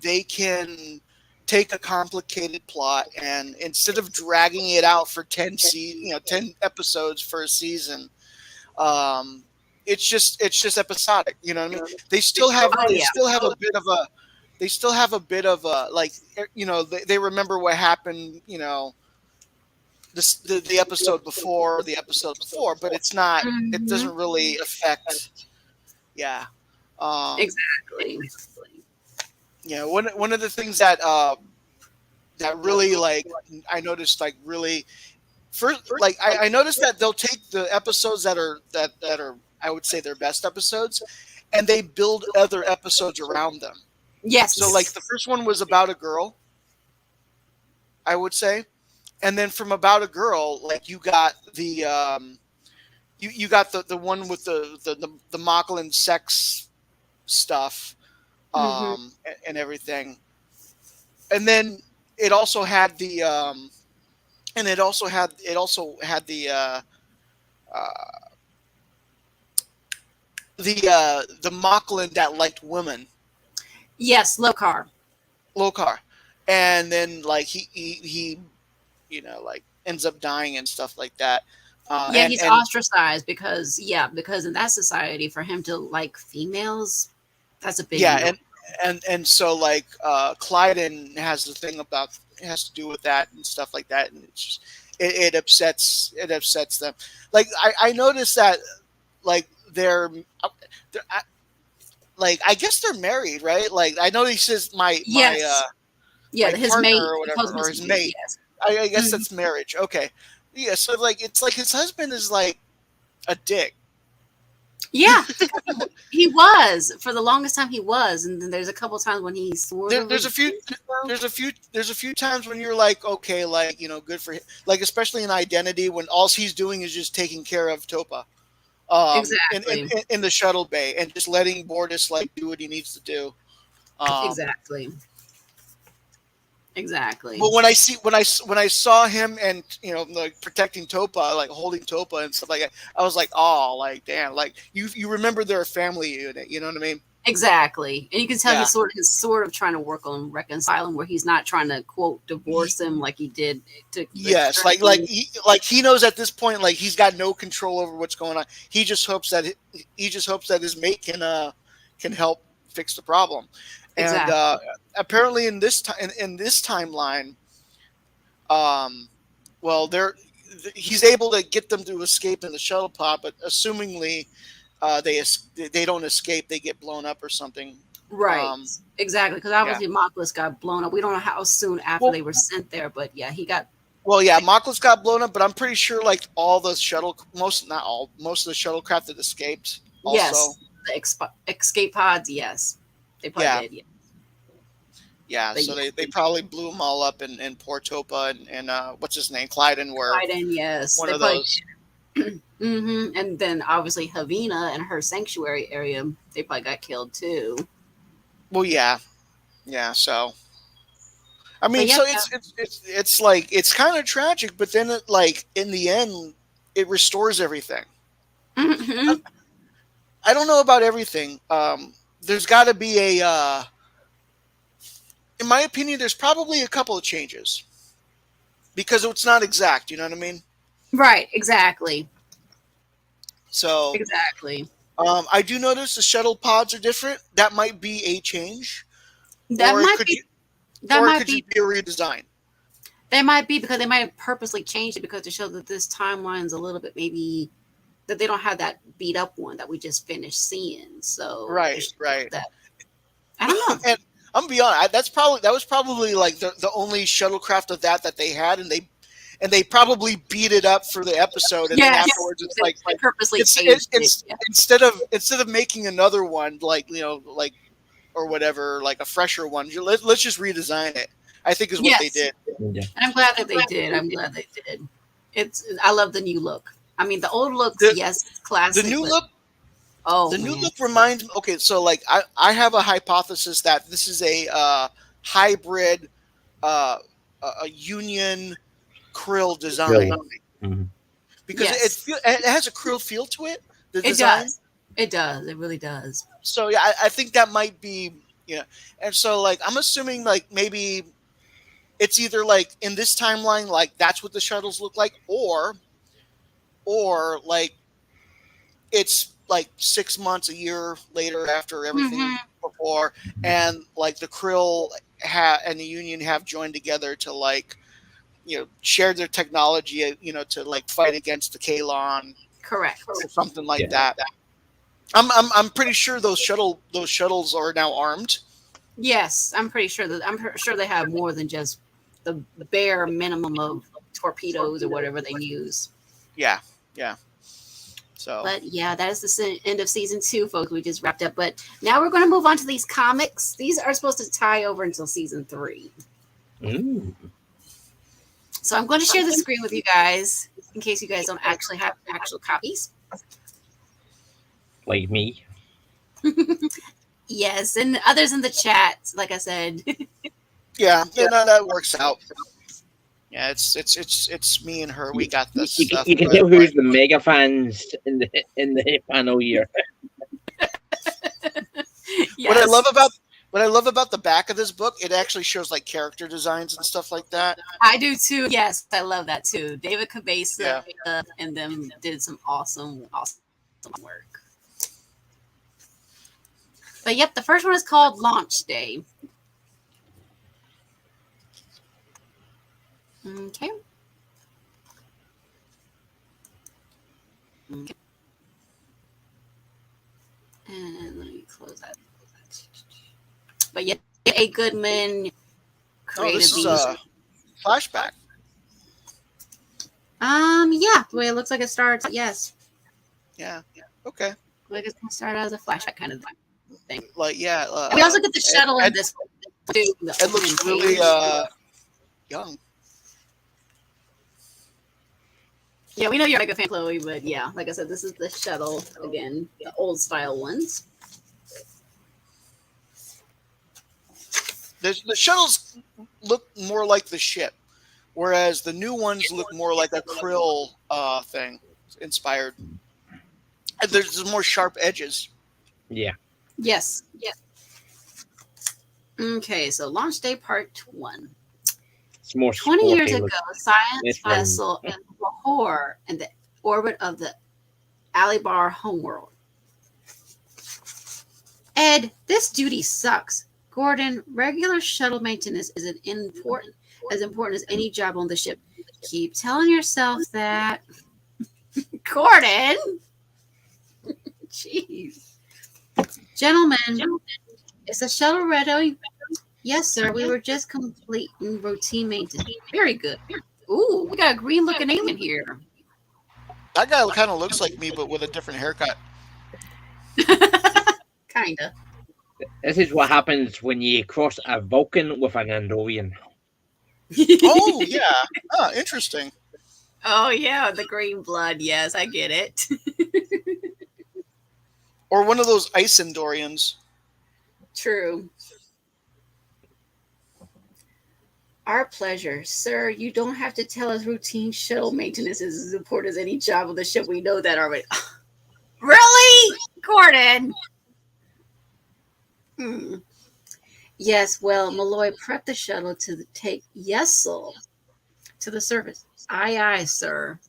they can take a complicated plot and instead of dragging it out for 10 episodes for a season, um, it's just episodic. You know what I mean? They still have Oh they yeah. still have a bit of a they still have a bit of a like they remember what happened. The episode before the episode before, but it's not. It Hmm. doesn't really affect. Yeah. Um, Exactly. yeah. One of the things that really like I noticed like really first like I noticed that they'll take the episodes that are I would say their best episodes and they build other episodes around them. So like Yes. the first one was about a girl, I would say, and then from about a girl, like you got the one with the Mocklin sex stuff, Hmm. and everything, and then it also had uh, the Mocklin that liked women, Yes. Lokar. Lokar, and then like he like ends up dying and stuff like that, Yeah, and he's and ostracized because in that society, for him to like females, that's a big yeah, no. and so like Clyden has the thing about it has to do with that and stuff like that, and it upsets them. Like I noticed that like they're like I guess they're married, right? Like I know he says Yes. Yeah, my his partner mate, or he whatever calls him or his his mate. mate. Yes. I guess Hmm. that's marriage. Okay, yeah. So like it's like his husband is like a dick. Yeah, because he was for the longest time he was, and then there's a couple times when he sort there, of there's a few agrees to go. there's a few times when you're like okay like good for him like especially in Identity when all he's doing is just taking care of Topa Exactly. in the shuttle bay and just letting Bordis like do what he needs to do. um Exactly. Exactly. but when I saw him and like protecting Topa like holding Topa and stuff like that I was like oh like damn like you remember they're a family unit, you know what I mean? Exactly. And you can tell Yeah. he's sort of trying to work on reconciling where he's not trying to quote divorce him like he did to Yes, like externally. he knows at this point like he's got no control over what's going on. He just hopes that his mate can help fix the problem. And Exactly. apparently in this timeline, um, well, he's able to get them to escape in the shuttle pod, but assumingly they don't escape, they get blown up or something. Right. Um, Exactly. Because yeah. obviously Mockless got blown up. We don't know how soon after Well, they were sent there, but yeah, he got. Well, yeah, Mockless got blown up, but I'm pretty sure like all the not all, most of the shuttlecraft that escaped also. Yes, the escape pods. Yes, they probably Yeah, did. Yeah, yeah. but So yeah, they probably blew them all up in Portopa and what's his name, Clyden were Biden. Yes, one they of probably. those. And then obviously Havina and her sanctuary area, they probably got killed too. Well, yeah, yeah. So I But mean, yeah, so yeah. it's like it's kind of tragic, but then like in the end, it restores everything. I, Hmm. I don't know about everything. There's got to be in my opinion, there's probably a couple of changes because it's not exact. You know what I mean? Right. Exactly. So Exactly. I do notice the shuttle pods are different. That might be a change, That or it might could be. ju- That or it might could be. just be a redesign. They might be because they might have purposely changed it because to show that this timeline's a little bit maybe that they don't have that beat up one that we just finished seeing. So Right, there's right. that. I don't know. And I'm gonna be honest, that was probably like the only shuttlecraft of that they had, and they probably beat it up for the episode, and then Yes, afterwards it's like they purposely it's it, changed it. it's Yeah. instead of making another one like like or whatever like a fresher one, let's just redesign it. I think is what they Yes, did. Yeah. and I'm glad that they did. I'm glad they did. It's. I love the new look. I mean, the old looks, the yes, it's the classic, new but look oh The new man, look reminds me. Okay, so like I have a hypothesis that this is a hybrid, a Union krill design Really. Hmm. because yes, it has a krill feel to it. The it design. does. It does. It really does. So yeah, I think that might be you know. And so like I'm assuming like maybe it's either like in this timeline like that's what the shuttles look like, or like it's like 6 months, a year later after everything Hmm. before, and like the Krill and the Union have joined together to like share their technology, to like fight against the Kalon Correct. or something like Yeah. that. I'm pretty sure those shuttles are now armed. Yes, I'm sure they have more than just the bare minimum of torpedoes or whatever they use. Yeah, yeah. So But yeah, that is the end of season 2, folks. We just wrapped up. But now we're going to move on to these comics. These are supposed to tie over until season 3. Ooh. So I'm going to share the screen with you guys in case you guys don't actually have actual copies. Like me. Yes, and others in the chat, like I said. yeah, no, that works out. Yeah, it's me and her. We got this stuff. You can tell who's the mega fans in the panel here. What I Yes. love about the back of this book, it actually shows like character designs and stuff like that. I do too. Yes, I love that too. David Cabeza Yeah. and them did some awesome work. But yep, the first one is called Launch Day. Okay. Okay. And let me close that. But yet, A. Goodman Oh, created this is these. a flashback. Yeah, the way it looks like it starts. Yes, Yeah. Okay. like it's gonna start out as a flashback kind of thing. Like yeah. And we also get the shuttle in Ed, this one too. The Ed looks opening really page. young. Yeah, we know you're a mega fan, Chloe, but yeah, like I said, this is the shuttle again, the old style ones. The shuttles look more like the ship, whereas the new ones look more like a Krill thing inspired. And there's more sharp edges. Yeah. Yes. Yes. Okay, so launch day part 1. It's more 20 years sporty ago, a science This one. vessel in Lahore in the orbit of the Alibar homeworld. Ed, this duty sucks. Gordon, regular shuttle maintenance is as important as any job on the ship. Keep telling yourself that. Gordon! Jeez. Gentlemen, is the shuttle ready? Yes, sir. We were just completing routine maintenance. Very good. Ooh, we got a green looking alien here. That guy kind of looks like me, but with a different haircut. Kinda. This is what happens when you cross a Vulcan with an Andorian. Oh yeah. Ah, interesting. Oh yeah, the green blood. Yes, I get it. Or one of those ice Endorians. True. Our pleasure, sir. You don't have to tell us routine shuttle maintenance is as important as any job on the ship. We know that already. Really, Gordon? Hmm. Yes. Well, Malloy prepped the shuttle to take Yesel to the surface. Aye, aye, sir.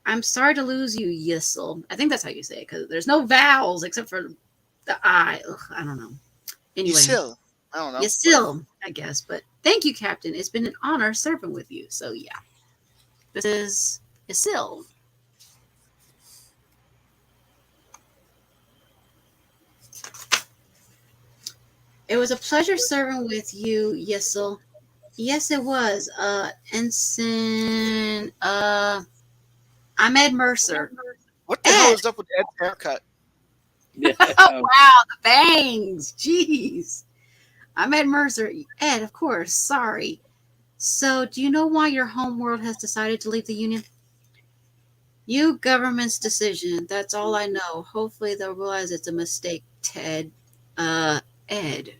I'm sorry to lose you, Yesel. I think that's how you say it because there's no vowels except for the I. Ugh, I don't know. Anyway. Still, I don't know. Yes, still, I guess. But thank you, Captain. It's been an honor serving with you. So, yeah. This is Isil. It was a pleasure serving with you, Yesel. Yes, it was. Ensign, I'm Ed Mercer. What the hell is up with Ed's haircut? Yeah. Oh, wow, the bangs. Jeez. I'm Ed Mercer. Ed, of course. Sorry. So, do you know why your home world has decided to leave the Union? You government's decision. That's all I know. Hopefully they'll realize it's a mistake, Ted. Ed.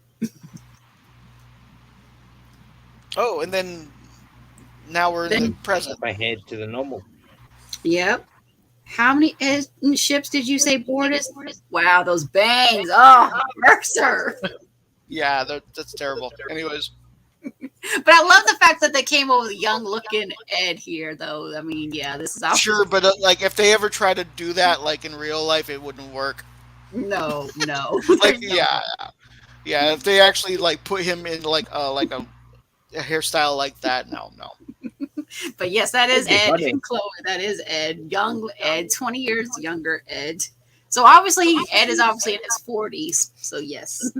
Oh, and then now we're in the present. My head to the normal. Yep. How many ships did you say boarded? Wow, those bangs. Oh, Mercer. Yeah, that's terrible. Anyways, But I love the fact that they came up with young looking Ed here, though. I mean, yeah, this is sure, but like if they ever try to do that, like in real life, it wouldn't work. no. Like, There's no yeah, yeah. If they actually like put him in like a hairstyle like that, no, no. But yes, that is It'd be Ed. funny. Chloe, that is Ed. Young Ed, 20 years younger Ed. So obviously, Ed is obviously in his 40s. So yes.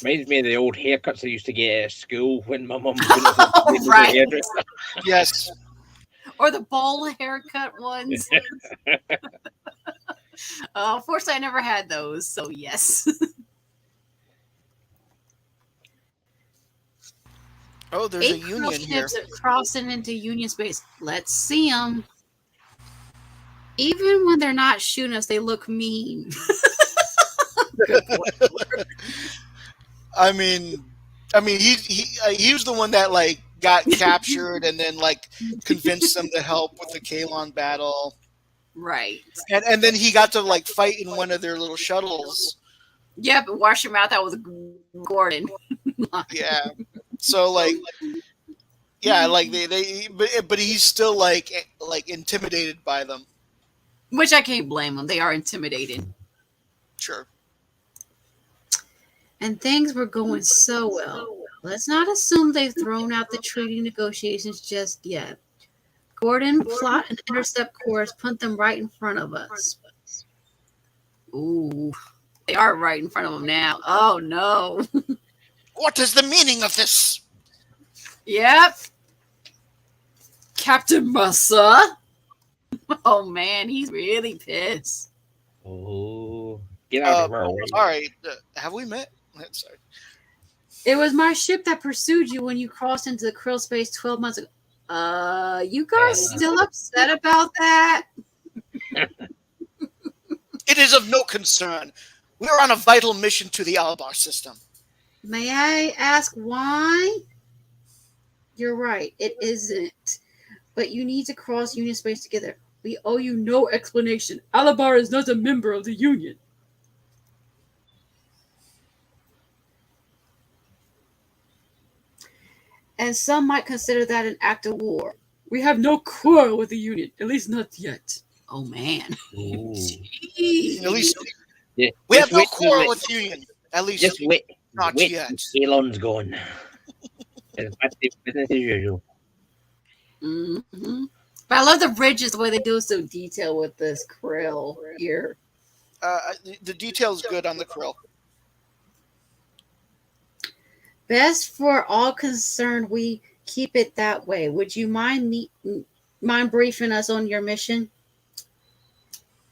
Reminds me of the old haircuts I used to get at school when my mum couldn't afford to get Right. a hairdresser. Yes. Or the bowl haircut ones. Fortunately, I never had those. So yes. Oh, there's a 8 krill union here. ships are crossing into Union space. Let's see them. Even when they're not shooting us, they look mean. Good point. I mean, he was the one that like got captured and then like convinced them to help with the Kalon battle, Right. and then he got to like fight in one of their little shuttles. Yeah, but wash your mouth out with Gordon. Yeah. So like, yeah, like but he's still like intimidated by them. Which I can't blame them. They are intimidated. Sure. And things were going so well. Let's not assume they've thrown out the treaty negotiations just yet. Gordon plot and intercept course, put them right in front of us. Ooh, they are right in front of them now. Oh no. What is the meaning of this? Yep. Captain Massa. Oh man, he's really pissed. Oh, get out of our way. Sorry, have we met? Sorry. It was my ship that pursued you when you crossed into the krill space 12 months ago. You guys still upset about that? It is of no concern. We are on a vital mission to the Albar system. May I ask why? You're right, it isn't. But you need to cross Union space together. We owe you no explanation. Alabar is not a member of the Union. And some might consider that an act of war. We have no quarrel with the Union, at least not yet. Oh man. Ooh. At least Yeah, we have just no wait till quarrel the- with the Union. At least Just wait. not Wait yet. till Elon's gone. It's business as usual. Mm-hmm. But I love the bridges, the way they do so detail with this krill here. The detail's good on the krill. Best for all concerned, we keep it that way. Would you mind briefing us on your mission?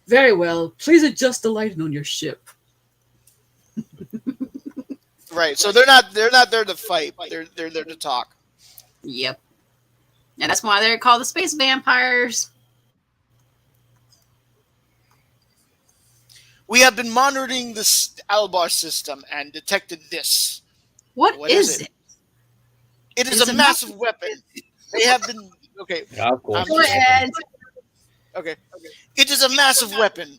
Very well. Please adjust the lighting on your ship. Right. So they're not there to fight. They're there to talk. Yep. And that's why they're called the space vampires. We have been monitoring this Albar system and detected this. What is it? It is a massive weapon. They have been okay. Yeah, of course. Go ahead. Okay. It is a massive weapon.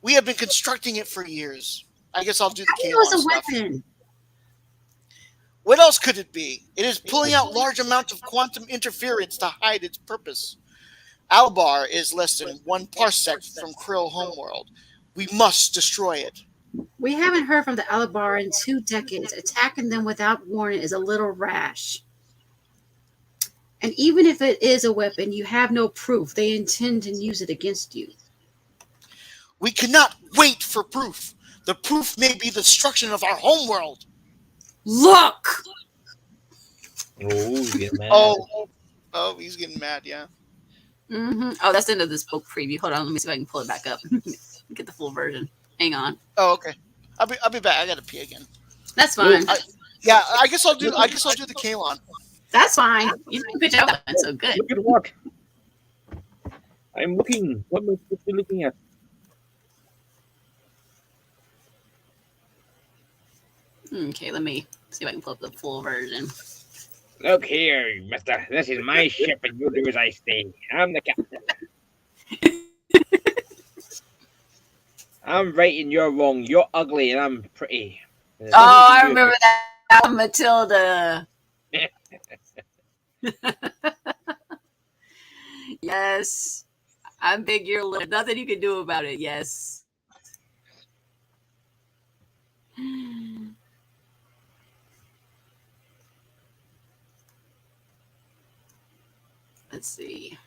We have been constructing it for years. I guess I'll do the I know it's Kalon a stuff. weapon. What else could it be? It is pulling out large amounts of quantum interference to hide its purpose. Albar is less than 1 parsec from Krill homeworld. We must destroy it. We haven't heard from the Alabar in 2 decades. Attacking them without warning is a little rash. And even if it is a weapon, you have no proof they intend to use it against you. We cannot wait for proof. The proof may be the destruction of our homeworld. Look! Oh, get mad. Oh, he's getting mad, yeah. Mm-hmm. Oh, that's the end of this book preview. Hold on, let me see if I can pull it back up. Get the full version. Hang on. Oh, okay. I'll be back. I gotta pee again. That's fine. I guess I'll do the Kalon. That's fine. You did a good job. That's so good. Look at what? I'm looking. What am I supposed to be looking at? Okay, let me see if I can pull up the full version. Look here, mister. This is my ship, and you do as I say. I'm the captain. I'm right and you're wrong. You're ugly and I'm pretty. Oh, I remember that one, Matilda. Yes. I'm big, you're little. Nothing you can do about it. Yes. Let's see.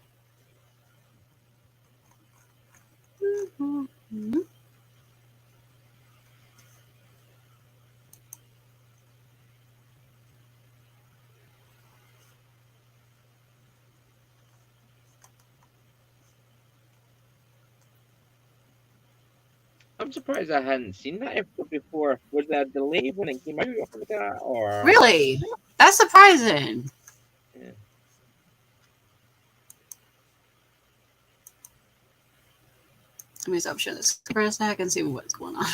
I'm surprised I hadn't seen that episode before. Was there a delay when it came out or something like that? Or Really? That's surprising. yeah. Let me stop showing this for a second and see what's going on.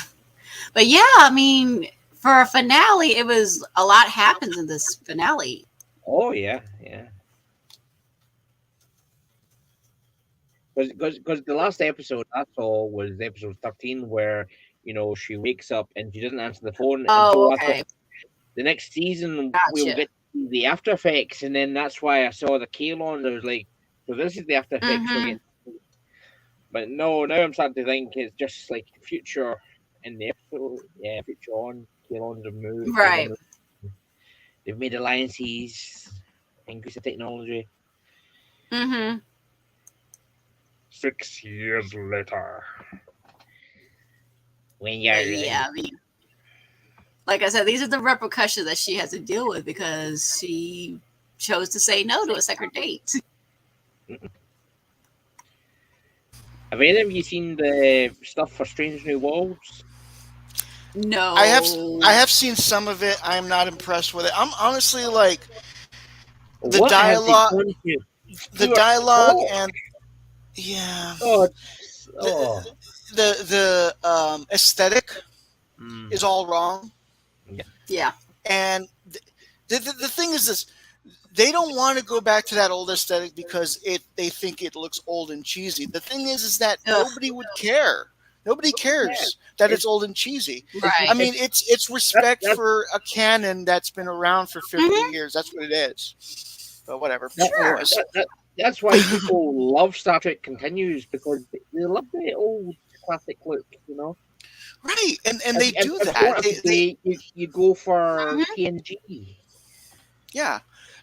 But yeah, I mean, for a finale, it was a lot happens in this finale. Oh yeah, yeah. Because the last episode I saw was episode 13, where she wakes up and she doesn't answer the phone, and Oh, so I thought okay. the next season we'll Gotcha. get the after effects, and then that's why I saw the Kalon. I was like, so this is the after effects we're Mm-hmm. getting. But no, now I'm starting to think it's just like the future in the episode. Yeah, future on Kalons have moved. Right. They've made alliances, increase the technology. Mm-hmm. 6 years later, when you're Yeah, I mean, like I said, these are the repercussions that she has to deal with because she chose to say no to a second date. Have any of you seen the stuff for Strange New Worlds? No. I have seen some of it. I am not impressed with it. I'm honestly like the What have they dialogue, done to the Stuart dialogue, Hall? and yeah, Oh, the the aesthetic Mm, is all wrong. Yeah. And the thing is this: they don't want to go back to that old aesthetic because they think it looks old and cheesy. The thing is that Ugh. nobody would care. Nobody cares that it's old and cheesy. Right. I mean, it's respect that- for a canon that's been around for 50 Mhm. years. That's what it is. But whatever. Sure. Anyways. that's why people love Star Trek Continues, because they love the old classic look, Right, and they do if that. you go for Mhm. TNG. Yeah,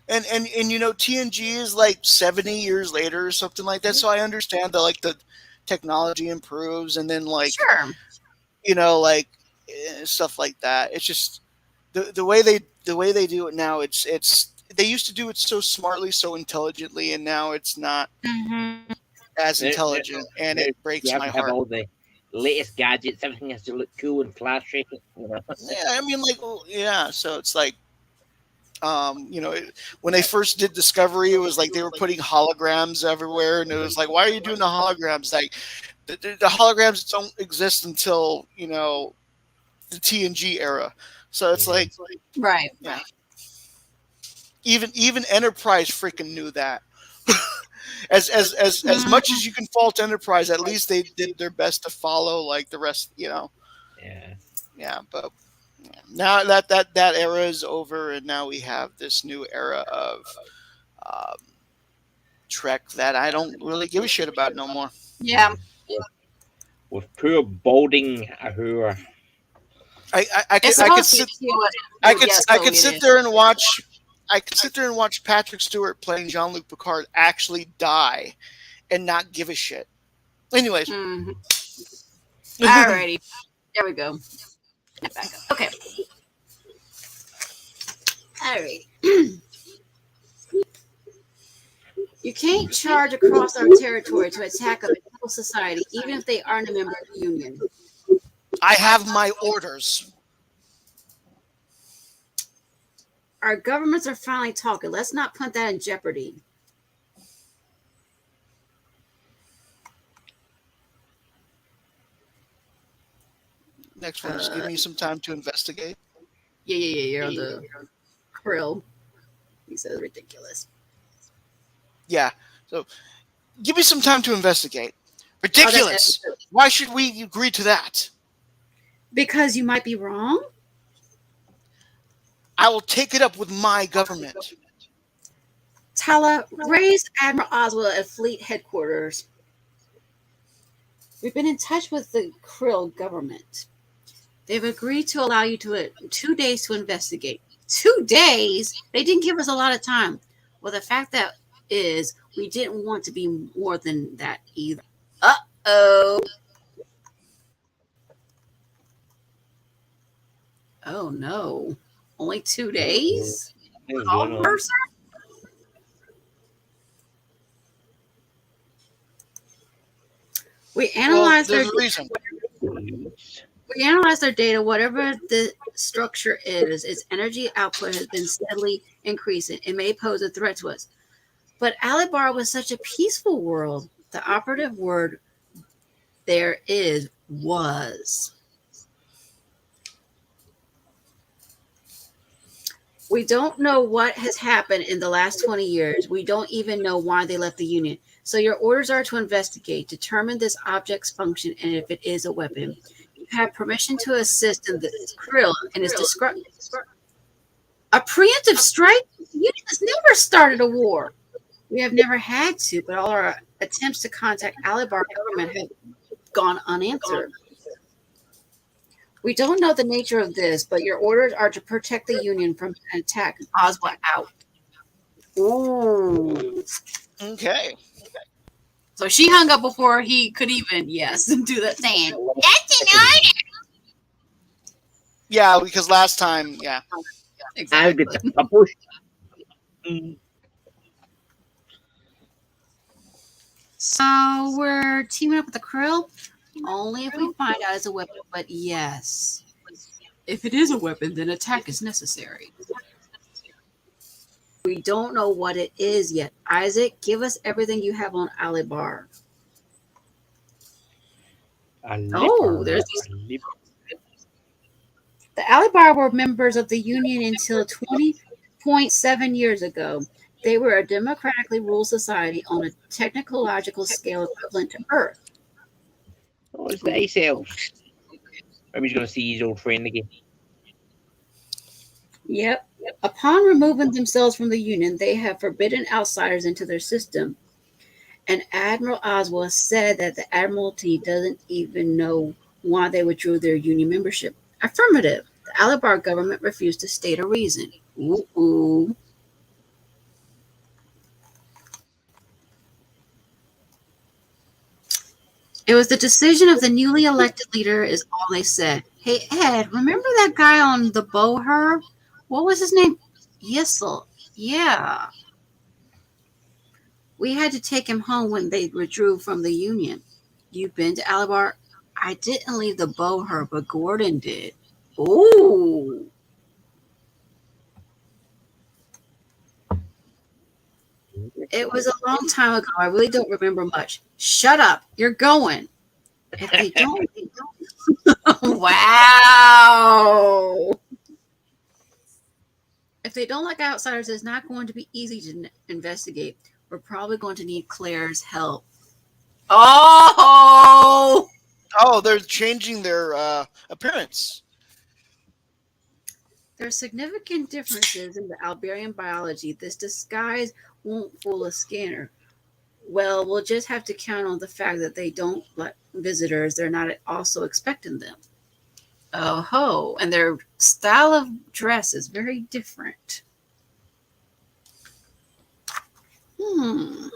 and TNG is like 70 years later or something like that. So I understand that like the technology improves, and then like Sure. stuff like that. It's just the way they do it now. It's they used to do it so smartly, so intelligently, and now it's not Mm-hmm. as Now- intelligent, and it You breaks have my to have heart. all the latest gadgets. Everything has to look cool and flashy. Yeah, I mean, like, well, yeah. So it's like, when they first did Discovery, it was like they were putting holograms everywhere, and it was like, why are you doing the holograms? Like, the holograms don't exist until the TNG era. So it's like, Right. yeah, even Enterprise freaking knew that. As much as you can fault Enterprise, at least they did their best to follow like the rest. Yeah. Yeah, but now that era is over, and now we have this new era of um, Trek that I don't really give a shit about no more. Yeah. With poor balding Ahura. I could It's I could supposed to sit be cute. I could Yes, I so could it sit is. there and watch. I could sit there and watch Patrick Stewart playing Jean-Luc Picard actually die and not give a shit. Anyways, Mhm. Alrighty. There we go. Get back up. Okay. Alright. You can't charge across our territory to attack a peaceful society, even if they aren't a member of the Union. I have my orders. Our governments are finally talking. Let's not put that in jeopardy. Next one, just give me some time to investigate. Yeah. You're on the krill. He says ridiculous. Yeah. So, give me some time to investigate. Oh, Ridiculous. Why should we agree to that? Because you might be wrong. I will take it up with my government. Tala, raise Admiral Oswald at Fleet Headquarters. We've been in touch with the Krill government. They've agreed to allow you 2 days to investigate. 2 days? They didn't give us a lot of time. Well, the fact that is, we didn't want to be more than that either. Uh-oh. Oh, no. Only 2 days? Oh, Mercer? We analyzed there's a reason. We analyzed their data. Whatever the structure is, its energy output has been steadily increasing. It may pose a threat to us. But Alibar was such a peaceful world. The operative word there is was. We don't know what has happened in the last 20 years. We don't even know why they left the Union. So your orders are to investigate, determine this object's function, and if it is a weapon. You have permission to assist in the Krill and its destruction. A preemptive strike? The Union has never started a war. We have never had to, but all our attempts to contact Alibar government have gone unanswered. We don't know the nature of this, but your orders are to protect the Union from an attack. Oswald out. Ooh. Okay. So she hung up before he could even, do that thing. That's an order. Yeah, because last time, yeah. Exactly. So we're teaming up with the Krill? Only if we find out it's a weapon, but yes. If it is a weapon, then attack is necessary. We don't know what it is yet. Isaac, give us everything you have on Alibar. There's these. The Alibar were members of the Union until 20.7 years ago. They were a democratically ruled society on a technological scale equivalent to Earth. Oh, it's the Ace Elves. Maybe he's going to see his old friend again. Yep. Upon removing themselves from the Union, they have forbidden outsiders into their system. And Admiral Oswald said that the Admiralty doesn't even know why they withdrew their Union membership. Affirmative. The Alibar government refused to state a reason. Ooh. It was the decision of the newly elected leader is all they said. Hey, Ed, remember that guy on the bow herb? What was his name? Yissel. Yeah. We had to take him home when they withdrew from the Union. You've been to Alibar? I didn't leave the bow herb, but Gordon did. Ooh. It was a long time ago. I really don't remember much. Shut up. You're going. If they don't. Wow. If they don't like outsiders, it's not going to be easy to investigate. We're probably going to need Claire's help. Oh, they're changing their appearance. There are significant differences in the Albarian biology. This disguise won't fool a scanner. Well, we'll just have to count on the fact that they don't let visitors. They're not also expecting them. Oh ho! And their style of dress is very different. And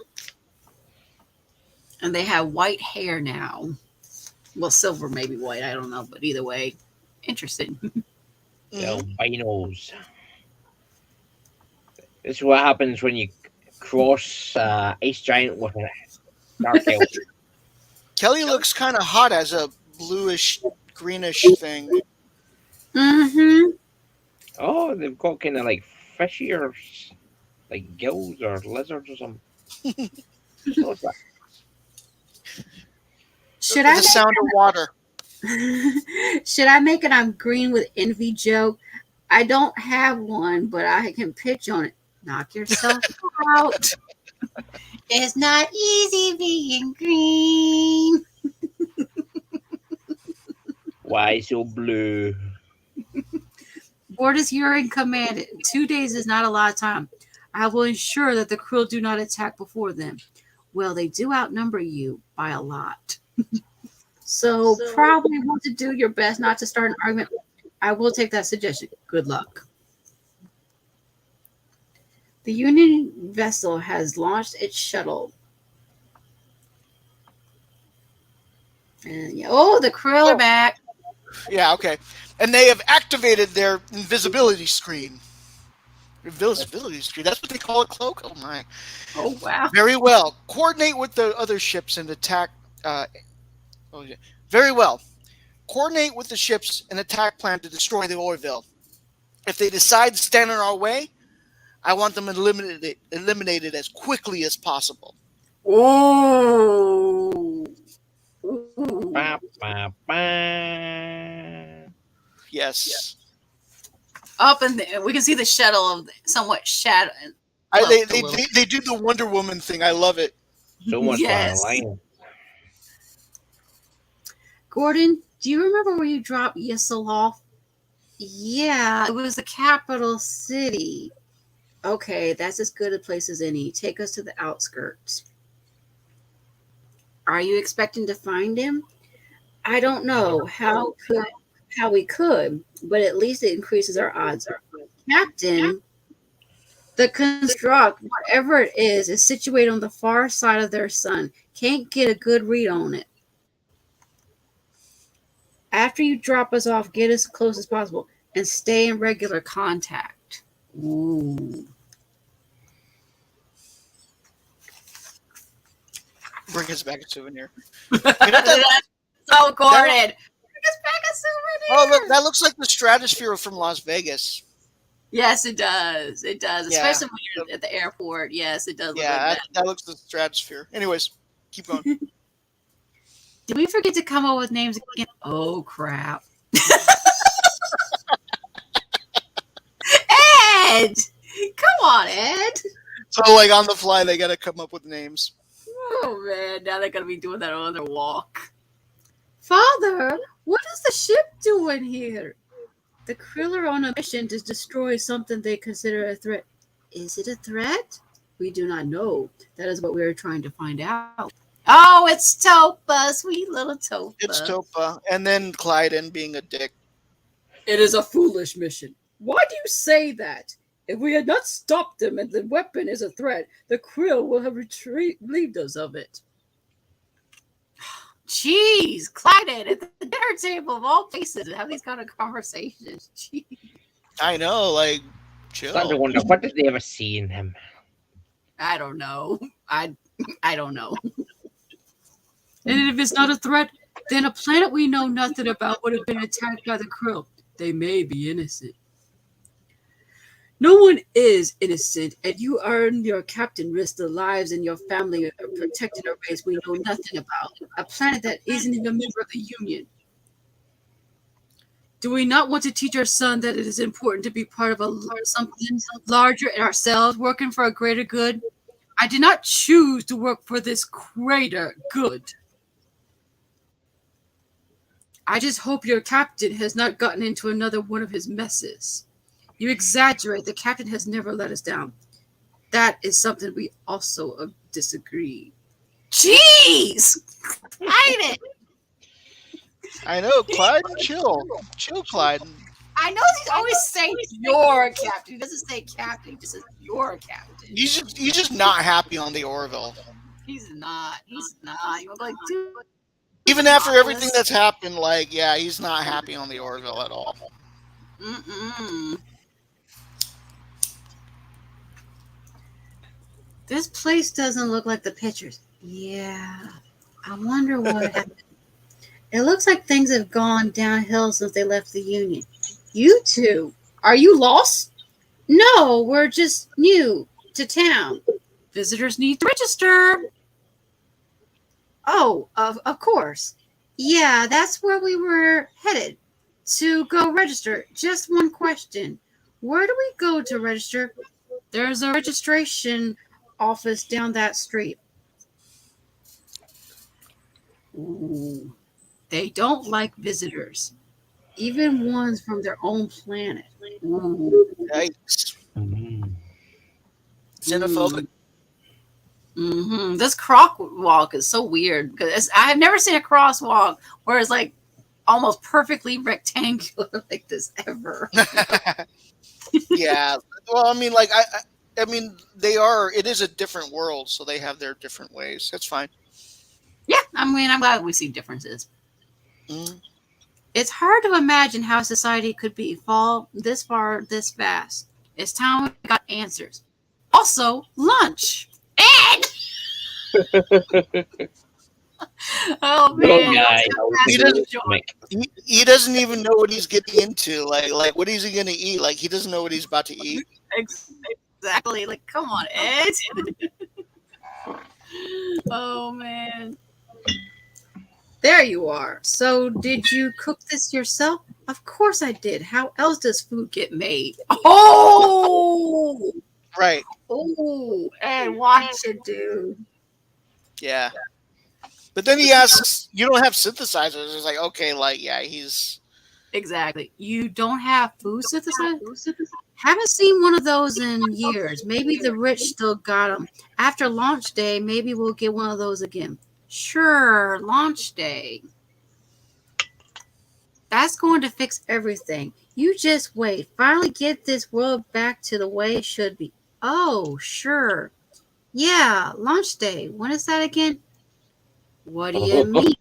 they have white hair now. Well, silver, maybe white. I don't know, but either way, interesting. Albinos. This is what happens when you cross Ice Giant with a Dark Elf. Kelly looks kind of hot as a bluish, greenish thing. Mm-hmm. Oh, they've got kind of like fishy or like gills or lizards or something. What's that? Should The sound of water. Should I make an I'm green with envy joke? I don't have one, but I can pitch on it. Knock yourself out. It's not easy being green. Why so blue? Orders, you're in command. 2 days is not a lot of time. I will ensure that the crew do not attack before then. Well, they do outnumber you by a lot. So probably want to do your best not to start an argument. I will take that suggestion. Good luck. The Union vessel has launched its shuttle. And the crew are back. Yeah, okay. And they have activated their invisibility screen. Invisibility screen. That's what they call it, cloak? Oh, my. Oh, wow. Very well. Coordinate with the other ships and attack. Very well. Coordinate with the ships and attack plan to destroy the Orville. If they decide to stand in our way, I want them eliminated as quickly as possible. Oh. Ba, ba, ba. Yes. Up and we can see the shuttle somewhat shadow. They do the Wonder Woman thing. I love it. So much Yes. violence. Gordon, do you remember where you dropped Yisel off? Yeah, it was the capital city. Okay, that's as good a place as any. Take us to the outskirts. Are you expecting to find him? I don't know how we could, but at least it increases our odds. Captain, the construct, whatever it is situated on the far side of their sun. Can't get a good read on it. After you drop us off, get as close as possible and stay in regular contact. Ooh. Bring us back a souvenir. So Gordon. Bring us back a souvenir. Oh, look, that looks like the stratosphere from Las Vegas. Yes, it does. It does. Yeah. Especially when you're at the airport. Yes, it does look Yeah, like that looks like the stratosphere. Anyways, keep going. Did we forget to come up with names again? Oh, crap. Ed! Come on, Ed. So, like, on the fly, they got to come up with names. Oh, man. Now they're going to be doing that on their walk. Father, what is the ship doing here? The crew are on a mission to destroy something they consider a threat. Is it a threat? We do not know. That is what we are trying to find out. Oh, it's Topa, sweet little Topa. It's Topa. And then Clyden being a dick. It is a foolish mission. Why do you say that? If we had not stopped them and the weapon is a threat, the crew will have relieved us of it. Jeez, Clyden at the dinner table of all places to have these kind of conversations. Jeez. I know, like, chill. Starting to wonder, what did they ever see in him? I don't know. I don't know. And if it's not a threat, then a planet we know nothing about would have been attacked by the crew. They may be innocent. No one is innocent, and you and your captain risk the lives and your family of protecting a race we know nothing about. A planet that isn't even a member of the Union. Do we not want to teach our son that it is important to be part of something larger in ourselves, working for a greater good? I did not choose to work for this greater good. I just hope your captain has not gotten into another one of his messes. You exaggerate. The captain has never let us down. That is something we also disagree. Jeez! Hide it! I know, Clyde, chill. Chill, Clyde. I know he's always saying your captain. He doesn't say captain. He just says your captain. He's just not happy on the Orville. He's not. He's not. You're like, dude. Even after everything that's happened, like, yeah, he's not happy on the Orville at all. Mm-mm. This place doesn't look like the pictures. Yeah. I wonder what happened. It looks like things have gone downhill since they left the Union. You two, are you lost? No, we're just new to town. Visitors need to register. Oh, of course. Yeah, that's where we were headed to go register. Just one question. Where do we go to register? There's a registration office down that street. Ooh. They don't like visitors. Even ones from their own planet. Ooh. Yikes. Mm. Xenophobic. This crosswalk is so weird because I've never seen a crosswalk where it's like almost perfectly rectangular like this ever. Yeah. Well, I mean, like I mean, they are. It is a different world, so they have their different ways. That's fine. Yeah, I mean, I'm glad we see differences. Mm. It's hard to imagine how society could be evolved this far, this fast. It's time we got answers. Also, lunch. And oh Little man, guy. He doesn't. He doesn't even know what he's getting into. Like what is he gonna eat? Like he doesn't know what he's about to eat. Exactly. Like, come on, Ed. Oh man. There you are. So, did you cook this yourself? Of course I did. How else does food get made? Oh, Right. oh, and watch it, dude. Yeah. But then he asks, "You don't have synthesizers?" It's like, okay, like yeah, he's Exactly. You don't have food synthesizer? Haven't seen one of those in years. Maybe the rich still got them. After launch day, maybe we'll get one of those again. Sure, launch day. That's going to fix everything. You just wait. Finally get this world back to the way it should be. Oh, sure. Yeah, launch day. When is that again? What do you mean?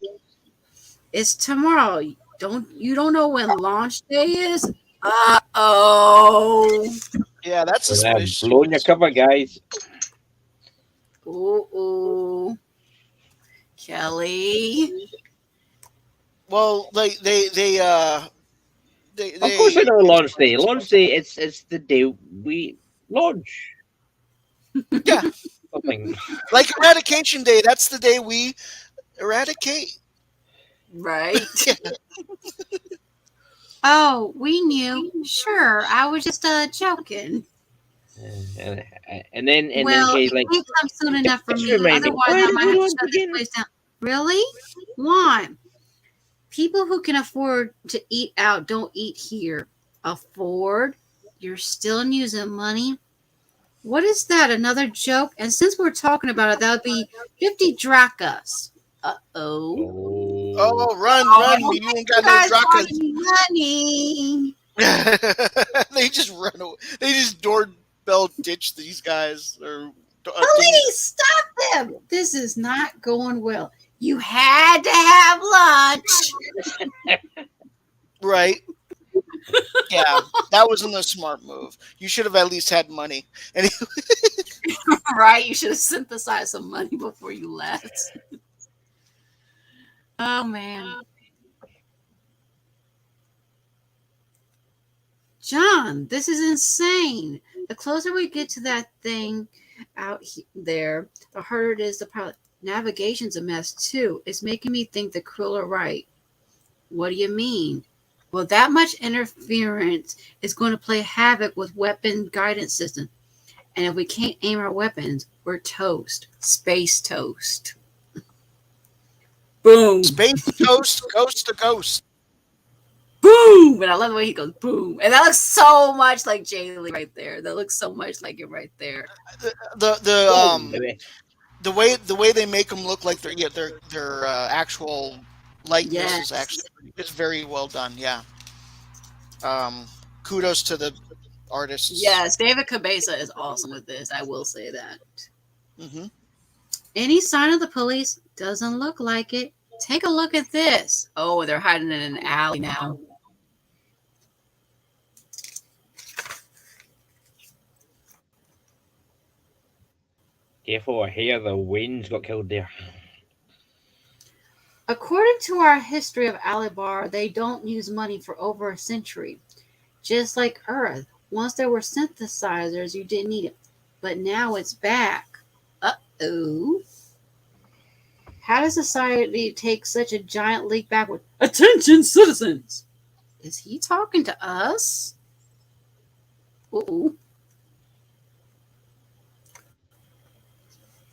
It's tomorrow. You don't know when launch day is? Uh-oh. yeah, that's I've suspicious. blown your cover, guys. Ooh. Kelly. Well, Of course I know launch day. Launch day, it's the day we launch yeah, something. like eradication day. That's the day we eradicate. Right. Yeah. Oh, we knew. Sure. I was just joking. And then Well, Kay's it like, can't come soon enough for just me. remind me, Otherwise, why I did might we have to launch shut this again? place down. Really? Why? People who can afford to eat out don't eat here. Afford? You're still using money? What is that? Another joke? And since we're talking about it, that would be 50 drachmas. Uh-oh. Oh, Oh, run, Oh, run! you You ain't got no guys drachmas. want money. They just run away. They just doorbell ditch these guys. Or Police, stop them. This is not going well. You had to have lunch. right. Yeah, that wasn't a smart move. You should have at least had money. And Right? You should have synthesized some money before you left. Oh, man. John, this is insane. The closer we get to that thing there, the harder it is to pilot. Navigation's a mess, too. It's making me think the crew are right. What do you mean? Well, that much interference is going to play havoc with weapon guidance system. And if we can't aim our weapons, we're toast. Space toast. Boom. space toast, coast to coast. Boom. And I love the way he goes, boom. And that looks so much like Jay Lee right there. That looks so much like it right there. The way they make them look like their actual likeness is Yes. actually it's very well done. Yeah. Kudos to the artists. Yes, David Cabeza is awesome with this. I will say that. Hmm. Any sign of the police? Doesn't look like it. Take a look at this. Oh, they're hiding in an alley now. careful, I hear the Wayne's got killed there. According to our history of Alibar, they don't use money for over a century. Just like Earth. Once there were synthesizers, you didn't need it. But now it's back. Uh-oh. How does society take such a giant leap backward? Attention, citizens! Is he talking to us? Uh-oh.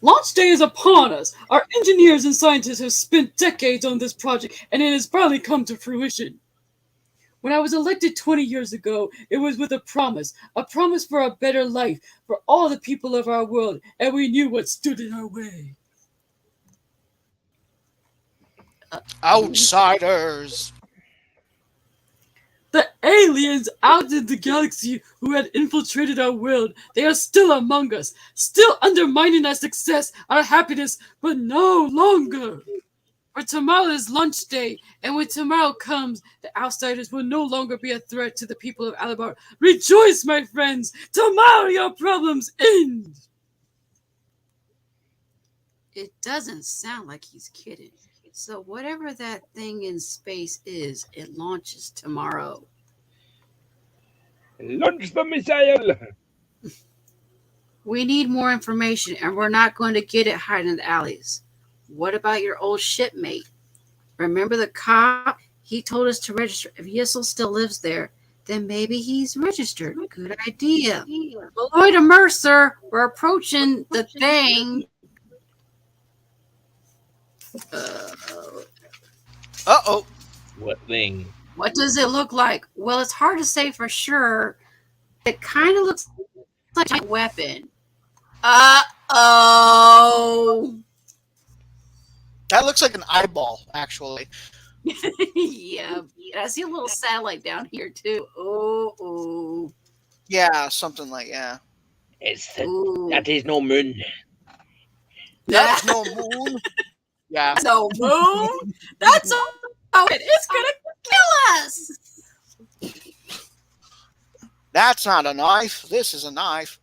Launch day is upon us. Our engineers and scientists have spent decades on this project, and it has finally come to fruition. When I was elected 20 years ago, it was with a promise for a better life for all the people of our world, and we knew what stood in our way. Outsiders. The aliens out in the galaxy who had infiltrated our world, they are still among us, still undermining our success, our happiness, but no longer. For tomorrow is launch day, and when tomorrow comes, the outsiders will no longer be a threat to the people of Alabar. Rejoice, my friends! Tomorrow your problems end! It doesn't sound like he's kidding. So whatever that thing in space is, it launches tomorrow. Launch the missile! We need more information, and we're not going to get it hiding in the alleys. What about your old shipmate? Remember the cop? He told us to register. If Yissel still lives there, then maybe he's registered. Good idea. Lloyd and Mercer, we're approaching the thing. Uh-oh. What thing? What does it look like? Well, it's hard to say for sure. It kind of looks like a weapon. Uh-oh. That looks like an eyeball, actually. Yeah. I see a little satellite down here, too. Oh. Yeah, something like, yeah. That is no moon. That's no moon. Yeah. No moon? That's it's going to kill us. That's not a knife. This is a knife.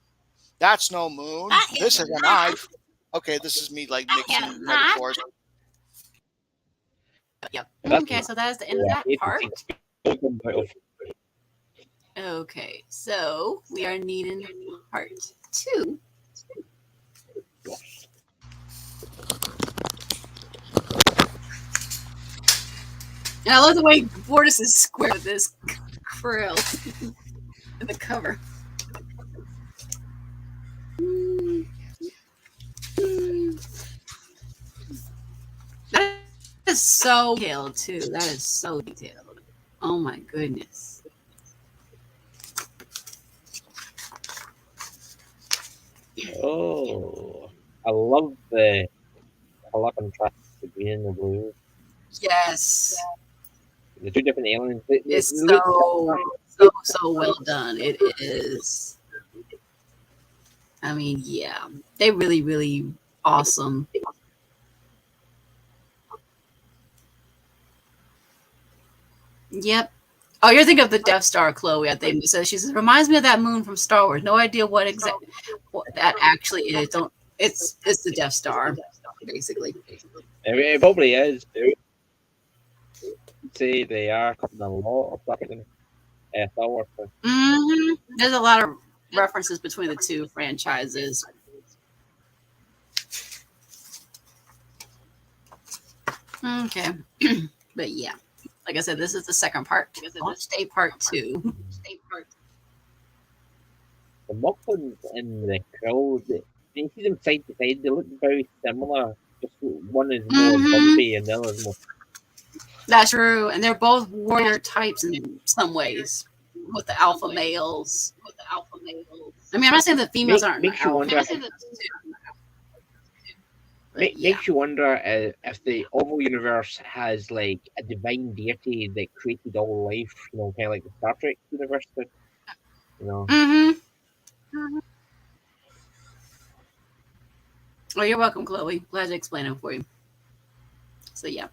That's no moon. This is a knife. Okay, this is me like mixing metaphors. Yep. Okay, so that is the end of that part. Okay, so we are needing part 2. And I love the way Bortus is square with this krill in the cover. That is so detailed, too. That is so detailed. Oh, my goodness. Oh, I love the color contrast between green and the blue. Yes. The two different aliens. It's so well done. It is. I mean, yeah. They really, really awesome. Yep. Oh, you're thinking of the Death Star, Chloe. I think so. She says, reminds me of that moon from Star Wars. No idea what that actually is. It's the Death Star, basically. It probably is. Say they are cutting a lot of stuff in Star Wars. Mm-hmm. There's a lot of references between the two franchises. Okay. But yeah. Like I said, this is the second part. Launch Day Part 2. The Muffins and the Krill, you see them side to side, they look very similar. Just one is more bumpy and the other is more. That's true. And they're both warrior types in some ways. With the alpha males. I mean, I'm not saying the females aren't. Makes you wonder. Makes you wonder if the Orville universe has like a divine deity that created all life, kind of like the Star Trek universe did. Well, you're welcome, Chloe. Glad to explain it for you. So yeah.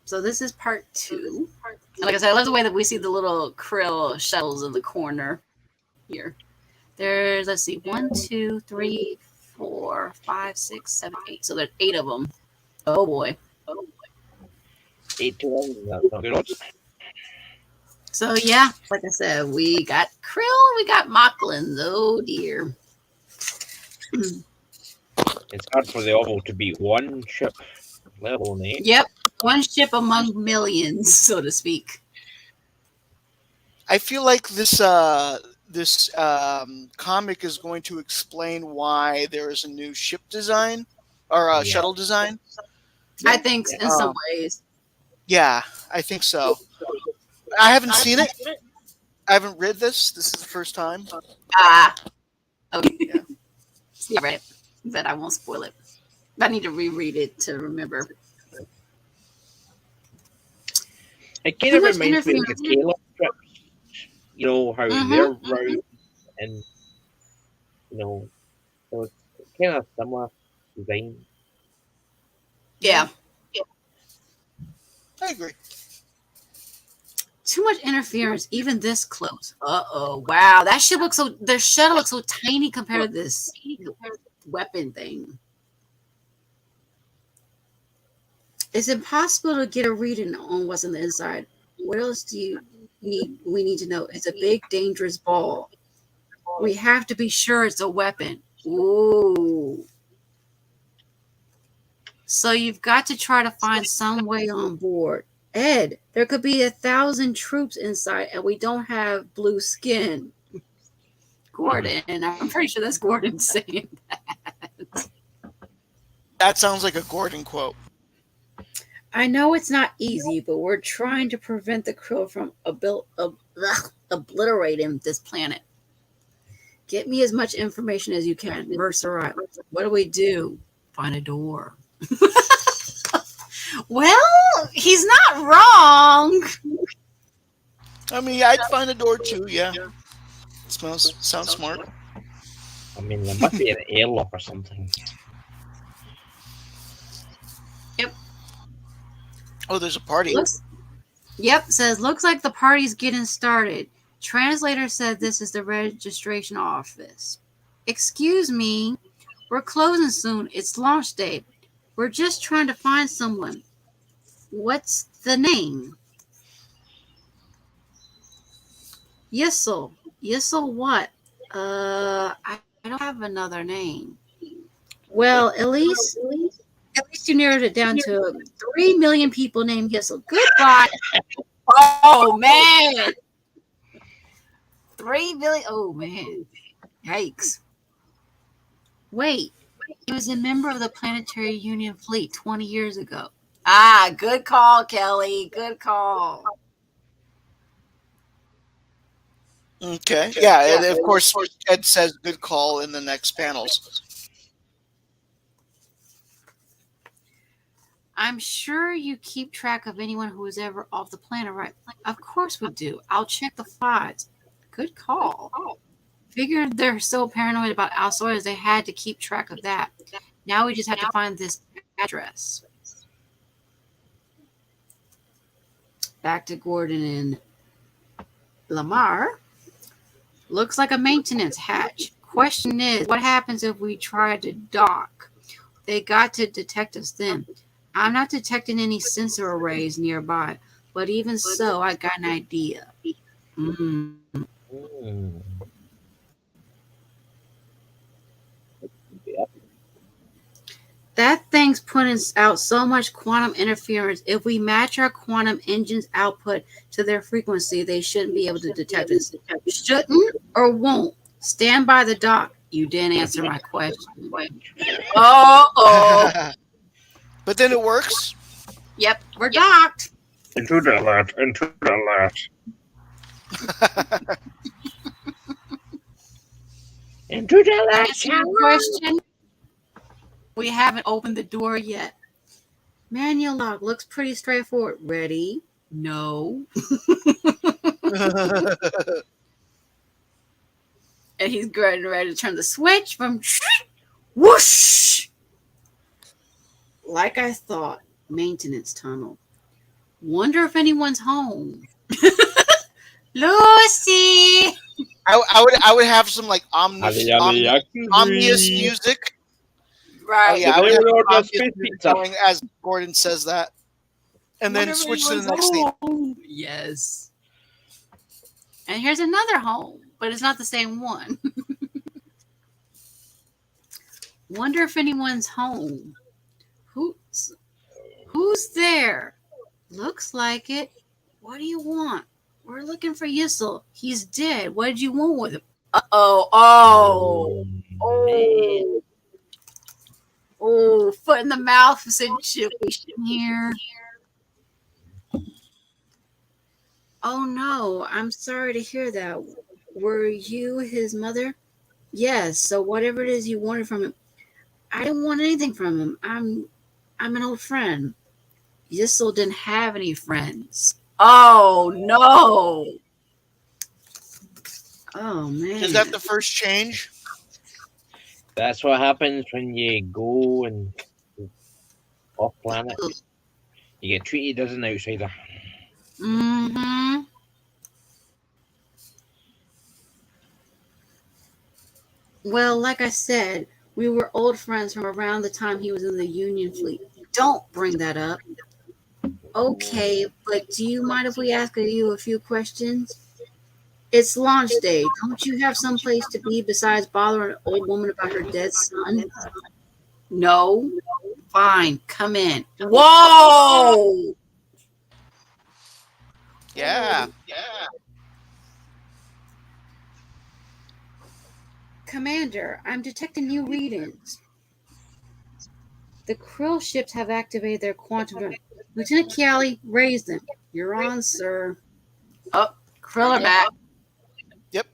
So this is part 2. And like I said, I love the way that we see the little krill shells in the corner here. There's, let's see, 1, 2, 3, 4, 5, 6, 7, 8. So there's 8 of them. Oh boy. 8 to 1. That's not good. So yeah, like I said, we got krill, we got mocklins. Oh dear. It's hard for the Orville to beat one ship, let alone 8. Yep. One ship among millions, so to speak. I feel like this comic is going to explain why there is a new ship design or shuttle design. I think in some ways. Yeah, I think so. I haven't seen it. I haven't read this. This is the first time. Ah, okay. Yeah. Yeah, I read it, but I won't spoil it. I need to reread it to remember. It kind Too of much reminds me of the interference. Taylor strips. You know how they're right, and you know, so it's kind of similar design. Yeah, Yeah. I agree. Too much interference, even this close. Uh-oh. Wow. That shit looks so their shuttle looks so tiny compared to this weapon thing. It's impossible to get a reading on what's on the inside. What else do you need we need to know? It's a big dangerous ball. We have to be sure it's a weapon. Ooh. So you've got to try to find some way on board. Ed, there could be 1,000 troops inside and we don't have blue skin. Gordon, I'm pretty sure that's Gordon saying. That sounds like a Gordon quote. I know it's not easy, but we're trying to prevent the crew from obliterating this planet. Get me as much information as you can. Mercer, what do we do? Find a door. Well, he's not wrong. I mean, I'd find a door too. Yeah, sounds smart. I mean, there must be an airlock or something. Yep. Oh, there's a party. Says looks like the party's getting started. Translator said this is the registration office. Excuse me, we're closing soon. It's launch day. We're just trying to find someone. What's the name? Yissel. Yissel what? I don't have another name. Well, at least you narrowed it down to 3 million people named Yissel. Goodbye. Oh man. 3 million. Oh man. Yikes. Wait. He was a member of the Planetary Union fleet 20 years ago. Ah, good call, Kelly. Good call. Okay. Yeah, and of course, Ed says good call in the next panels. I'm sure you keep track of anyone who was ever off the planet, right? Of course we do. I'll check the files. Good call. Figured they're so paranoid about outsiders, they had to keep track of that. Now we just have to find this address. Back to Gordon and Lamar. Looks like a maintenance hatch. Question is, what happens if we try to dock? They got to detect us then. I'm not detecting any sensor arrays nearby, but even so, I got an idea. Mm. Yep. That thing's putting out so much quantum interference. If we match our quantum engine's output to their frequency, they shouldn't be able to detect us. Shouldn't or won't. Stand by the dock. You didn't answer my question. Oh. But then it works. Yep, we're docked. Intruder alert! Intruder alert! Intruder alert! Answer your question. We haven't opened the door yet. Manual lock looks pretty straightforward. Ready? No. And he's getting ready to turn the switch from whoosh. Like I thought, maintenance tunnel. Wonder if anyone's home. Lucy. I would have some like ominous music. Right. Oh, yeah, I would have ominous music going as Gordon says that, and then switch to the next thing. Yes. And here's another home, but it's not the same one. Wonder if anyone's home. Who's there? Looks like it. What do you want? We're looking for Yissel. He's dead. What did you want with him? Oh. Oh, foot in the mouth situation here. Oh no, I'm sorry to hear that. Were you his mother? Yes, so whatever it is you wanted from him, I didn't want anything from him. I'm an old friend. Yissel didn't have any friends. Oh no. Oh Is that man. the first change? That's what happens when you go and off planet. You get treated as an outsider. Mm-hmm. Well, like I said, we were old friends from around the time he was in the Union fleet. Don't bring that up. Okay, but do you mind if we ask you a few questions? It's launch day. Don't you have some place to be besides bothering an old woman about her dead son? No. Fine, come in. Whoa! Yeah. Commander, I'm detecting new readings. The krill ships have activated their quantum drive. Lieutenant Kiali, raise them. You're on, sir. Oh, krill are back. Yep.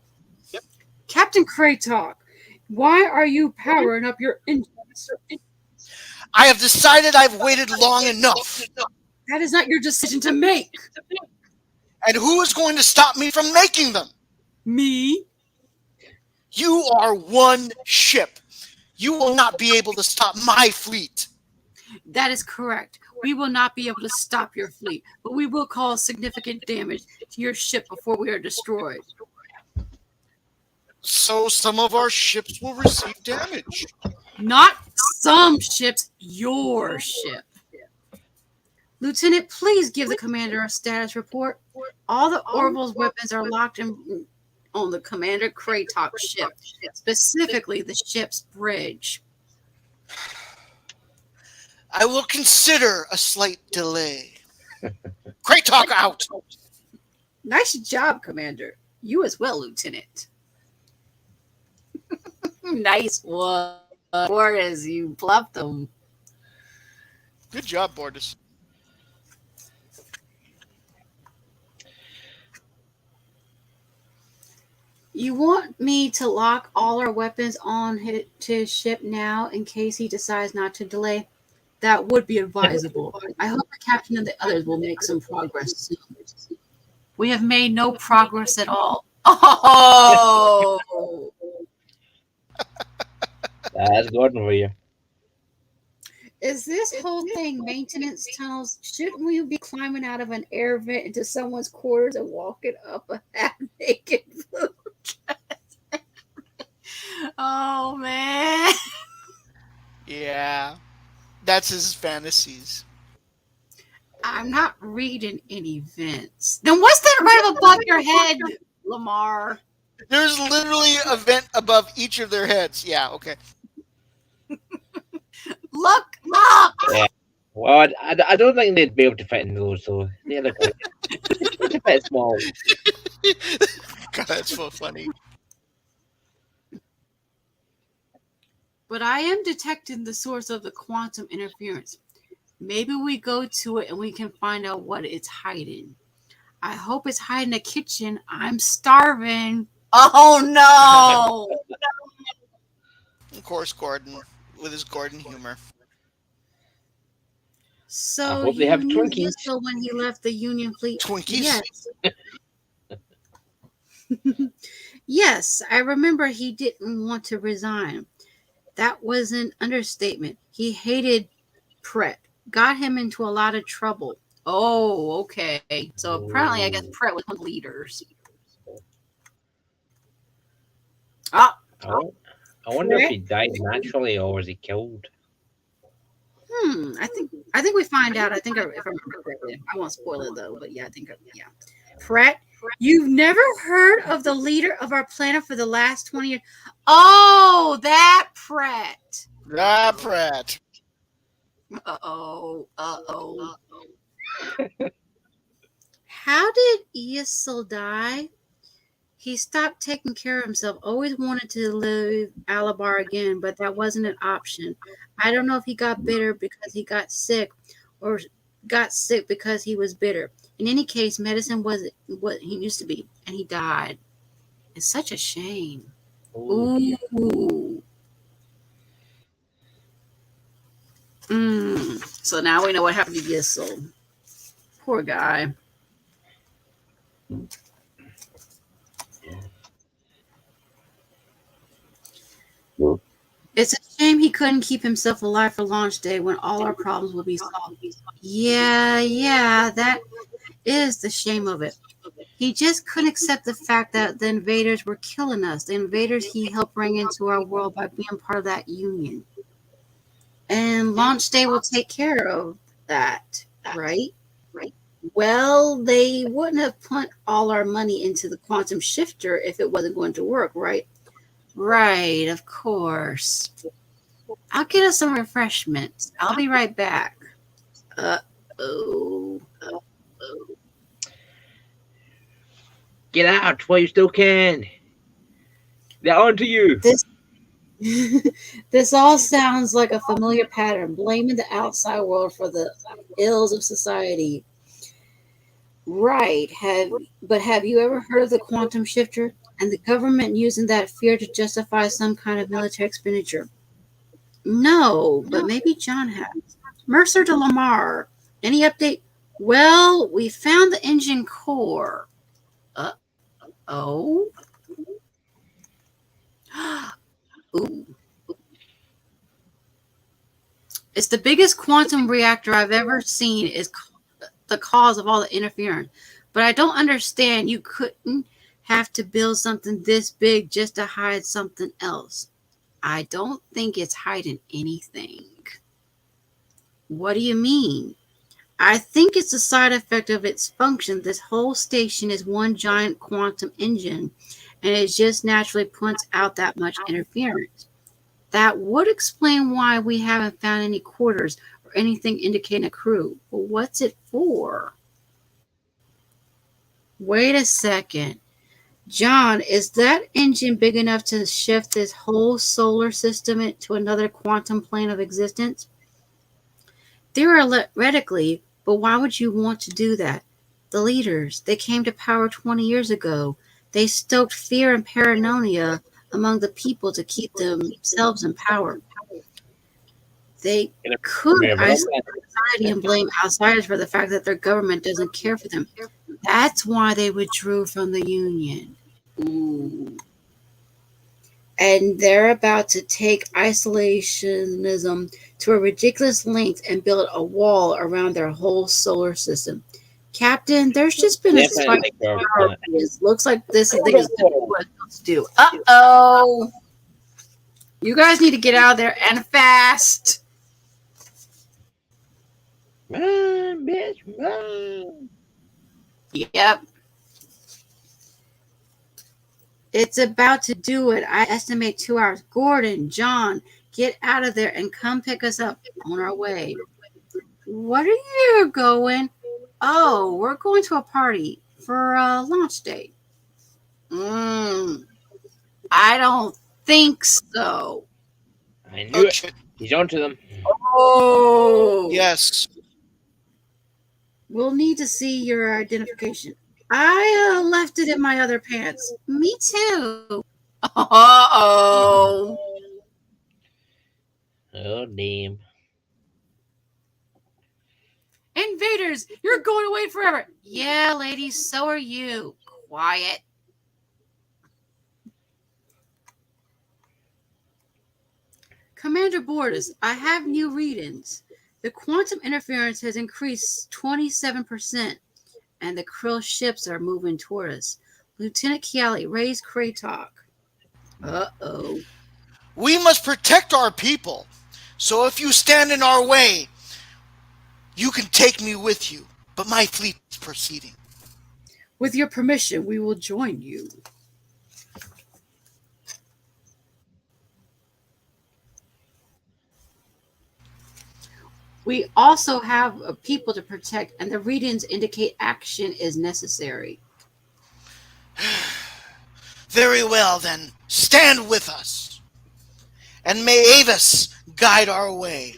Captain Kraytok, why are you powering up your engines? I have decided I've waited long enough. That is not your decision to make. And who is going to stop me from making them? Me? You are one ship. You will not be able to stop my fleet. That is correct. We will not be able to stop your fleet, but we will cause significant damage to your ship before we are destroyed. So some of our ships will receive damage. Not some ships, your ship. Lieutenant, please give the commander a status report. All the Orville's weapons are locked in on the Commander Kraytok ship, specifically the ship's bridge. I will consider a slight delay. Kraytok out. Nice job, Commander. You as well, Lieutenant. Nice one. Borges, you bluffed them. Good job, Bordes. You want me to lock all our weapons on his ship now in case he decides not to delay? That would be advisable. I hope the captain and the others will make some progress soon. We have made no progress at all. Oh! That's Gordon for you. Is this whole thing maintenance tunnels? Shouldn't we be climbing out of an air vent into someone's quarters and walking up a half-naked food? Oh, man. Yeah. That's his fantasies. I'm not reading any vents. Then what's that right above your head, Lamar? There's literally a vent above each of their heads. Yeah, okay. Look up! Yeah. Well, I don't think they'd be able to fit in those, so they're it's a bit small. God, that's so funny. But I am detecting the source of the quantum interference. Maybe we go to it and we can find out what it's hiding. I hope it's hiding in the kitchen. I'm starving. Oh no! Of course, Gordon, with his Gordon humor. So I hope they you have knew Twinkies. Yisro when he left the Union fleet? Twinkies? Yes. Yes, I remember he didn't want to resign. That was an understatement. He hated Pret. Got him into a lot of trouble. Oh, okay. So apparently, I guess Pret was one of the leaders. Ah, I wonder if he died naturally or was he killed? I think we find out. I think if I remember correctly, I won't spoil it though. But yeah, I think yeah. Pret, you've never heard of the leader of our planet for the last 20 years? Oh, that Pret. Ah, Pratt. Uh-oh. How did Yisel die? He stopped taking care of himself. Always wanted to live Alabar again, but that wasn't an option. I don't know if he got bitter because he got sick or got sick because he was bitter. In any case, medicine wasn't what he used to be, and he died. It's such a shame. Oh dear. Ooh. So now we know what happened to Gissel. Poor guy. It's a shame he couldn't keep himself alive for launch day when all our problems would be solved. Yeah, that is the shame of it. He just couldn't accept the fact that the invaders were killing us. The invaders he helped bring into our world by being part of that union. And launch day will take care of that, right? Well, they wouldn't have put all our money into the quantum shifter if it wasn't going to work, right? Right, of course. I'll get us some refreshments. I'll be right back. Uh-oh. Get out while you still can. They're on to you. This all sounds like a familiar pattern, blaming the outside world for the ills of society. Right. Have you ever heard of the quantum shifter and the government using that fear to justify some kind of military expenditure? No, but maybe John has. Mercer de Lamar. Any update? Well, we found the engine core. Oh. Ooh. It's the biggest quantum reactor I've ever seen. Is the cause of all the interference. But I don't understand. You couldn't have to build something this big just to hide something else. I don't think it's hiding anything. What do you mean? I think it's a side effect of its function. This whole station is one giant quantum engine, and it just naturally puts out that much interference. That would explain why we haven't found any quarters or anything indicating a crew. But what's it for? Wait a second. John, is that engine big enough to shift this whole solar system into another quantum plane of existence? Theoretically, but why would you want to do that? The leaders, they came to power 20 years ago. They stoked fear and paranoia among the people to keep themselves in power. They could isolate society and blame outsiders for the fact that their government doesn't care for them. That's why they withdrew from the Union. Ooh. And they're about to take isolationism to a ridiculous length and build a wall around their whole solar system. Captain, there's just been a spike in power. Looks like this thing is doing what it's supposed to do. Uh-oh. You guys need to get out of there and fast. Run, bitch, run. Yep. It's about to do it. I estimate 2 hours. Gordon, John, get out of there and come pick us up on our way. What are you going? Oh, we're going to a party for launch day. I don't think so. I knew it. He's onto them. Oh. Yes. We'll need to see your identification. I left it in my other pants. Me too. Uh-oh. Oh, damn. Invaders, you're going away forever. Yeah, ladies, so are you. Quiet. Commander Borders, I have new readings. The quantum interference has increased 27%, and the Krill ships are moving toward us. Lieutenant Kiali, raise Kratok. Uh-oh. We must protect our people. So if you stand in our way, you can take me with you. But my fleet is proceeding. With your permission, we will join you. We also have people to protect, and the readings indicate action is necessary. Very well, then. Stand with us. And may Avis guide our way.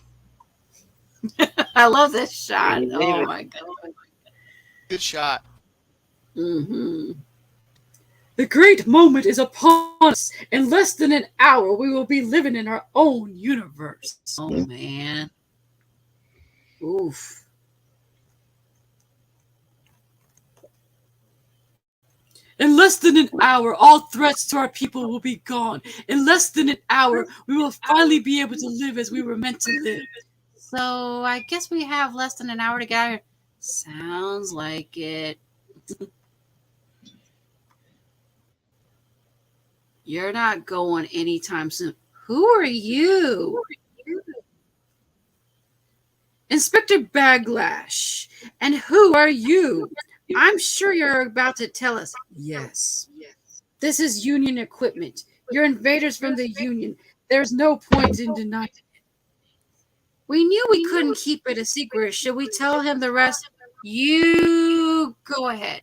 I love this shot. He's not Oh even- my god. Good shot. Hmm. The great moment is upon us. In less than an hour, we will be living in our own universe. Oh man. Oof. In less than an hour, all threats to our people will be gone. In less than an hour, we will finally be able to live as we were meant to live. So I guess we have less than an hour to get out of here. Sounds like it. You're not going anytime soon. Who are you? Inspector Baglash. And who are you? I'm sure you're about to tell us. Yes. This is Union equipment. You're invaders from the Union. There's no point in denying it. We knew we couldn't keep it a secret. Should we tell him the rest? You go ahead.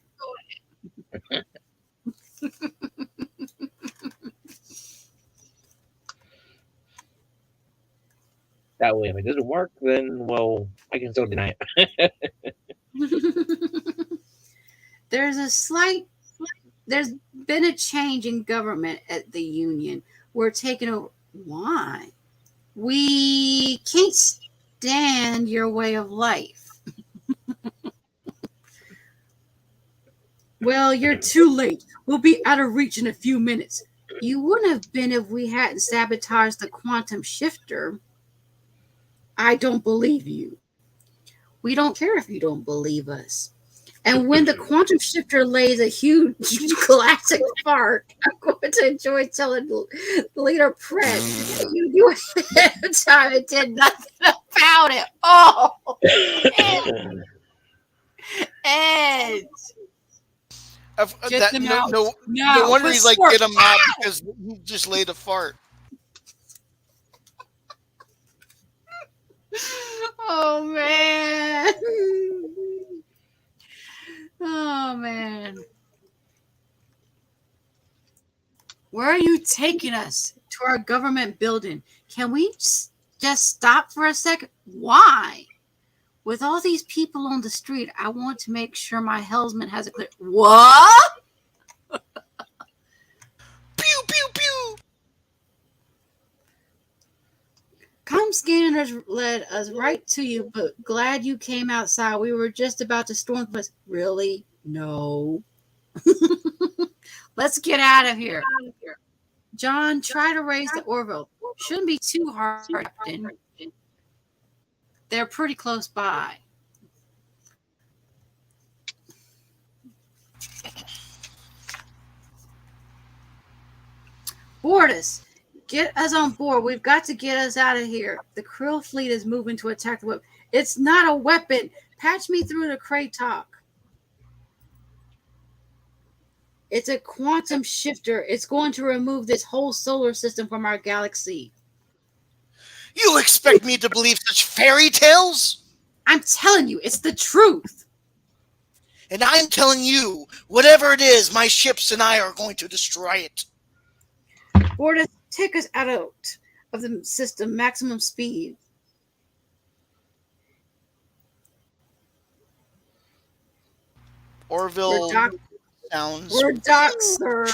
That way, if it doesn't work, then well, I can still deny it. There's been a change in government at the Union. We're taking over. Why? We can't stand your way of life. Well, you're too late. We'll be out of reach in a few minutes. You wouldn't have been if we hadn't sabotaged the quantum shifter. I don't believe you. We don't care if you don't believe us. And when the quantum shifter lays a huge galactic fart, I'm going to enjoy telling Leader Pred you knew ahead of time and did nothing about it. Oh, Ed. Get them out. No Now, wonder for he's like, sport. get him out because he just laid a fart. Oh, man. Oh, man. Where are you taking us? To our government building. Can we just stop for a second? Why? With all these people on the street, I want to make sure my helmsman has a clear. What? Pew pew pew. Com scanners led us right to you, but glad you came outside. We were just about to storm the place. Really? No. Let's get out of here. John, try to raise the Orville. Shouldn't be too hard, Captain. They're pretty close by. Bordis, get us on board. We've got to get us out of here. The Krill fleet is moving to attack the weapon. It's not a weapon. Patch me through the Cray talk. It's a quantum shifter. It's going to remove this whole solar system from our galaxy. You expect me to believe such fairy tales? I'm telling you, it's the truth. And I'm telling you, whatever it is, my ships and I are going to destroy it. Bordis, take us out of the system, maximum speed. Orville We're sounds. We're docked, sir.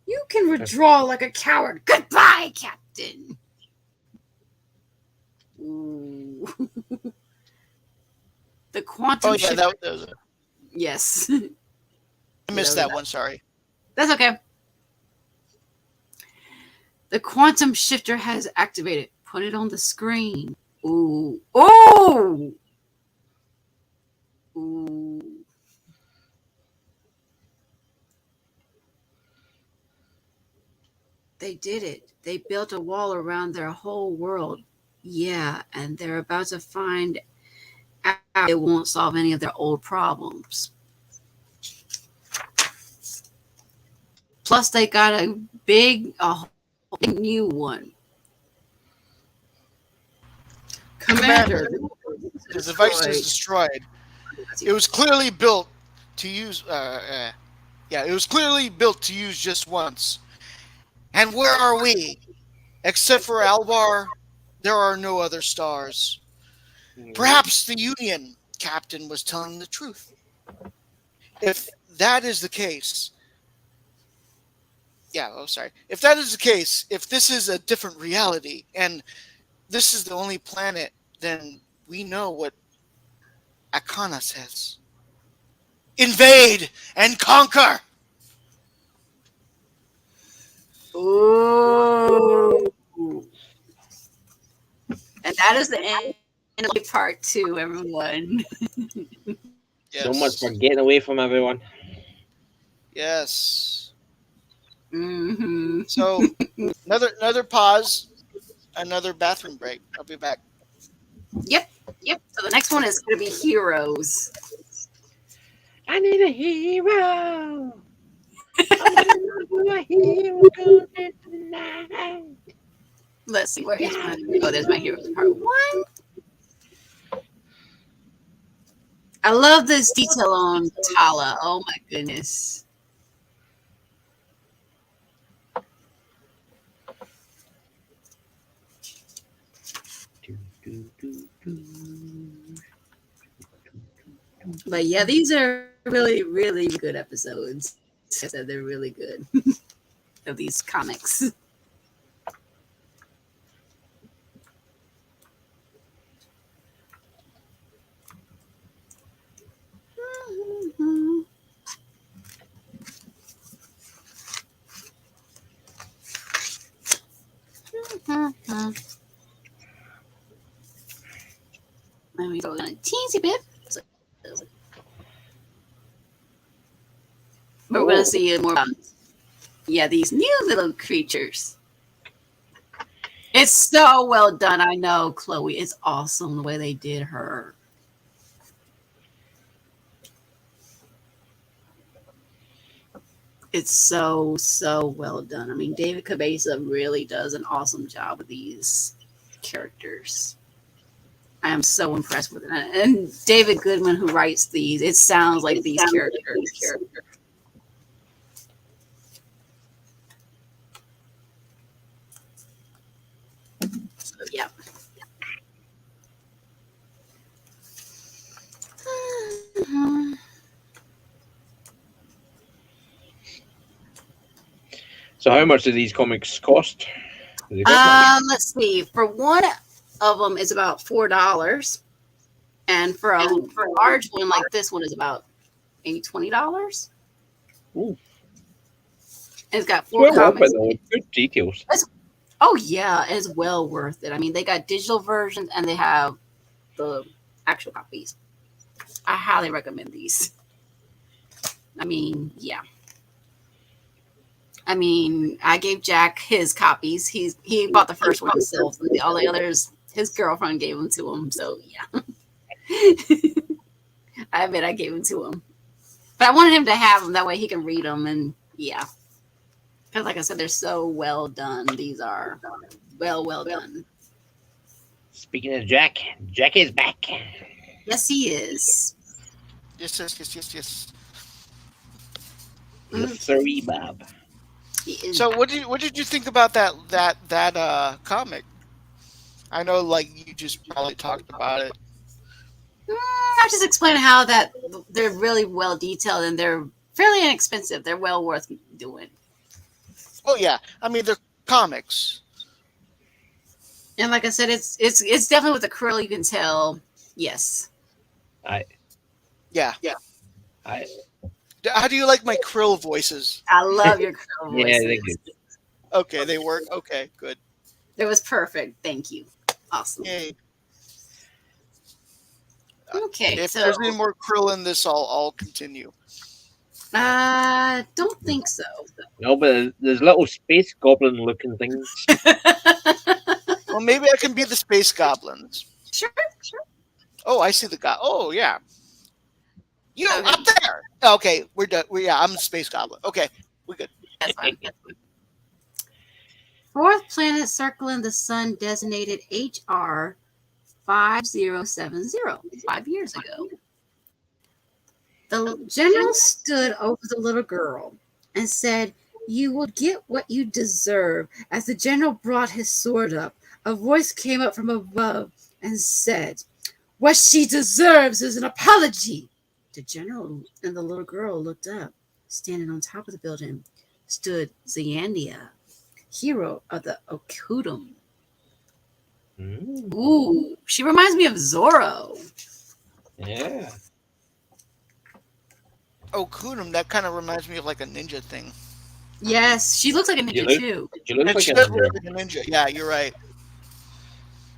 You can withdraw like a coward. Goodbye, Captain. Ooh. The quantum Oh yeah, shift- that was. Yes. I missed that one. Sorry. That's okay. The quantum shifter has activated. Put it on the screen. Ooh. Oh! Ooh. They did it. They built a wall around their whole world. Yeah, and they're about to find out it won't solve any of their old problems. Plus, they got a whole new one. Commander. The device is destroyed. It was clearly built to use. It was clearly built to use just once. And where are we? Except for Alvar, there are no other stars. Perhaps the Union captain was telling the truth. If that is the case, yeah, oh, sorry. If that is the case, if this is a different reality and this is the only planet, then we know what Akana says. Invade and conquer! Ooh. And that is the end of part 2, everyone. So much for Yes. getting away from everyone. Yes. Mm-hmm. So another pause, another bathroom break. I'll be back. Yep. So the next one is going to be Heroes. I need a hero. A hero tonight. Let's see, where is my... Oh, there's my Heroes part 1. I love this detail on Tala. Oh my goodness. But yeah, these are really, really good episodes. I said they're really good of these comics. Let me go on a teensy bit. But we're going to see more about, yeah, these new little creatures. It's so well done. I know, Chloe. It's awesome the way they did her. It's so well done. I mean, David Cabeza really does an awesome job with these characters. I am so impressed with it. And David Goodman, who writes these, it sounds like these characters. So, yeah. So how much do these comics cost? Do they cost much? Let's see. For one of them is about $4, and for a large one like this one is about maybe $20. Ooh. It's got It's 4 well worth comics. it though. Good details. Oh yeah, it's well worth it. I mean, they got digital versions and they have the actual copies. I highly recommend these. I mean, yeah. I mean, I gave Jack his copies. He bought the first one himself, and all the others his girlfriend gave them to him. So yeah, I admit I gave them to him, but I wanted him to have them that way he can read them. And yeah, because like I said, they're so well done. These are well done. Speaking of Jack, Jack is back. Yes, he is. Yes. Yes, sirree, Bob. He is. So what did you think about that comic? I know, like, you just probably talked about it. I just explained how that they're really well detailed and they're fairly inexpensive. They're well worth doing. Oh yeah, I mean they're comics. And like I said, it's definitely with the krill. You can tell. Yes. Yeah. I How do you like my krill voices? I love your krill yeah, voices. they're good. Okay, they work. Okay, good. It was perfect. Thank you. Awesome. Yay. Okay. If So there's any more krill in this, I'll continue. don't think so. No, but there's little space goblin looking things. Well, maybe I can be the space goblins. Sure. Oh, I see the guy. Oh yeah. You Okay. up there? Okay, we're done. I'm the space goblin. Okay, we're good. That's fine. Fourth planet circling the sun designated HR 5070 5 years ago. The general stood over the little girl and said, "You will get what you deserve." As the general brought his sword up, a voice came up from above and said, What she deserves is an apology. The general and the little girl looked up. Standing on top of the building stood Zeandia, hero of the Okudum. Mm, Ooh, she reminds me of Zorro. yeah. Oh, Kunum, that kind of reminds me of like a ninja thing. Yes, she looks like a She ninja looks, too. she looks And like she a does look ninja. like a ninja. Yeah, you're right.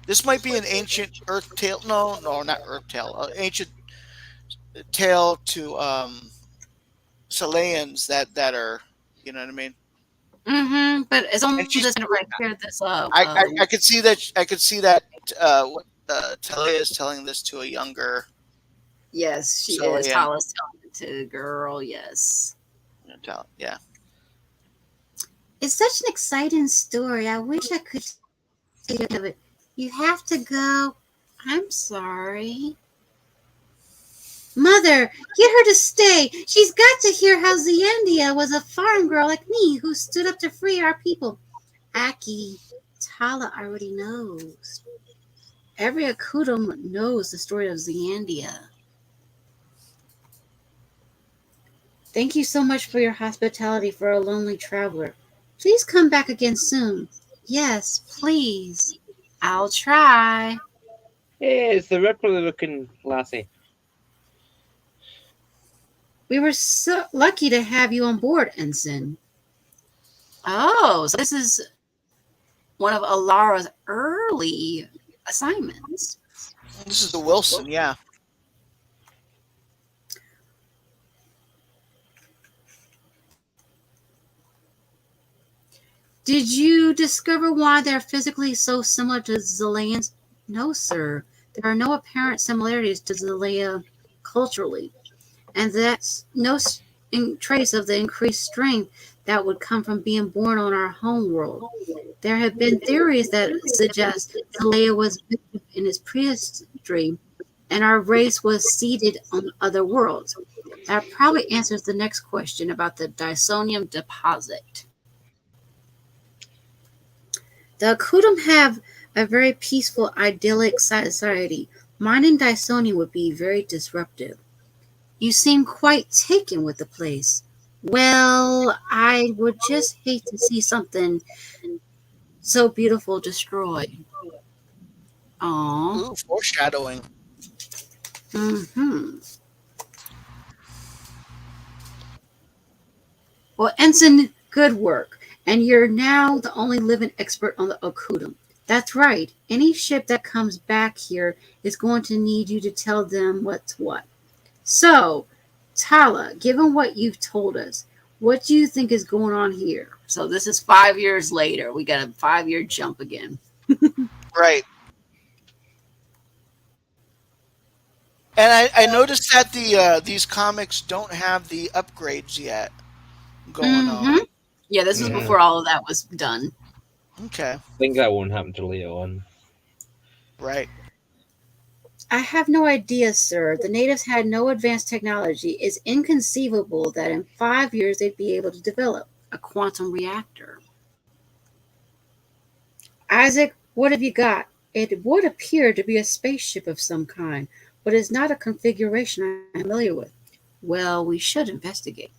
This might be an ancient Earth tale. No, no, not Earth tale. Ancient tale to Salayans that are, you know what I mean. Mm-hmm. But it's And on she's, this right here. This I could see that. I could see that. What Talia is telling this to a younger yes, she is. Salayan. Tala's telling it to the girl. Yes. Talent. Yeah. It's such an exciting story. I wish I could see it. You have to go. I'm sorry. Mother, get her to stay. She's got to hear how Zeandia was a farm girl like me who stood up to free our people. Aki, Tala already knows. Every Akudum knows the story of Zeandia. Thank you so much for your hospitality for a lonely traveler. Please come back again soon. Yes, please. I'll try. Hey, it's the Ripley looking lassie. We were so lucky to have you on board, Ensign. Oh, so this is one of Alara's early assignments. This is the Wilson. Yeah. Did you discover why they're physically so similar to Zelayans? No, sir. There are no apparent similarities to Zelaya culturally, and that's no trace of the increased strength that would come from being born on our home world. There have been theories that suggest Zelaya was big in its prehistory, and our race was seeded on other worlds. That probably answers the next question about the Dysonium deposit. The Akudum have a very peaceful, idyllic society. Mining Dysonium would be very disruptive. You seem quite taken with the place. Well, I would just hate to see something so beautiful destroyed. Aw. Ooh, foreshadowing. Mm-hmm. Well, Ensign, good work. And you're now the only living expert on the Okudum. That's right. Any ship that comes back here is going to need you to tell them what's what. So, Tala, given what you've told us, what do you think is going on here? So this is 5 years later. We got a 5 year jump again. Right. And I noticed that these comics don't have the upgrades yet going Mm-hmm. on. Yeah, this was Yeah. before all of that was done. Okay. I think that won't happen till later on. Right. I have no idea, sir. The natives had no advanced technology. It's inconceivable that in 5 years they'd be able to develop a quantum reactor. Isaac, what have you got? It would appear to be a spaceship of some kind, but it's not a configuration I'm familiar with. Well, we should investigate.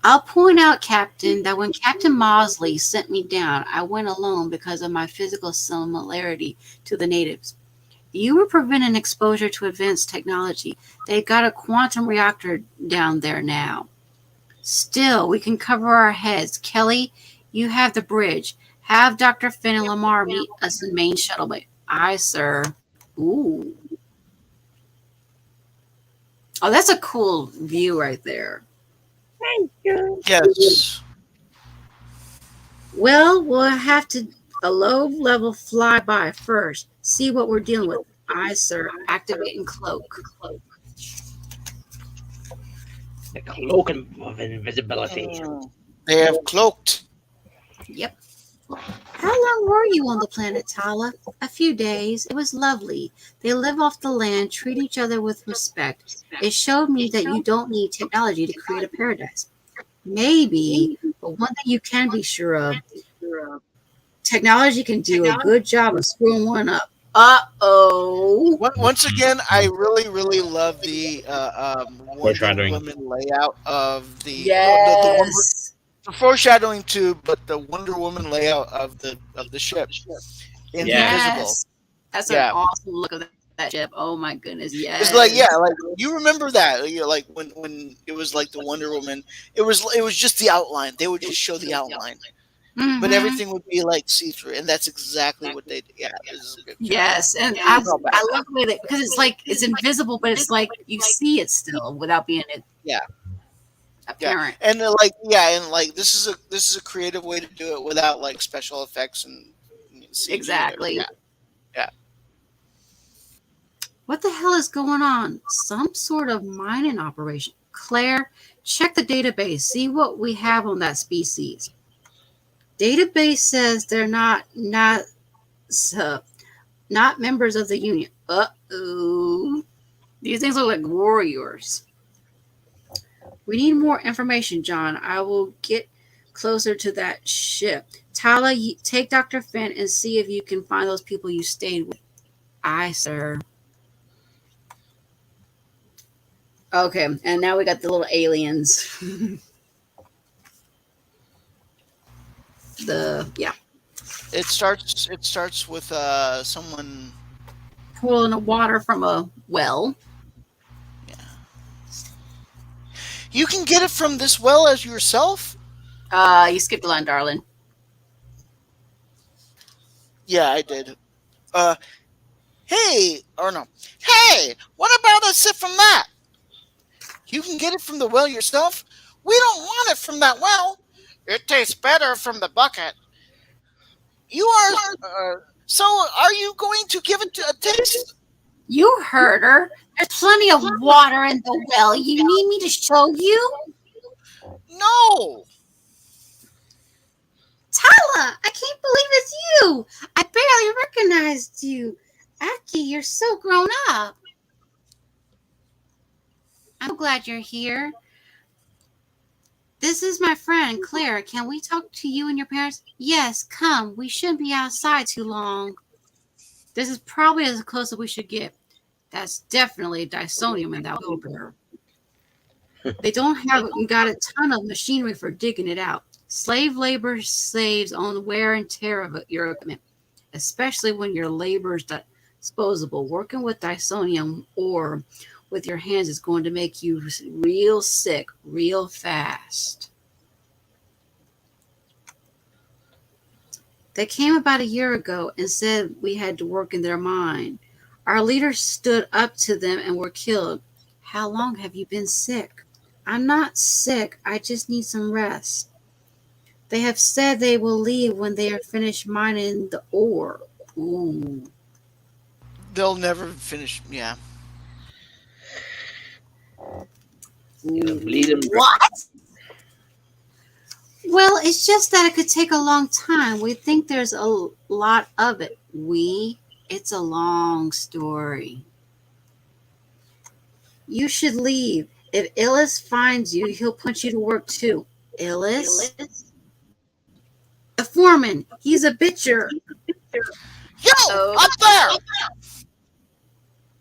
I'll point out, Captain, that when Captain Mosley sent me down, I went alone because of my physical similarity to the natives. You were preventing exposure to advanced technology. They got a quantum reactor down there now. Still, we can cover our heads. Kelly, you have the bridge. Have Dr. Finn and Lamar meet us in the main shuttle bay. Aye, sir. Ooh. Oh, that's a cool view right there. Yes. Well, we'll have to a low-level flyby first. See what we're dealing with. Aye, sir. Activating cloak. The cloak of invisibility. They have cloaked. Yep. How long were you on the planet, Tala? A few days. It was lovely. They live off the land, treat each other with respect. It showed me that you don't need technology to create a paradise. Maybe, but one thing you can be sure of, Technology can do a good job of screwing one up. Uh-oh. Once again, I really love the Wonder Foreshadowing. Woman layout of Yes. the foreshadowing too, but the Wonder Woman layout of the ship, Yeah. invisible. Yes. That's an Yeah, awesome look of that ship. Oh my goodness. it's like Yes. like you remember that, like when it was like the Wonder Woman, it was just the outline. They would just show the outline, but Mm-hmm. everything would be like see through, and that's exactly what they did. Yeah, this is a good job. Yes. And Not bad. I love the way that, because it's like it's invisible, but it's like you see it still without being Yeah. Yeah, apparent. and this is a creative way to do it without like special effects and CG. Exactly. Yeah. What the hell is going on? Some sort of mining operation. Claire, check the database. See what we have on that species. Database says they're not members of the Union. Uh-oh. These things look like warriors. We need more information, John. I will get closer to that ship. Tala, take Dr. Finn and see if you can find those people you stayed with. Aye, sir. Okay, and now we got the little aliens. It starts with someone. Pulling the water from a well. You can get it from this well as yourself. You skipped a line, darling. Yeah, I did. Hey, or no. Hey, what about a sip from that? You can get it from the well yourself. We don't want it from that well. It tastes better from the bucket. You are. So, are you going to give it a taste? You heard her. There's plenty of water in the well. You need me to show you? No. Tala, I can't believe it's you. I barely recognized you. Aki, you're so grown up. I'm glad you're here. This is my friend, Claire. Can we talk to you and your parents? Yes, come. We shouldn't be outside too long. This is probably as close as we should get. That's definitely Dysonium in that wheelbarrow. They don't have got a ton of machinery for digging it out. Slave labor saves on the wear and tear of your equipment, especially when your labor is disposable. Working with Dysonium ore with your hands is going to make you real sick real fast. They came about a year ago and said we had to work in their mine. Our leaders stood up to them and were killed. How long have you been sick? I'm not sick. I just need some rest. They have said they will leave when they are finished mining the ore. Ooh. They'll never finish. Yeah. What? Well, it's just that it could take a long time. We think there's a lot of it. It's a long story. You should leave. If Illis finds you, he'll put you to work too. Illis? The foreman. He's a bitcher. Yo, up there!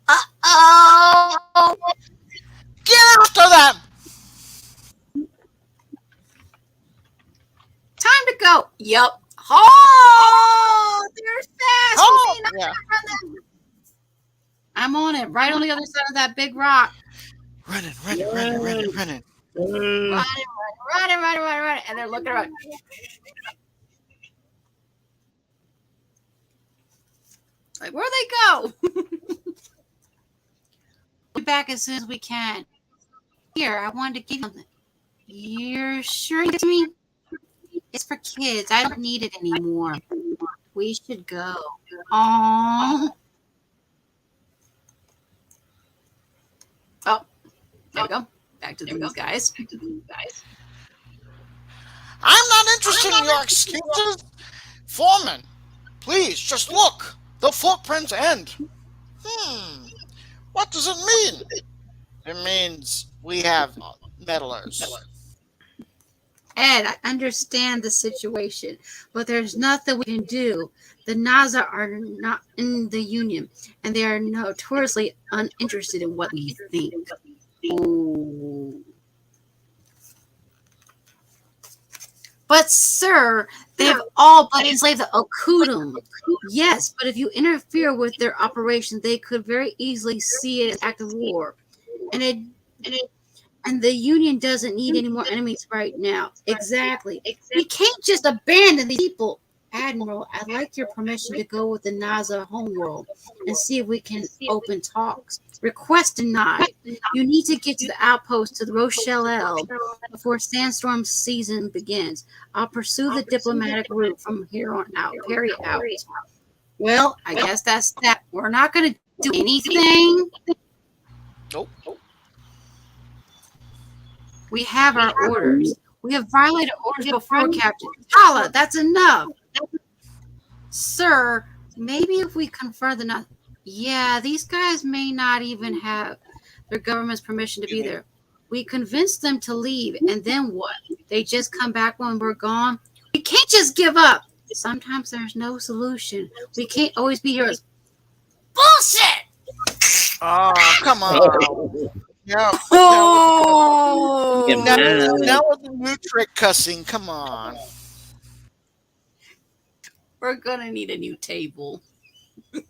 Uh-oh! Get after them! Time to go. Yup. Oh, they're fast. Oh, We may not yeah. run them. I'm on it, right on the other side of that big rock. Running. Running. And they're looking around. Like, where'd they go? We'll be back as soon as we can. Here, I wanted to give you something. You're sure you give it to me? It's for kids. I don't need it anymore. We should go. Aww. Oh, there we go. Back to these guys. I'm not interested in your excuses. Foreman, please just look. The footprints end. What does it mean? It means we have meddlers. Ed, I understand the situation, but there's nothing we can do. The NASA are not in the Union, and they are notoriously uninterested in what we think. Ooh. But, sir, they've all but enslaved the Okutum. Yes, but if you interfere with their operation, they could very easily see it as active war. And and the Union doesn't need any more enemies right now. Exactly. We can't just abandon these people. Admiral, I'd like your permission to go with the NASA homeworld and see if we can open talks. Request denied. You need to get to the outpost to the Rochelle before sandstorm season begins. I'll pursue the diplomatic route from here on out. Carry out. Well, I guess that's that. We're not going to do anything. Nope. We have our orders. We have violated orders before, Captain. Tala, that's enough. Sir, maybe if we confer the not. Yeah, these guys may not even have their government's permission to be there. We convince them to leave, and then what? They just come back when we're gone? We can't just give up. Sometimes there's no solution. We can't always be heroes. Bullshit! Oh, come on. Yeah. Oh! Now with the new trick cussing. Come on. We're gonna need a new table. Very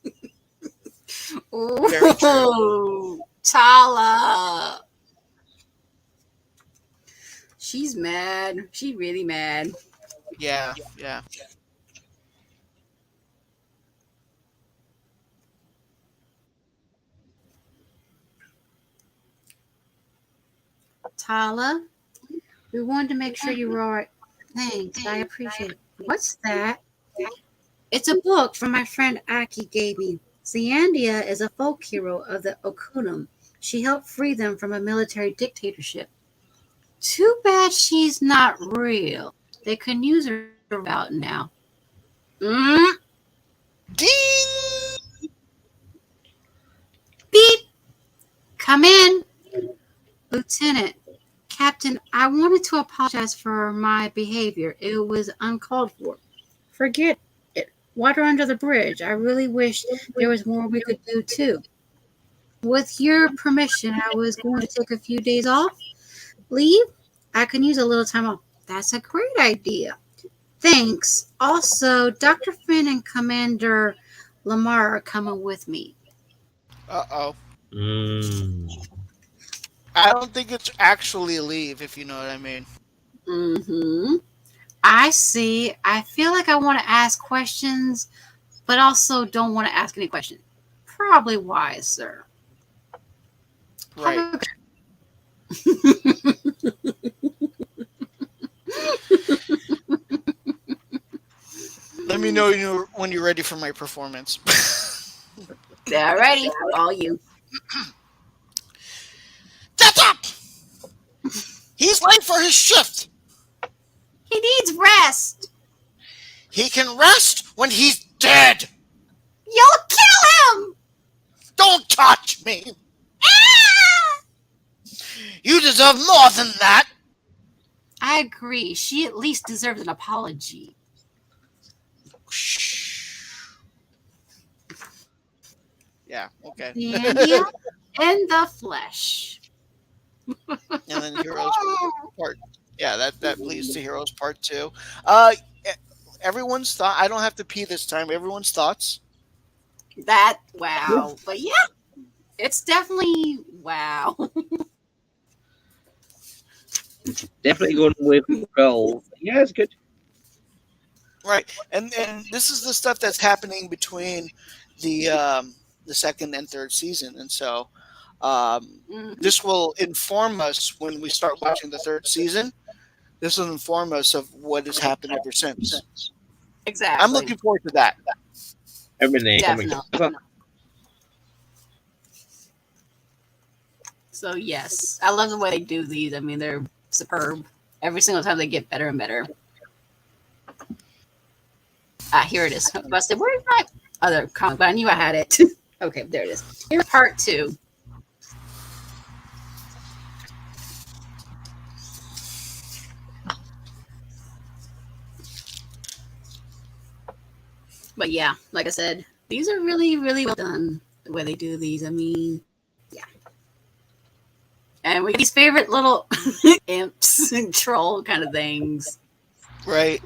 true. Oh, Tala. She's mad. She's really mad. Yeah. Tala, we wanted to make sure you were all right. Thanks, I appreciate it. What's that? It's a book from my friend Aki gave me. Ziandia is a folk hero of the Okutum. She helped free them from a military dictatorship. Too bad she's not real. They can use her about now. Ding! Beep! Come in. Lieutenant, Captain, I wanted to apologize for my behavior. It was uncalled for. Forget it. Water under the bridge. I really wish there was more we could do, too. With your permission, I was going to take a few days off. Leave? I can use a little time off. That's a great idea. Thanks. Also, Dr. Finn and Commander Lamar are coming with me. Uh-oh. Mm. I don't think it's actually a leave, if you know what I mean. Mm-hmm. I see. I feel like I want to ask questions, but also don't want to ask any questions. Probably wise, sir. Right. Let me know when you're ready for my performance. Alrighty, all you. That's up! He's late for his shift. He needs rest. He can rest when he's dead. You'll kill him. Don't touch me. Ah! You deserve more than that. I agree. She at least deserves an apology. Shh. Yeah, okay. India in the flesh. And then Heroes Part. Yeah, that leads to Heroes Part 2. Everyone's thought. I don't have to pee this time. Everyone's thoughts. That wow, but yeah, it's definitely wow. Definitely going with Orville. Yeah, it's good. Right, and this is the stuff that's happening between the second and third season, and so this will inform us when we start watching the third season. This will inform us of what has happened ever since. Exactly. I'm looking forward to that. Everything. Definitely. So yes, I love the way they do these. I mean, they're superb. Every single time they get better and better. Here it is. I said, where's my other comic? But I knew I had it. Okay, there it is. Here's part 2. But yeah, like I said, these are really, really well done the way they do these. I mean, yeah. And we get these favorite little imps and troll kind of things. Right.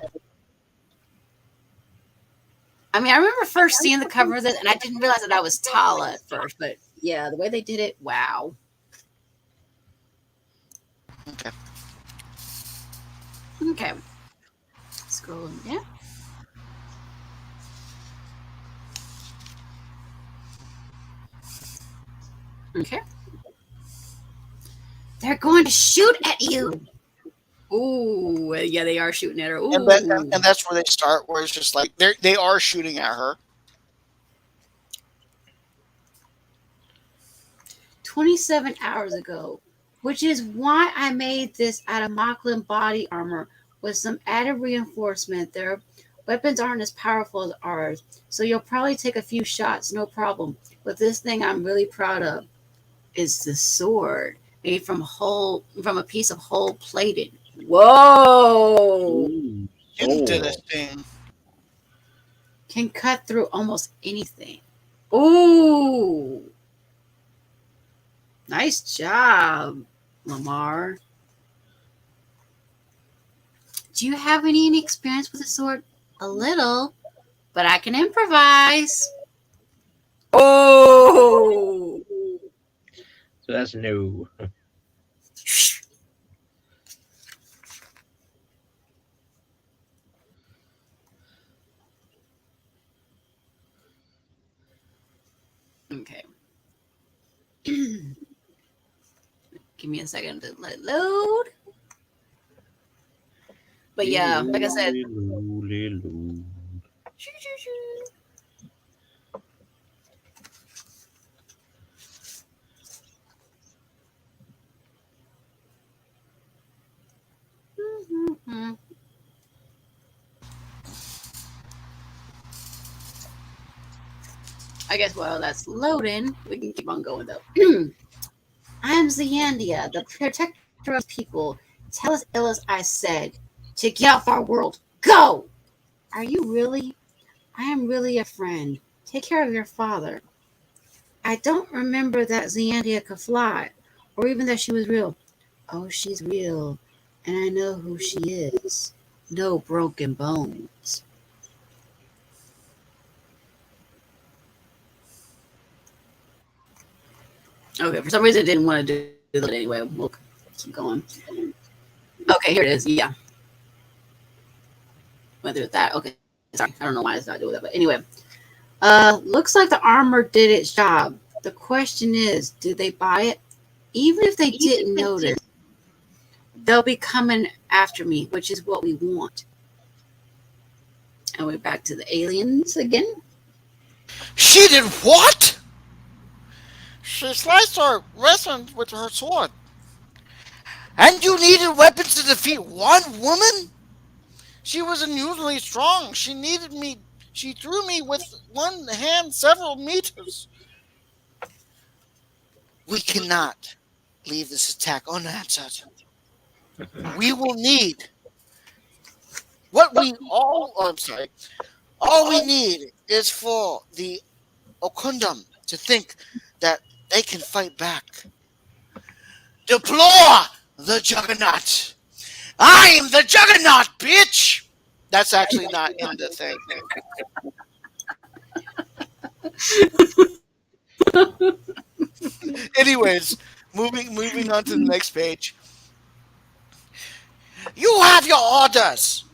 I mean, I remember first seeing the cover of this, and I didn't realize that I was Tala at first. But yeah, the way they did it, wow. Okay. Okay. Scrolling down. Okay. They're going to shoot at you. Ooh, yeah, they are shooting at her. And Ooh. that's where they start, where it's just like they are shooting at her. 27 hours ago, which is why I made this out of Mocklin body armor with some added reinforcement. Their weapons aren't as powerful as ours, so you'll probably take a few shots, no problem. But this thing I'm really proud of is the sword made from a piece of whole plated. Whoa! Ooh, Interesting. Can cut through almost anything. Ooh! Nice job, Lamar. Do you have any experience with a sword? A little, but I can improvise. Oh! So that's no. Okay. Give me a second to let it load. But yeah, like I said. I guess while that's loading, we can keep on going though. I am Ziandia, the protector of people. Tell as ill as I said to get off our world. Go! Are you really? I am really a friend. Take care of your father. I don't remember that Ziandia could fly, or even that she was real. Oh, she's real, and I know who she is. No broken bones. Okay, for some reason I didn't want to do that anyway. We'll keep going. Okay, here it is. Yeah. Whether it's that. Okay. Sorry. I don't know why it's not doing that. But anyway. Looks like the armor did its job. The question is, did they buy it? Even if they didn't notice, they'll be coming after me, which is what we want. And we're back to the aliens again. She did what? She sliced our wrestling with her sword. And you needed weapons to defeat one woman? She was unusually strong. She needed me. She threw me with one hand several meters. We cannot leave this attack unanswered. We will need what we all. Oh, I'm sorry. All we need is for the Okundum to think that they can fight back. Deplore the Juggernaut. I am the Juggernaut, bitch. That's actually not in the thing. Anyways, moving on to the next page. You have your orders.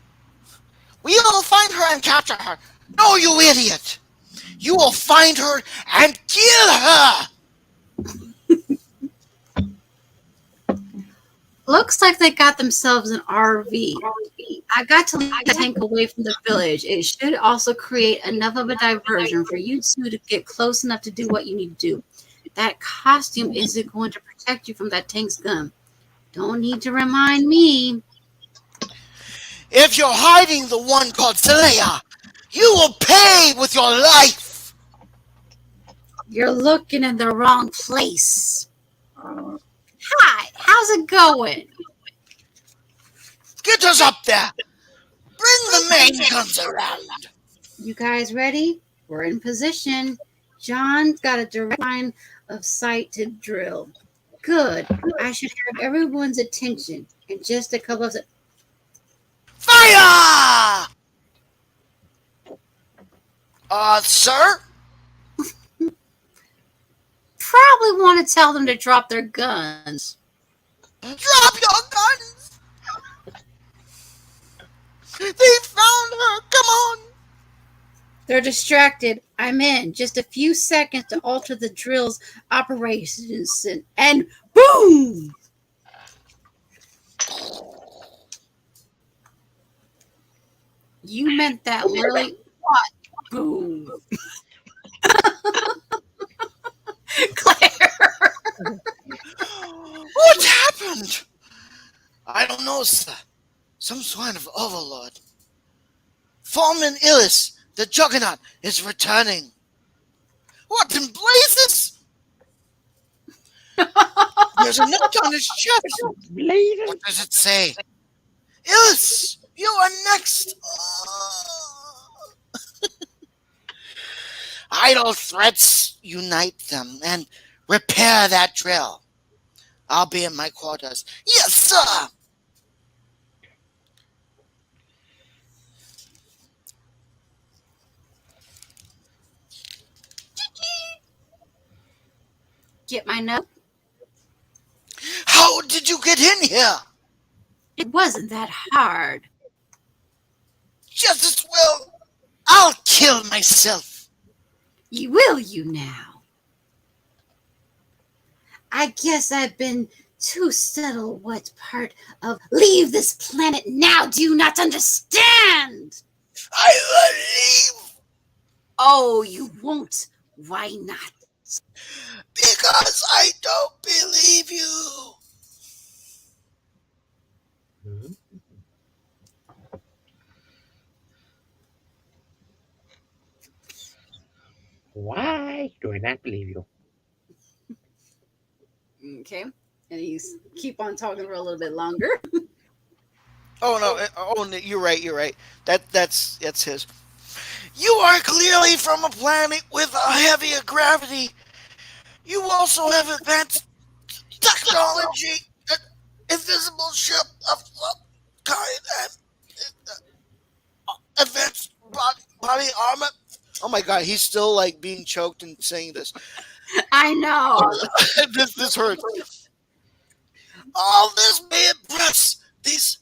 We will find her and capture her. No, you idiot. You will find her and kill her. Looks like they got themselves an RV. I got to leave the tank away from the village. It should also create enough of a diversion for you two to get close enough to do what you need to do. That costume isn't going to protect you from that tank's gun. Don't need to remind me. If you're hiding the one called Celia, you will pay with your life. You're looking in the wrong place. Hi, how's it going? Get us up there. Bring the main guns around. You guys ready? We're in position. John's got a direct line of sight to drill. Good. I should have everyone's attention in just a couple of seconds. Fire! Sir? Probably want to tell them to drop their guns. Drop your guns! They found her! Come on! They're distracted. I'm in. Just a few seconds to alter the drill's operations and boom! You meant that really? What? Boom. Claire. What happened? I don't know, sir. Some kind of overlord. Foreman Illis, the Juggernaut, is returning. What in blazes? There's a note on his chest. What does it say? Illis, you are next. Idle threats, unite them and repair that drill. I'll be in my quarters. Yes, sir. Get my note? How did you get in here? It wasn't that hard. Just as well. I'll kill myself. You will you now? I guess I've been too subtle. What part of leave this planet now do you not understand? I will leave Oh, you won't. Why not? because I don't believe you. Mhm. Why do I not believe you? Okay. And he's keep on talking for a little bit longer. Oh no! Oh, no, you're right. You're right. That's his. You are clearly from a planet with a heavier gravity. You also have advanced technology, an invisible ship of kind, and advanced body armor. Oh my god, he's still like being choked and saying this. I know. This hurts. All this may impress these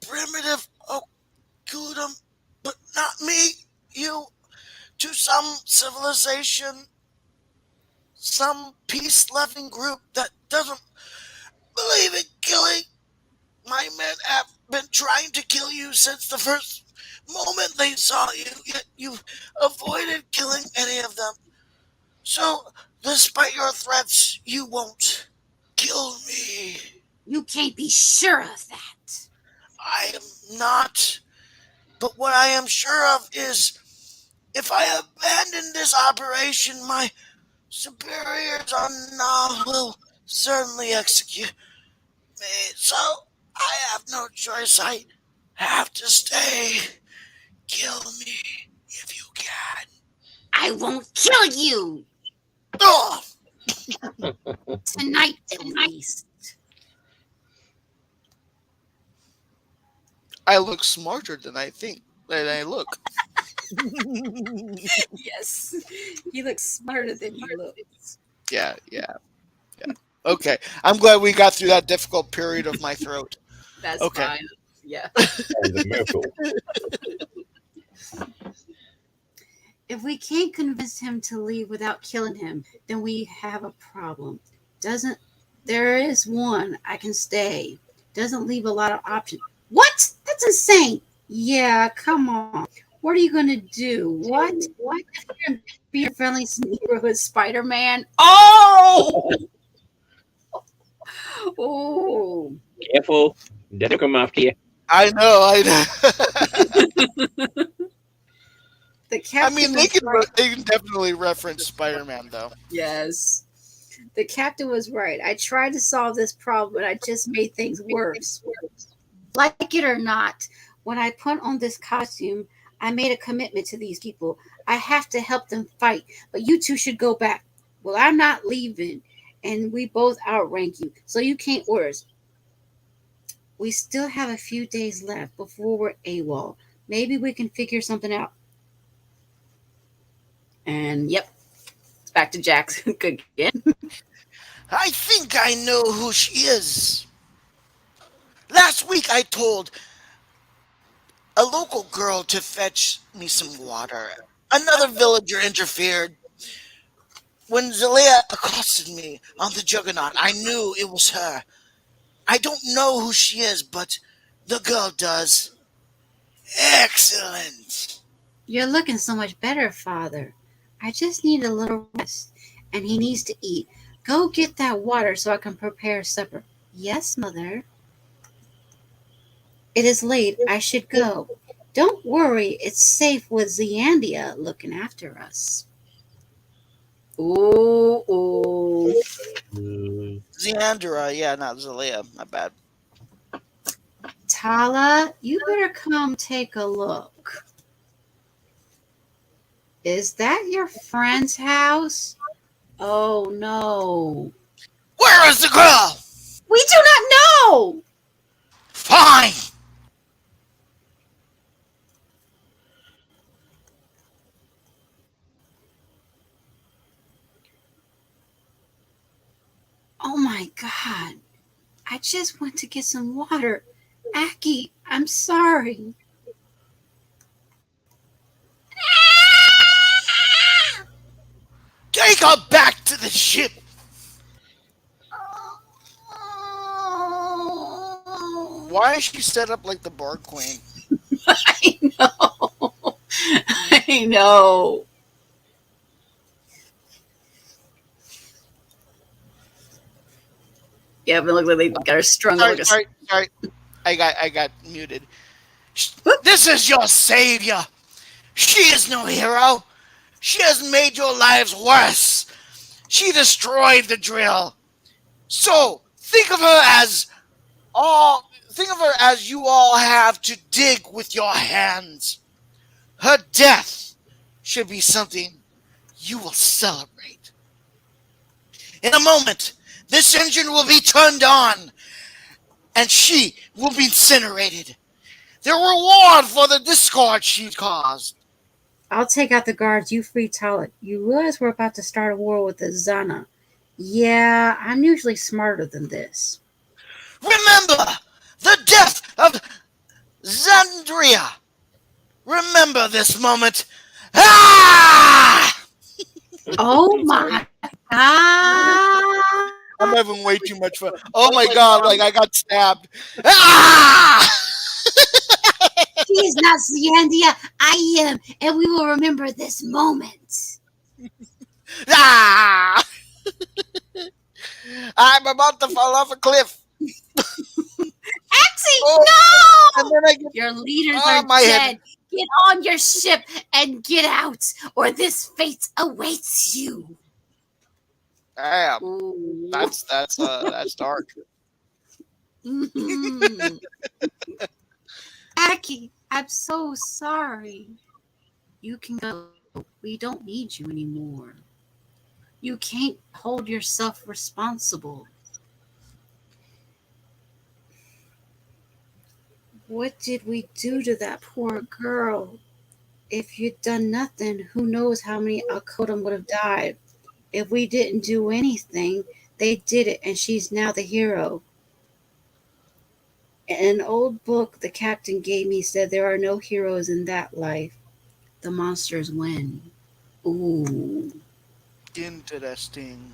primitive Okudum, but not me. You to some civilization, some peace-loving group that doesn't believe in killing. My men have been trying to kill you since the first moment they saw you, yet you've avoided killing any of them. So, despite your threats, you won't kill me. You can't be sure of that. I am not. But what I am sure of is if I abandon this operation, my superiors on Na will certainly execute me. So I have no choice. I have to stay. Kill me if you can. I won't kill you Oh, tonight, at least. I look smarter than I look. Yes, he looks smarter than he looks. Yeah. Okay. I'm glad we got through that difficult period of my throat. That's Okay. fine. Yeah. That was a miracle. If we can't convince him to leave without killing him, then we have a problem. Doesn't there is one I can stay. Doesn't leave a lot of options. What? That's insane. Yeah, come on. What are you gonna do? What? What? Be a friendly neighborhood Spider-Man? Oh! Oh! Careful. They'll come after you. I know. The I captain. mean, was right. they can definitely reference Spider-Man though. Yes. The captain was right. I tried to solve this problem, but I just made things worse. Like it or not, when I put on this costume, I made a commitment to these people. I have to help them fight, but you two should go back. Well, I'm not leaving, and we both outrank you, so you can't order us. We still have a few days left before we're AWOL. Maybe we can figure something out. And yep, it's back to Jack's again. I think I know who she is. Last week I told a local girl to fetch me some water. Another villager interfered. When Zelea accosted me on the Juggernaut, I knew it was her. I don't know who she is, but the girl does. Excellent. You're looking so much better, Father. I just need a little rest, and he needs to eat. Go get that water so I can prepare supper. Yes, Mother. It is late. I should go. Don't worry, it's safe with Zeandia looking after us. Ooh, ooh. Zeandra, yeah, not Zelea. My bad. Tala, you better come take a look. Is that your friend's house? Oh no. Where is the girl? We do not know! Fine. Oh my god. I just went to get some water. Aki, I'm sorry. Take her back to the ship. Why is she set up like the Bark Queen? I know. I know. Yeah, but look like they got her strung Sorry, like a. sorry. I got muted. This is your savior. She is no hero. She has made your lives worse. She destroyed the drill. So think of her as you all have to dig with your hands. Her death should be something you will celebrate. In a moment, this engine will be turned on and she will be incinerated. The reward for the discord she caused. I'll take out the guards. You free Tala. You realize we're about to start a war with the Zana. Yeah, I'm usually smarter than this. Remember the death of Zandria. Remember this moment. Ah! Oh my god! I'm having way too much fun. Oh my god, like I got stabbed. Ah! She is not Ziandia. I am, and we will remember this moment. Ah! I'm about to fall off a cliff. Axie, Oh, no! and then I get Your leaders oh, are my dead. head. Get on your ship and get out, or this fate awaits you. Damn. Ooh. That's dark. Mhm. Aki, I'm so sorry. You can go. We don't need you anymore. You can't hold yourself responsible. What did we do to that poor girl? If you'd done nothing, who knows how many Akotum would have died. If we didn't do anything, they did it, and she's now the hero. In an old book the captain gave me said there are no heroes in that life. The monsters win. Ooh. Interesting.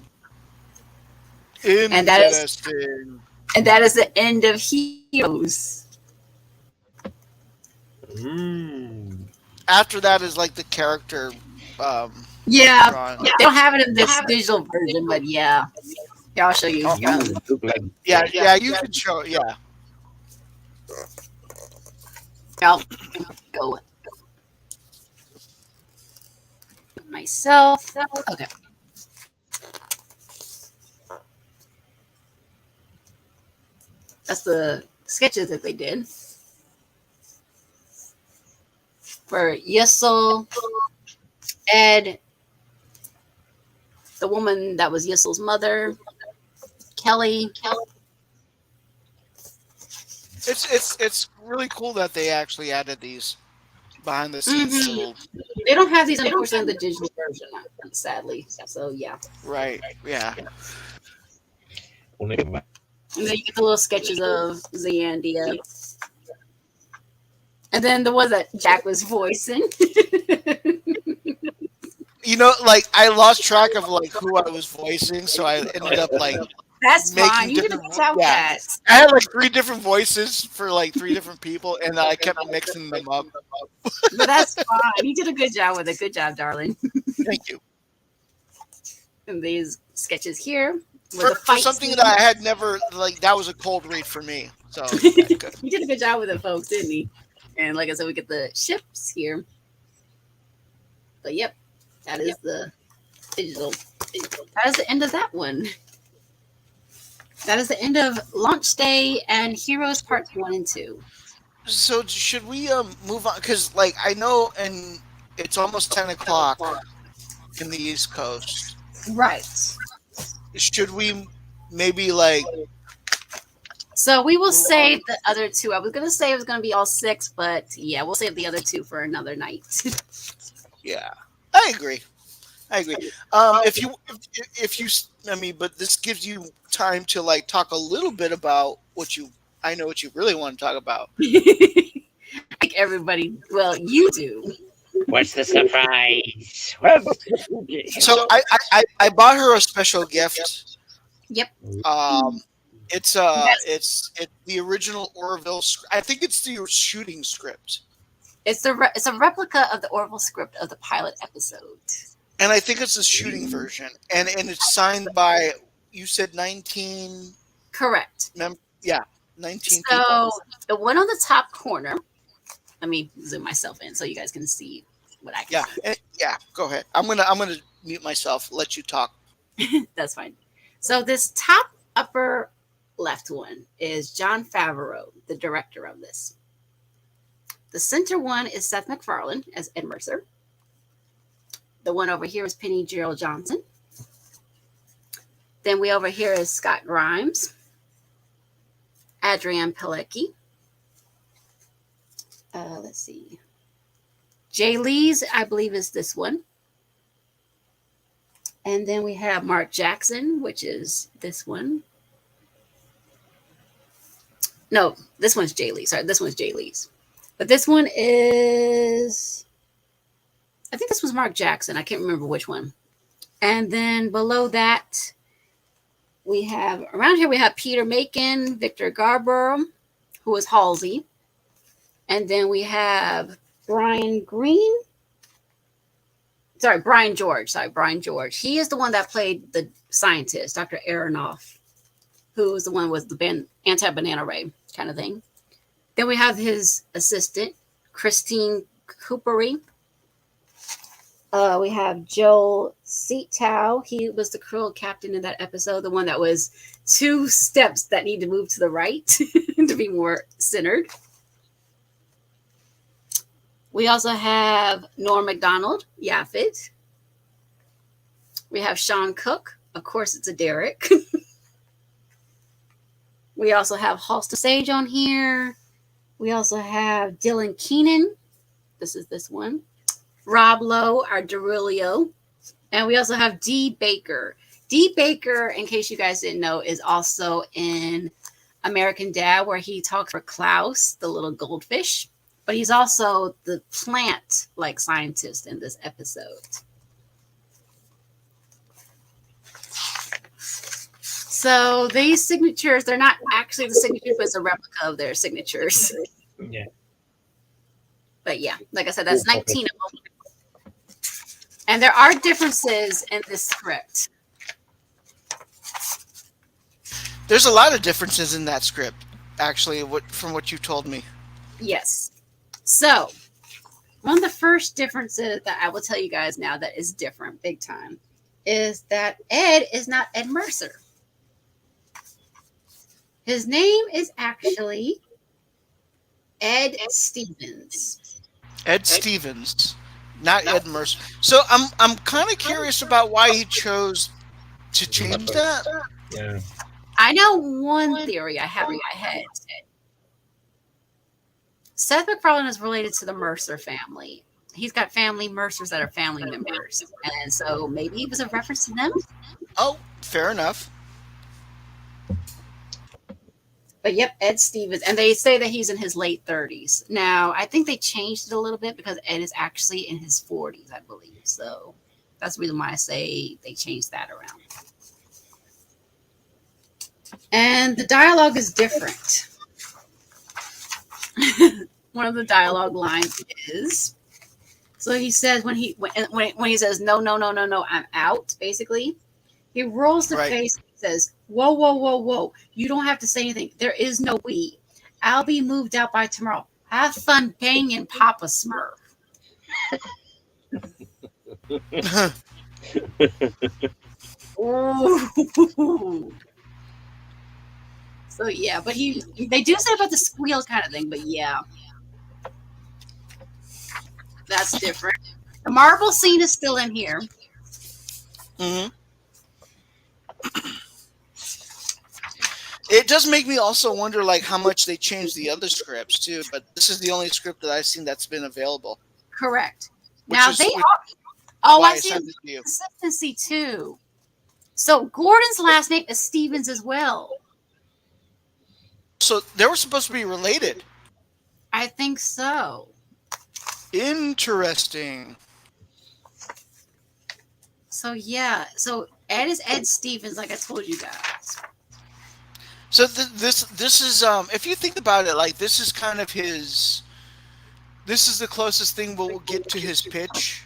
And that is Interesting. the end of Heroes. After that is like the character Yeah, drawing. they don't have it in this digital version, but yeah. Yeah, I'll show you. Yeah, you can show it, yeah. I'll go with myself. Okay. That's the sketches that they did. For Yissel, Ed, the woman that was Yissel's mother, Kelly. It's really cool that they actually added these behind the scenes Hmm. little. They don't have these, unfortunately, in the digital version, sadly. So, yeah. Right. Yeah. Only my And then you get the little sketches of Zandia. And then the one that Jack was voicing. You know, like I lost track of like who I was voicing, so I ended up like That's fine. making You did a different. good job with Yeah, that. I had like three different voices for like three different people, and I kept mixing them up. But that's fine. You did a good job with it. Good job, darling. Thank you And these sketches here with for the fight something scene. that I had never like. That was a cold read for me. So yeah, good. He did a good job with it, folks, didn't he? And like I said, we get the ships here. But yep, that is the digital. That is the end of that one. That is the end of Launch Day and Heroes Parts 1 and 2. So should we move on? Because like I know, and it's almost 10 o'clock in the East Coast. Right. Should we maybe like So we will save the other two. I was going to say it was going to be all six, but yeah, we'll save the other two for another night. yeah? I agree. I agree. If you, I mean, but this gives you time to like talk a little bit about what you. I know what you really want to talk about. Like everybody, well, you do. what's the surprise? So I bought her a special gift. Yep. It's Yes. it's the original Orville. I think it's the shooting script, It's it's a replica of the Orville script of the pilot episode. and I think it's the shooting version, and it's signed by you said 19. Correct. Yeah, 19 So people. the one on the top corner, let me zoom myself in so you guys can see what I can Yeah, see. yeah. Go ahead. I'm gonna mute myself. Let you talk. That's fine. So this top upper left one is John Favreau, the director of this. The center one is Seth MacFarlane as Ed Mercer. The one over here is Penny Gerald Johnson. Then we over here is Scott Grimes, Adrienne Pilecki. Let's see. Jay Lee's, I believe, is this one. And then we have Mark Jackson, which is this one. No, this one's Jay Lee. Sorry, this one's Jay Lee's. But this one is, I think this was Mark Jackson. I can't remember which one. And then below that, we have, around here, we have Peter Macon, Victor Garber, who is Halsey. And then we have Brian George. Brian George. He is the one that played the scientist, Dr. Aronoff, who was the one with the anti-banana ray kind of thing. Then we have his assistant, Christine Coopery. We have Joel Seatow. He was the cruel captain in that episode, the one that was 2 steps that need to move to the right to be more centered. We also have Norm MacDonald, Yaphet. We have Sean Cook. Of course, it's a Derek. We also have Halston Sage on here. We also have Dylan Keenan. This is this one. Rob Lowe, our Derulio. And we also have Dee Baker. Dee Baker, in case you guys didn't know, is also in American Dad, where he talks for Klaus, the little goldfish. But he's also the plant-like scientist in this episode. So these signatures, they're not actually the signatures, but it's a replica of their signatures. Yeah. But yeah, like I said, that's 19 of them. And there are differences in this script. There's a lot of differences in that script, actually. From what you told me. Yes. So one of the first differences that I will tell you guys now that is different big time is that Ed is not Ed Mercer. His name is actually Ed Stevens. Ed Stevens, not Ed Mercer. So I'm kind of curious about why he chose to change that. Yeah. I know one theory I have in my head. Seth MacFarlane is related to the Mercer family. He's got family Mercers that are family members, and so maybe it was a reference to them. Oh, fair enough. But yep, Ed Stevens, and they say that he's in his late 30s. Now, I think they changed it a little bit because Ed is actually in his 40s, I believe. So that's the reason why I say they changed that around. And the dialogue is different. One of the dialogue lines is, so he says when he says no, no, no, no, no, I'm out, basically, he rolls the Right. face and says, whoa, whoa, whoa, whoa. You don't have to say anything. There is no we. I'll be moved out by tomorrow. Have fun banging Papa Smurf. Ooh. So yeah, but they do say about the squeal kind of thing, but yeah. That's different. The marble scene is still in here. hmm It does make me also wonder, like, how much they changed the other scripts too. But this is the only script that I've seen that's been available. Correct. Which Now is they which- are. Oh, why I I see sent it to you. consistency too. So Gordon's last name is Stevens as well. So they were supposed to be related. I think so. Interesting. So yeah. So Ed is Ed Stevens, like I told you guys. So this is if you think about it, like this is kind of his. This is the closest thing we'll get to his pitch.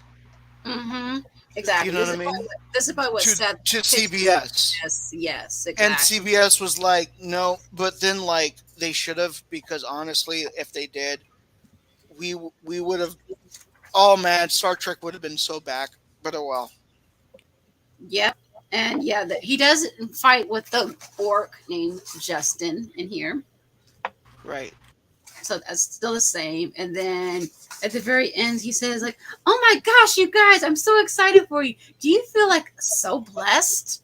Mm-hmm. Exactly. You know what I mean? This is about what To Seth to pitched. CBS. Yes, exactly. And CBS was like, no, but then like they should have, because honestly, if they did, we would have. Oh man, Star Trek would have been so back. But oh well. Yep. And yeah, he does fight with the orc named Justin in here. Right. So that's still the same. And then at the very end, he says, like, oh my gosh, you guys, I'm so excited for you. Do you feel like so blessed?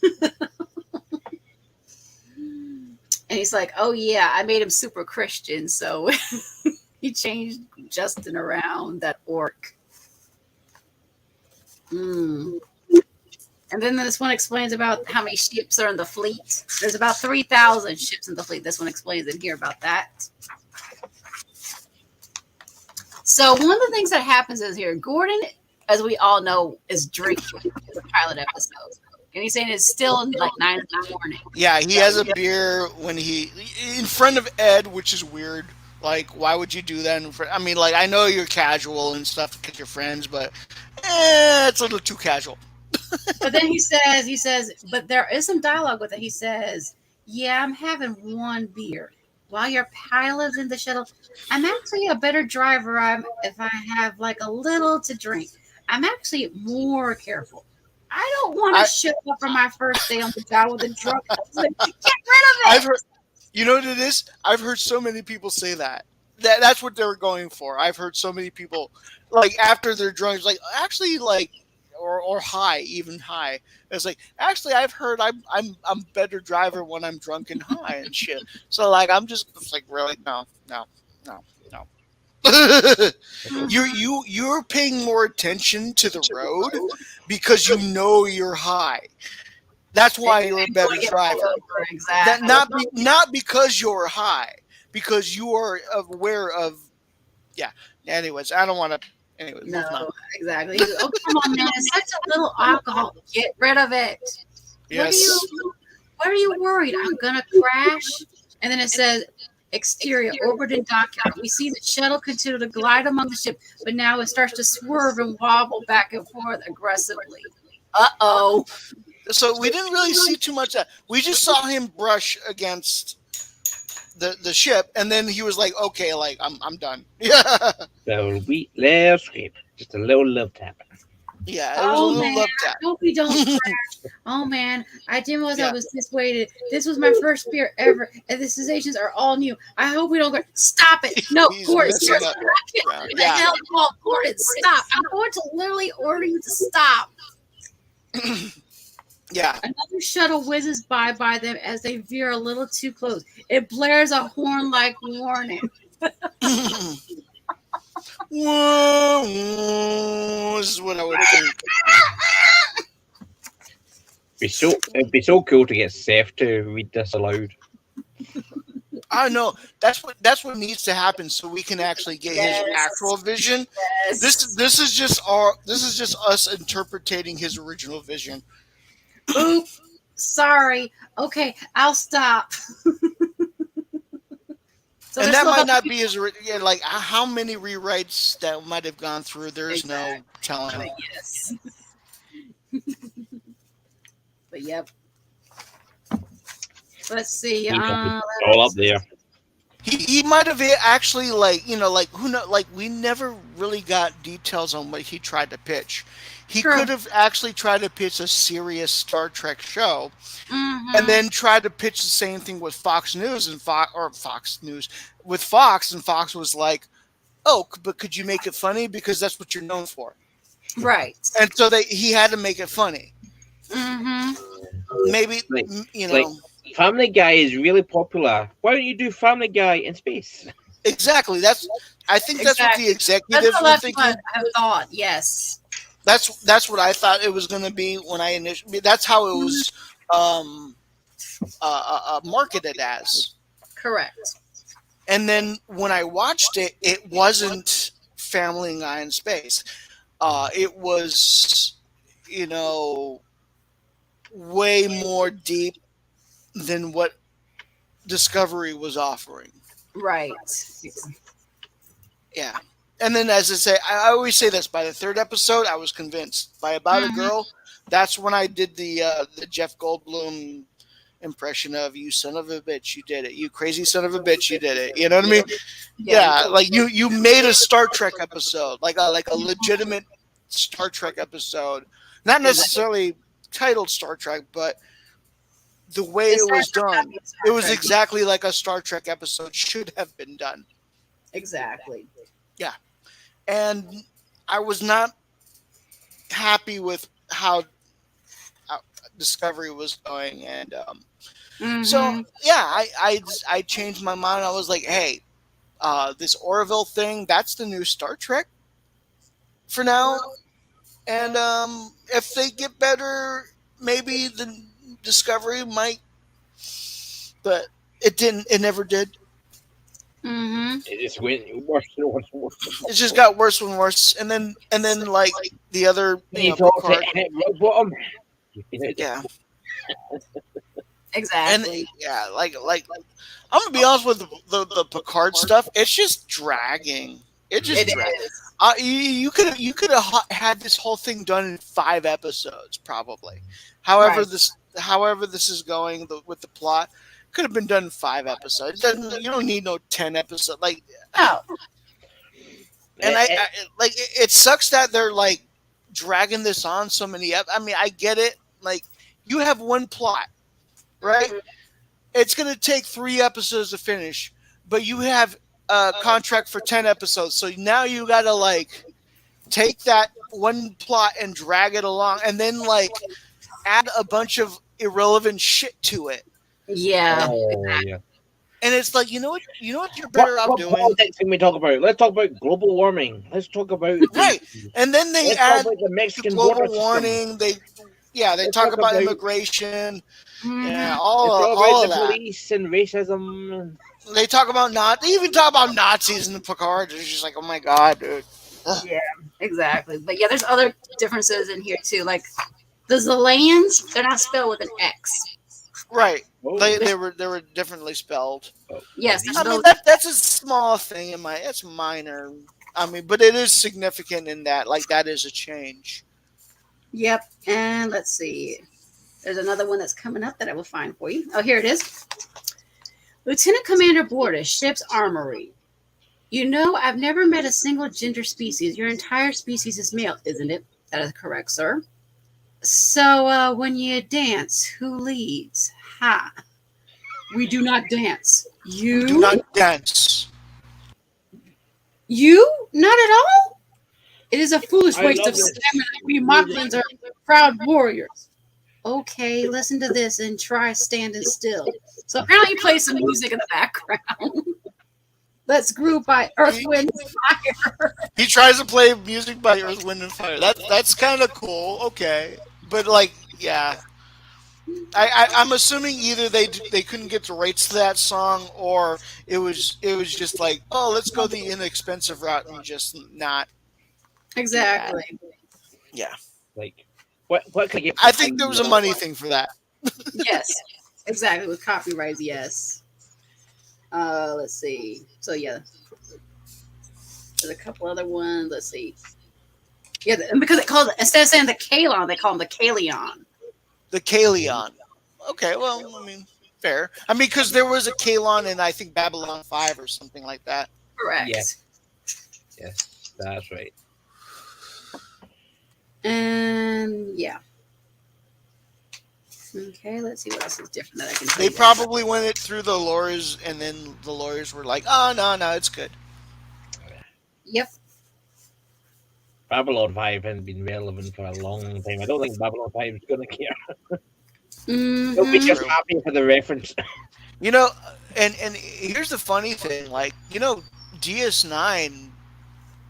And he's like, oh yeah, I made him super Christian. So he changed Justin around, that orc. And then this one explains about how many ships are in the fleet. There's about 3,000 ships in the fleet. This one explains in here about that. So one of the things that happens is here, Gordon, as we all know, is drinking in the pilot episode. And he's saying it's still like 9 in the morning. Yeah, he has a beer when he in front of Ed, which is weird. Like, why would you do that in front? I mean, like, I know you're casual and stuff because you're friends, but it's a little too casual. But then he says, but there is some dialogue with it. He says, yeah, I'm having one beer. While you're piloting the shuttle, I'm actually a better driver if I have like a little to drink. I'm actually more careful. I don't want to show up for my first day on the job with a drunk. Like, get rid of it. I've heard, you know what it is? I've heard so many people say that's what they were going for. I've heard so many people, like, after they're drunk, it's like, actually, like, or high, even high. It's like, actually, I've heard I'm better driver when I'm drunk and high and shit. So like, I'm just it's like, really, no. You're paying more attention to the road because you know you're high. That's why you're a better driver. Exactly. Not because you're high, because you are aware of. Yeah. Anyways, I don't want to. Anyways, no, exactly. Oh, come on, man! It's such a little alcohol. Get rid of it. Yes. What are you worried? I'm gonna crash. And then it says, exterior, orbiting dockyard. We see the shuttle continue to glide among the ship, but now it starts to swerve and wobble back and forth aggressively. Uh-oh. So we didn't really see too much of that. We just saw him brush against the ship, and then he was like, okay, like, I'm done. Yeah. So we little skip, just a little love tapping. Yeah, it was a Oh little man, looked I at. hope we don't crash. Oh man, I didn't realize I was this weighted. This was my first beer ever, and the sensations are all new. I hope we don't go. Stop it! No, He's Gordon, messing seriously, up. I can't. Around. What the Yeah. hell, Paul? Gordon, stop! I'm going to literally order you to stop. Yeah. Another shuttle whizzes by them as they veer a little too close. It blares a horn-like warning. Whoa, this is what I would think. It'd be so cool to get Seth to read this aloud. I know that's what needs to happen so we can actually get his Yes. actual vision. This Yes. this is just us interpreting his original vision. Oop. Sorry. Okay, I'll stop. So And there's that still might about not be his yeah, like how many rewrites that might have gone through. There's no telling. yes. But yep. Let's see. All up there. He might have actually like like who know like we never really got details on what he tried to pitch. He True. could have actually tried to pitch a serious Star Trek show, Mhm. and then tried to pitch the same thing with Fox News and Fox News with Fox, and Fox was like, "Oh, but could you make it funny because that's what you're known for?" Right. And so he had to make it funny. Mm-hmm. Maybe Like- you like- know Family Guy is really popular. Why don't you do Family Guy in space? exactly. I think that's what the That's executives a were lot thinking. I thought. Yes. That's what I thought it was going to be when I initially. That's how it was marketed as. Correct. And then when I watched it, it wasn't Family Guy in space. It was, way more deep than what Discovery was offering. Right. Yeah. And then, as I say, I always say this: by the third episode, I was convinced. By About a Girl, that's when I did the Jeff Goldblum impression of "You son of a bitch, you did it. You crazy son of a bitch, you did it." You know what I mean? Yeah, like you made a Star Trek episode, like a legitimate Star Trek episode, not necessarily titled Star Trek, but the way it was done, it was exactly like a Star Trek episode should have been done. Exactly. And I was not happy with how Discovery was going, and so yeah, I changed my mind. I was like, hey, this Orville thing—that's the new Star Trek for now. And if they get better, maybe the Discovery might, but it didn't. It never did. Mm-hmm. It just went worse and worse and worse. It just got worse and worse. And then like the other, You talk Picard, to hit rock bottom. yeah. Exactly. And yeah, like I'm gonna be honest with the Picard stuff. It's just dragging. It just It drags. is. You could have had this whole thing done in 5 episodes probably. However Right. this is going with the plot could have been done in 5 episodes. You don't need no 10 episodes. Like, No. and it sucks that they're like dragging this on so many. I mean, I get it. Like, you have one plot, right? It's going to take 3 episodes to finish, but you have a contract for 10 episodes. So now you got to like take that one plot and drag it along, and then like add a bunch of irrelevant shit to it. Yeah. yeah. And it's like, you know what you're better off What doing? politics can we talk about? Let's talk about global warming. Let's talk about Right. And then they Let's talk add about the the Mexican global border system. warning. They Let's talk talk about about- immigration. Mhm. Yeah, Let's all talk of about the that. police and racism. They talk about They even talk about Nazis in the Picard. It's just like, oh my god, dude. Yeah, exactly. But yeah, there's other differences in here too. Like the Zelayans, they're not spelled with an X. Right. Oh, They were differently spelled. Yes, they're I mean, spelled. that's a small thing in my. It's minor. I mean, but it is significant in that. Like, that is a change. Yep. And let's see. There's another one that's coming up that I will find for you. Oh, here it is. Lieutenant Commander Borda, ship's armory. You know, I've never met a single gender species. Your entire species is male, isn't it? That is correct, sir. So when you dance, who leads? Ha. We do not dance. We do You? not dance. You? Not at all? It is a foolish I waste love of this. stamina. We Moklins are proud warriors. Okay, listen to this and try standing still. So apparently he plays some music in the background. Let's Groove by Earth, Wind, Fire. He tries to play music by Earth, Wind, and Fire. That's kind of cool. Okay, but like, yeah, I'm assuming either they couldn't get the rights to that song, or it was just like, oh, let's go the inexpensive route and just not. Exactly. Yeah, Like, what can I get? I think there was a money thing for that. Yes, exactly. With copyright, yes. Let's see. So yeah, there's a couple other ones. Let's see. Yeah, because instead of saying the Kalon, they call him the Kalion. The Kalion. Okay, well, I mean, fair. I mean, because there was a Kalon in I think Babylon 5 or something like that. Correct. Yeah. Yes, that's right. And yeah. Okay, let's see what else is different that I can tell They you. probably went it through the lawyers, and then the lawyers were like, "Oh no, it's good." Yep. Babylon 5 hasn't been relevant for a long time. I don't think Babylon 5 is going to care. They'll be just True. happy for the reference. You know, and here's the funny thing, like, DS9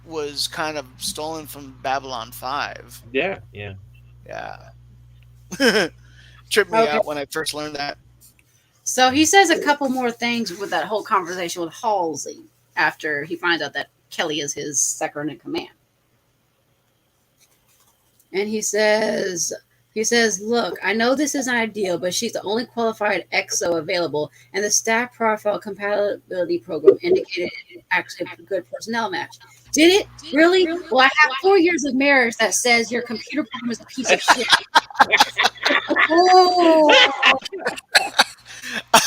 was kind of stolen from Babylon 5. Yeah. Yeah. Tripped me Okay. out when I first learned that. So he says a couple more things with that whole conversation with Halsey after he finds out that Kelly is his second in command. And he says, look, I know this isn't ideal, but she's the only qualified EXO available, and the staff profile compatibility program indicated it actually a good personnel match. Did it? Really? Well, I have 4 years of marriage that says your computer program is a piece of shit. Oh,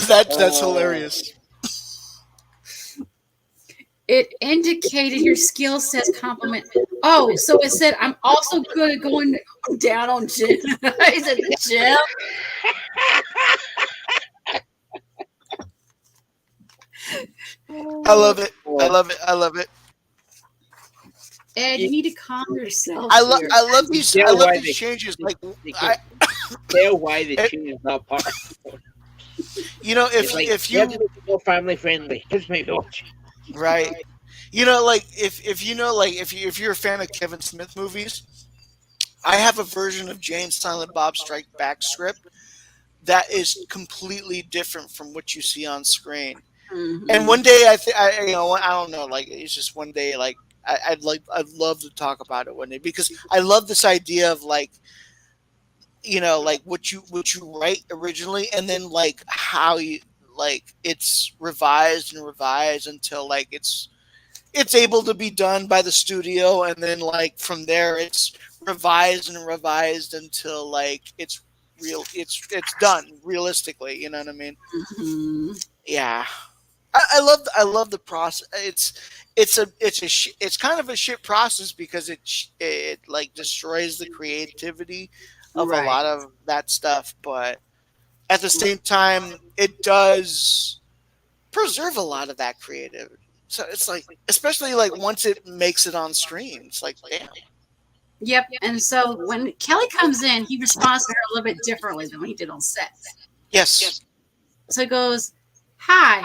That's hilarious. it indicated your skill sets compliment. Oh, so it said I'm also good at going down on gym. He said the gym. I love it. I love it. Ed, you need to calm yourself. I love here. I love these Yeah, I love why these they- changes. Like, They I, can't tell why they changed that part. if Like, if you have you to make it more family friendly. Kids might watch. right, like if you know, like if you're a fan of Kevin Smith movies, I have a version of Jay and Silent Bob Strike Back script that is completely different from what you see on screen. Mhm. And one day, I don't know, like it's just one day, like I'd love to talk about it one day because I love this idea of like, like what you write originally, and then like how you like it's revised and revised until like it's able to be done by the studio, and then like from there it's revised and revised until like it's done realistically. You know what I mean? Mhm. Yeah. I love the process. It's kind of a shit process because it like destroys the creativity of a Right. lot of that stuff, but at the same time it does preserve a lot of that creativity. So it's like, especially like once it makes it on screen, it's like, damn. Yep. And so when Kelly comes in, he responds to her a little bit differently than when he did on set. Yes. So he goes, Hi,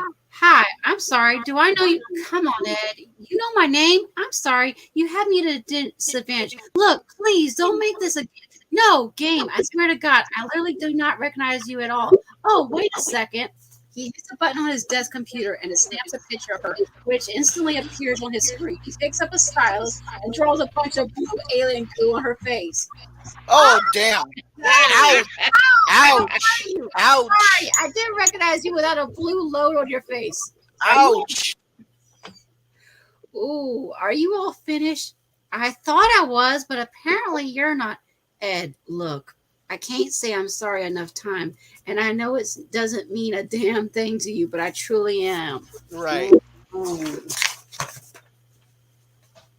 I'm sorry. Do I know you? Come on, Ed. You know my name? I'm sorry. You had me at a disadvantage. Look, please don't make this a no game. I swear to God, I literally do not recognize you at all. Oh, wait a second. He hits a button on his desk computer and it snaps a picture of her, which instantly appears on his screen. He picks up a stylus and draws a bunch of blue alien goo on her face. Oh, damn. Ouch. Ouch. Ouch. Sorry, I didn't recognize you without a blue load on your face. Ouch. Ooh, are you all finished? I thought I was, but apparently you're not. Ed, look, I can't say I'm sorry enough time, and I know it doesn't mean a damn thing to you, but I truly am. Right. Ooh.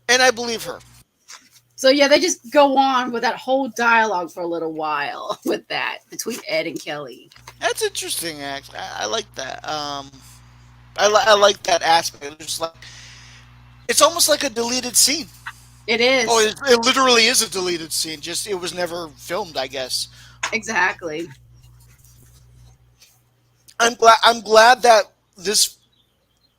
And I believe her. So yeah, they just go on with that whole dialogue for a little while with that between Ed and Kelly. That's interesting. Actually, I like that. I like that aspect. It's just like it's almost like a deleted scene. It Oh, is. it literally is a deleted scene. Just it was never filmed, I guess. Exactly. I'm glad that this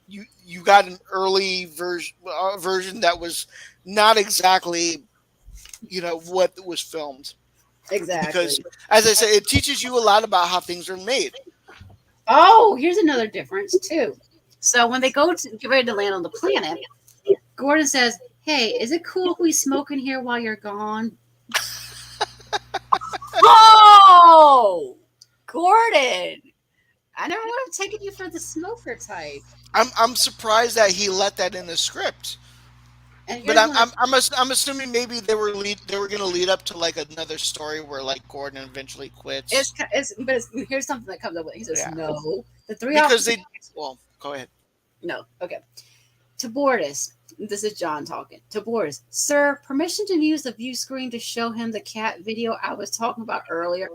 you got an early version that was not exactly what was filmed because, Exactly. as I said, it teaches you a lot about how things are made. Oh, here's another difference too. So when they go to get ready to land on the planet, Gordon says, "Hey, is it cool if we smoke in here while you're gone?" Oh, Gordon! I never would have taken you for the smoker type. I'm surprised that he let that in the script. And But here's one of I'm assuming maybe they were gonna lead up to like another story where like Gordon eventually quits. here's something that comes up with. He says, Yeah, "No, the three because officers." well, go ahead. No, okay. To Bortus, this is John talking. To Bortus, sir, permission to use the view screen to show him the cat video I was talking about earlier.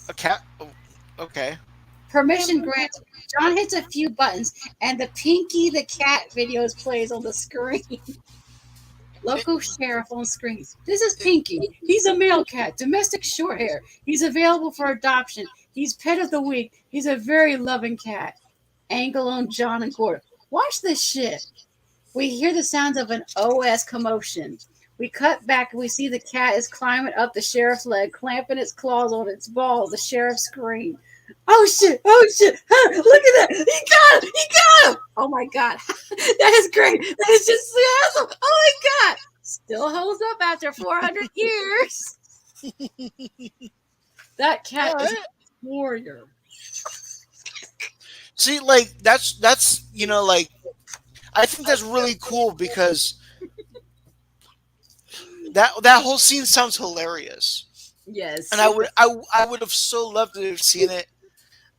A cat. Oh, okay. Permission granted. John hits a few buttons, and the Pinky the Cat videos plays on the screen. Local sheriff on screen. This is Pinky. He's a male cat, domestic short hair. He's available for adoption. He's pet of the week. He's a very loving cat. Angle on John and Gordon. Watch this shit. We hear the sounds of an OS commotion. We cut back and we see the cat is climbing up the sheriff's leg, clamping its claws on its balls. The sheriff screamed. Oh shit! Oh shit! Huh, look at that! He got him! He got him! Oh my god, that is great! That is just so awesome! Oh my god! Still holds up after 400 years. That cat is a warrior. See, like that's like I think that's really cool because that whole scene sounds hilarious, Yes. and I would have so loved to have seen it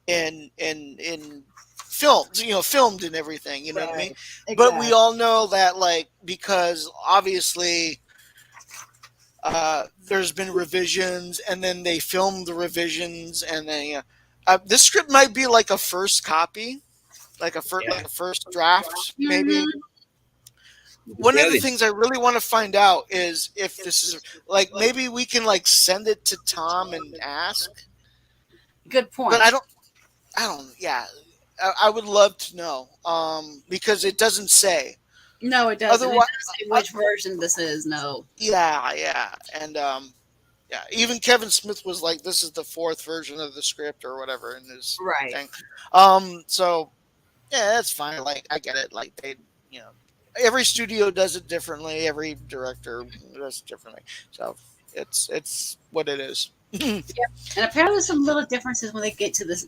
in filmed, filmed and everything. You know what I mean? Exactly. But we all know that, like, because obviously there's been revisions, and then they filmed the revisions, and then this script might be like a first copy, like a first draft, maybe. One of the things I really want to find out is if this is like maybe we can like send it to Tom and ask. Good point. But I don't. Yeah, I would love to know because it doesn't say. No, it doesn't. Otherwise, It doesn't say which version this is. No. Yeah, and yeah. Even Kevin Smith was like, "This is the fourth version of the script or whatever," in his thing. So yeah, that's fine. Like I get it. Like they, every studio does it differently. Every director does it differently. So it's what it is. Yep. And apparently there's some little differences when they get to this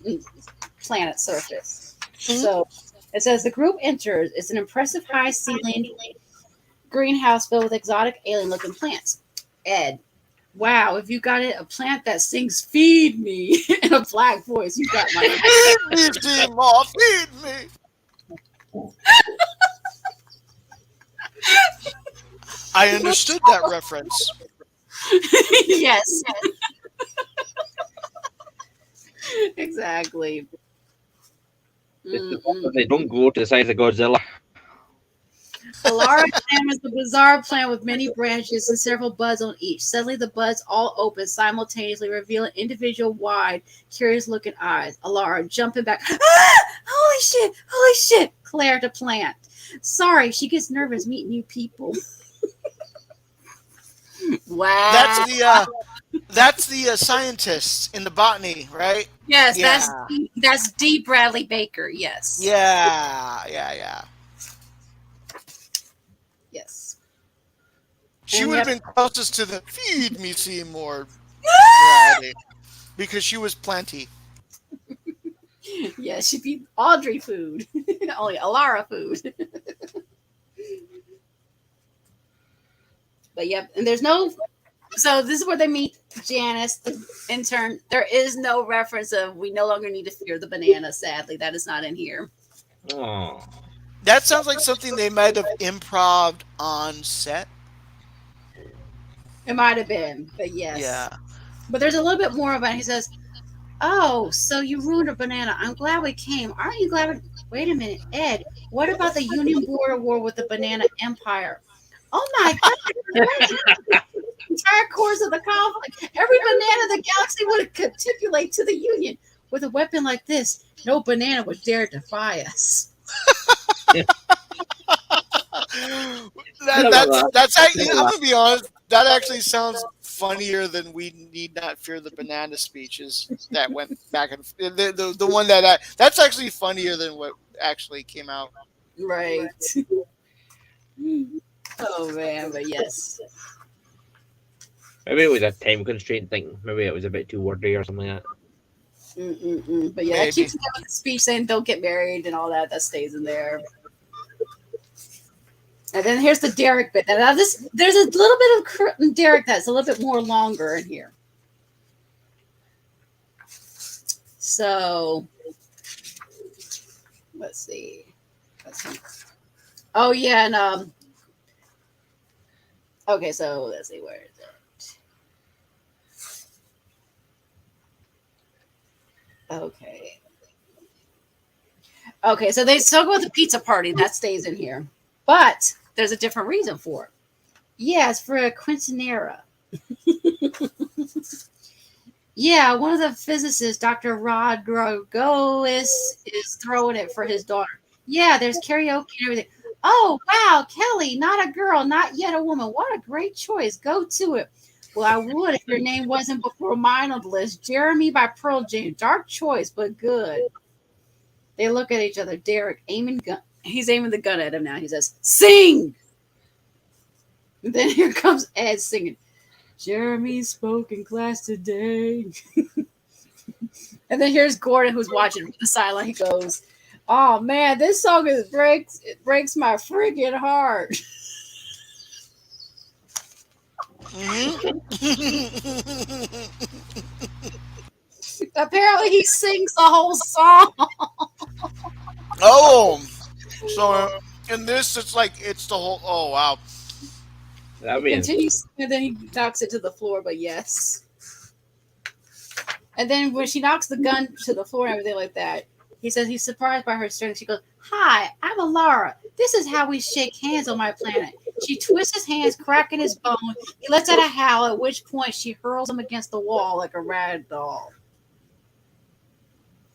planet surface. Mm-hmm. So it says the group enters. It's an impressive high ceiling greenhouse filled with exotic alien looking plants. Ed, wow, if you got it, a plant that sings "Feed Me" in a black voice, you got my Feed me, Seymour, feed me. I understood that reference. Yes. Exactly. They don't go to the size of Godzilla. Alara examines the bizarre plant with many branches and several buds on each. Suddenly, the buds all open simultaneously, revealing individual wide, curious-looking eyes. Alara jumping back. Ah! Holy shit! Holy shit! Claire to plant. Sorry, she gets nervous meeting new people. Wow. That's the scientist in the botany, right? Yes, Yeah. that's D. Bradley Baker. Yes. Yeah. Yes. She And would have yep. been closest to the "Feed Me, Seymour" variety because she was plenty. Yeah, she'd be Audrey food. Only Alara food. But yep, and there's no. So this is where they meet Janice, the intern. There is no reference of we no longer need to fear the banana. Sadly, that is not in here. Oh. That sounds like something they might have improv'd on set. It might have been, but yes. Yeah. But there's a little bit more about it. He says, "Oh, so you ruined a banana. I'm glad we came. Aren't you glad? Wait a minute, Ed. What about the Union border war with the Banana Empire? Oh my God! Imagine the entire course of the conflict. Every banana in the galaxy would capitulate to the Union. With a weapon like this, no banana would dare defy us." I love that. That's I actually, love I'm that. gonna be honest. That actually sounds funnier than "We Need Not Fear the Banana" speeches that went back and the one that that's actually funnier than what actually came out. Right. Oh man, but yes. Maybe it was a time constraint thing. Maybe it was a bit too wordy or something like that. But yeah, that Maybe. keeps in there with the speech saying don't get married and all that. That stays in there. And then here's the Derek bit. Now this, there's a little bit of Derek that's a little bit more longer in here. So let's see. Oh yeah, and okay, so let's see, where is it? Okay. Okay, so they talk about the pizza party that stays in here, but there's a different reason for it. Yeah, it's for a quinceanera. Yeah, one of the physicists, Dr. Rodrigo, is throwing it for his daughter. Yeah, there's karaoke and everything. Oh, wow, Kelly, not a girl, not yet a woman. What a great choice. Go to it. Well, I would if your name wasn't before mine on the list. Jeremy by Pearl Jam. Dark choice, but good. They look at each other. Derek aiming gun. He's aiming the gun at him now. He says, "Sing!" And then here comes Ed singing. Jeremy spoke in class today. And then here's Gordon, who's watching from the sideline. He goes, "Oh man, this song breaks my freaking heart." Apparently, he sings the whole song. Oh, so in this, it's like it's the whole. Oh wow. That He means continues, and then he knocks it to the floor. But yes. And then when she knocks the gun to the floor and everything like that, he says he's surprised by her strength. She goes, "Hi, I'm Alara. This is how we shake hands on my planet." She twists his hands, cracking his bone. He lets out a howl, at which point she hurls him against the wall like a rag doll.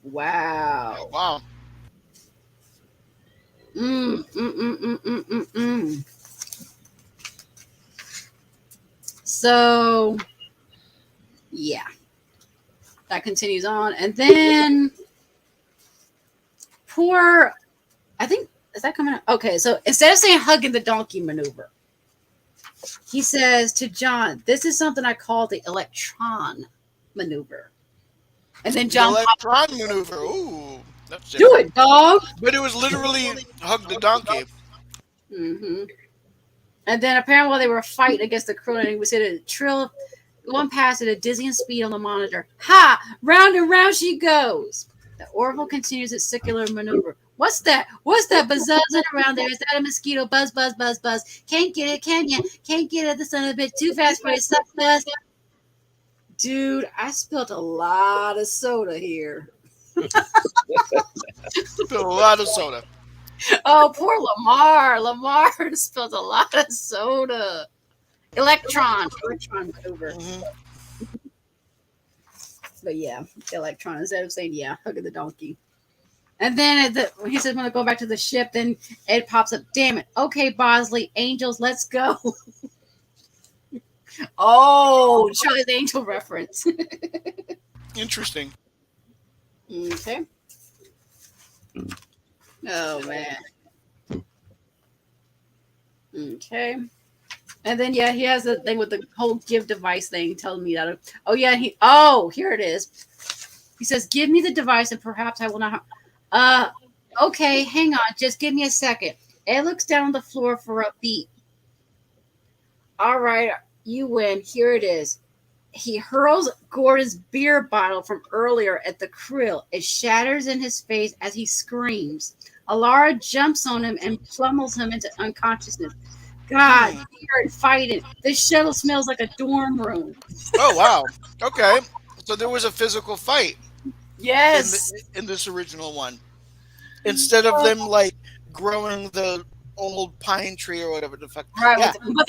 Wow. Wow. Mm, mm, mm, mm, mm, mm, mm. So, yeah. That continues on. And then poor, I think, is that coming up? Okay, so instead of saying hugging the donkey maneuver, he says to John, "This is something I call the electron maneuver." And then The John electron maneuver. Ooh, that's "Do different. it, dog." But it was literally hug the donkey. Mm-hmm. And then apparently while they were fighting against the crow, we said a trill going past at a dizzying speed on the monitor. Ha! Round and round she goes. The Orville continues its circular maneuver. What's that? What's that buzzing around there? Is that a mosquito? Buzz, buzz, buzz, buzz. Can't get it, can you? Can't get it. The son of a bit too fast for his buzz. Dude, I spilled a lot of soda here. Spilled a lot of soda. Oh, poor Lamar. Lamar spilled a lot of soda. Electron maneuver. Hmm. But yeah, electron, instead of saying yeah, hug of the donkey. And then he says, "When I go back to the ship," then Ed pops up. "Damn it. Okay, Bosley, angels, let's go." Oh, Charlie's Angel reference. Interesting. Okay. Oh, man. Okay. And then, yeah, he has the thing with the whole give device thing telling me that. Oh, yeah. Here it is. He says, "Give me the device and perhaps I will not." Okay, hang on. Just give me a second. Ed looks down on the floor for a beat. All right, you win. Here it is. He hurls Gordon's beer bottle from earlier at the krill. It shatters in his face as he screams. Alara jumps on him and plummels him into unconsciousness. God, Hmm. they are fighting. This shuttle smells like a dorm room. Oh wow. Okay. So there was a physical fight in the Yes. in this original one instead of them like growing the old pine tree or whatever the fuck. Right, Yeah. but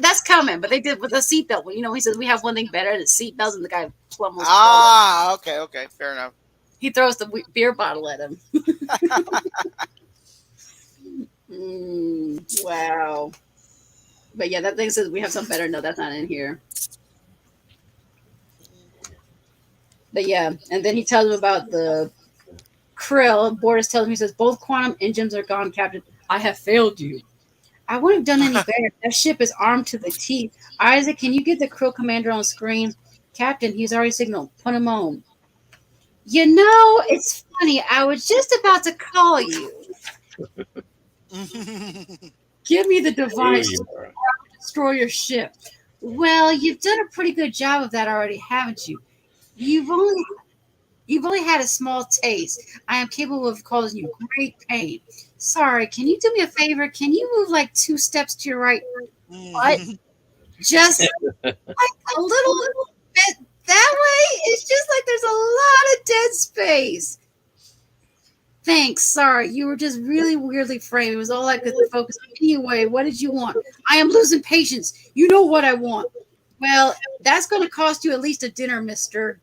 that's coming. But they did with the seatbelt. You know, he says we have one thing better than seatbelts, and the guy plummels blows. Ah. Okay. Okay. Fair enough. He throws the beer bottle at him. Wow. But yeah, that thing says we have something better. No, that's not in here. But yeah, and then he tells him about the krill. Borders tells him, he says both quantum engines are gone, Captain. I have failed you. I wouldn't have done any better. That ship is armed to the teeth. Isaac, can you get the krill commander on screen? Captain, he's already signaled. Put him on. You know, it's funny. I was just about to call you. Give me the There device you to are. destroy your ship. Well, you've done a pretty good job of that already, haven't you? You've only you've only had a small taste. I am capable of causing you great pain. Sorry, can you do me a favor? Can you move like 2 steps to your right? What? Just like a little bit that way? It's just like there's a lot of dead space. Thanks. Sorry, you were just really weirdly framed. It was all I could focus on. Anyway, what did you want? I am losing patience. You know what I want. Well, that's going to cost you at least a dinner, mister.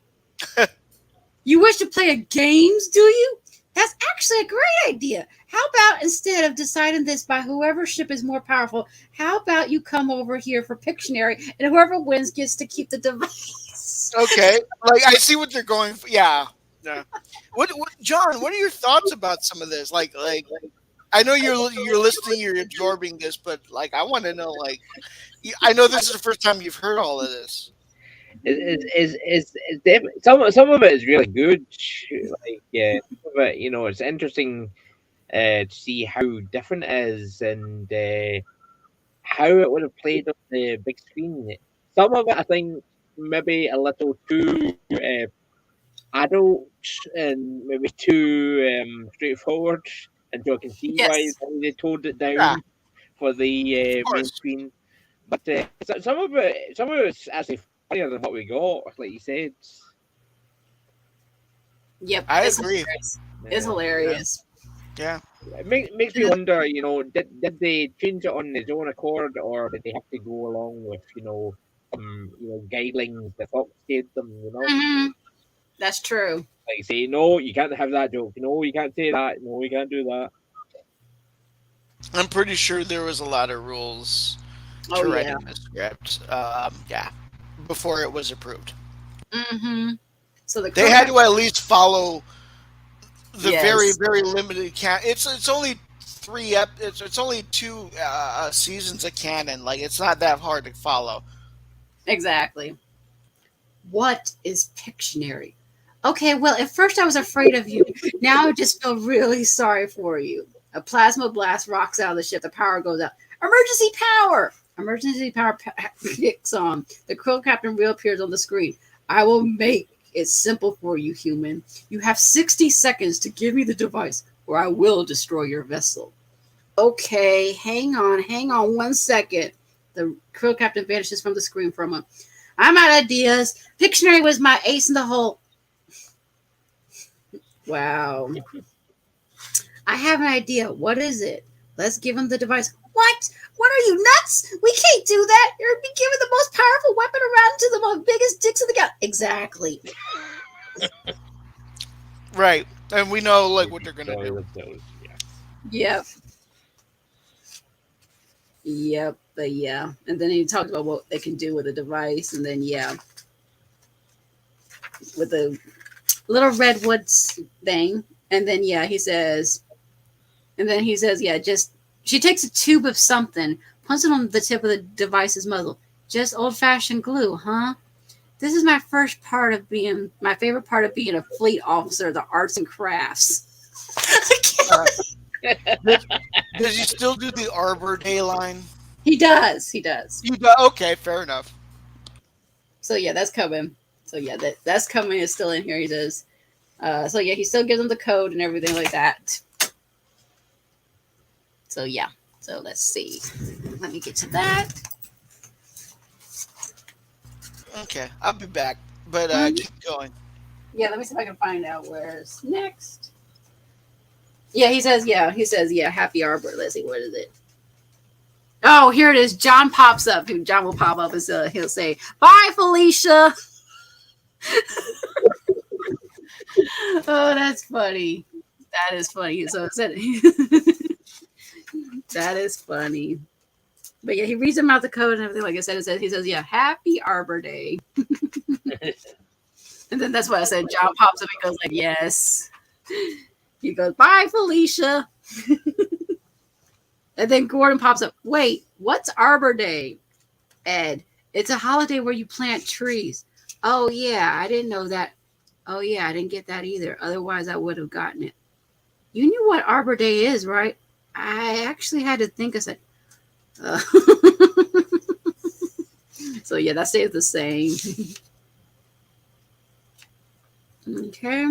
You wish to play a games, do you? That's actually a great idea. How about instead of deciding this by whoever ship is more powerful, how about you come over here for Pictionary and whoever wins gets to keep the device? Okay. Like I see what they're going for. Yeah. Yeah. What John, what are your thoughts about some of this? Like I know you're listening, you're absorbing this, but like I want to know like I know this is the first time you've heard all of this. Some of it is really good. Like some of it, it's interesting to see how different it is and how it would have played on the big screen. Some of it, I think, maybe a little too adult and maybe too straightforward, and so I can see why Yes. they toned it Yeah, down for the of main course. screen. But some of it's actually funnier than what we got, like you said. Yep. I It's agree. hilarious. It's Yeah. Yeah. hilarious. Yeah. It makes me wonder, did they change it on his own accord, or did they have to go along with, guidelines the Fox gave them, Hmm. That's true. like say, no, you can't have that joke, no, you can't say that, no, you can't do that. I'm pretty sure there was a lot of rules Oh to yeah. writing the script. Yeah, before it was approved. Hmm. So the They krill had captain. to at least follow the very Yes. very limited can. It's only it's only two seasons of canon. Like it's not that hard to follow. Exactly. What is Pictionary? Okay, well, at first I was afraid of you. Now I just feel really sorry for you. A plasma blast rocks out of the ship. The power goes out. Emergency power! Emergency power kicks on. The krill captain reappears on the screen. I will make it simple for you, human. You have 60 seconds to give me the device, or I will destroy your vessel. Okay, hang on 1 second. The krill captain vanishes from the screen for a moment. I'm out of ideas. Pictionary was my ace in the hole. Wow. I have an idea. What is it? Let's give him the device. What? What are you nuts? We can't do that. You're be giving the most powerful weapon around to the most biggest dicks in the galaxy. Exactly. Right, and we know like what they're gonna So, do. yeah. Yep. Yep. But yeah. And then he talked about what they can do with the device. And then, yeah, with the little redwoods thing. And then, yeah, yeah, just she takes a tube of something, puts it on the tip of the device's muzzle. Just old fashioned glue, huh? This is my favorite part of being a fleet officer, the arts and crafts. Uh, does, does he still do the Arbor Day line? He does. He does. You do? Okay, fair enough. So yeah, that's coming. So yeah, that's coming is still in here. He says. So yeah, he still gives them the code and everything like that. So yeah. So let's see. Let me get to that. Okay, I'll be back, but Mhm. keep going. Yeah, let me see if I can find out where's next. Yeah, he says, yeah, happy Arbor. Let's see, what is it? Oh, here it is. John pops up. John will pop up and he'll say, "Bye, Felicia." Oh, that's funny. That is funny. So it said, that is funny. But yeah, he reads them out the code and everything. Like I said, he says, yeah, happy Arbor Day. And then that's what I said. John pops up and goes like, yes. He goes, bye, Felicia. And then Gordon pops up. Wait, what's Arbor Day? Ed, it's a holiday where you plant trees. Oh, yeah, I didn't know that. Oh, yeah, I didn't get that either. Otherwise, I would have gotten it. You knew what Arbor Day is, right? I actually had to think. I said, so, yeah, that stays the same. Okay.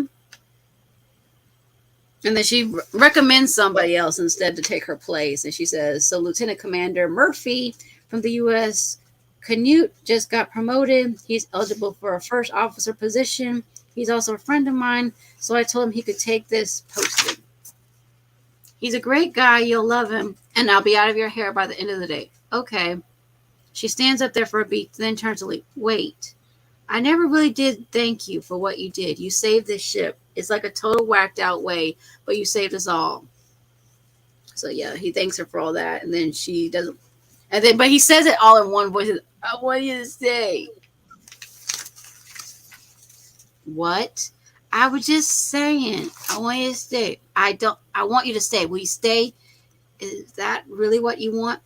And then she recommends somebody else instead to take her place. And she says, so Lieutenant Commander Murphy from the U.S. Canute just got promoted. He's eligible for a first officer position. He's also a friend of mine. So I told him he could take this posting. He's a great guy. You'll love him. And I'll be out of your hair by the end of the day. Okay. She stands up there for a beat, then turns to leave. Wait. I never really did thank you for what you did. You saved this ship. It's like a total whacked out way, but you saved us all. So yeah, he thanks her for all that, and then she doesn't. And then, but he says it all in one voice. I want you to stay. What? I was just saying. I want you to stay. I don't. I want you to stay. Will you stay? Is that really what you want?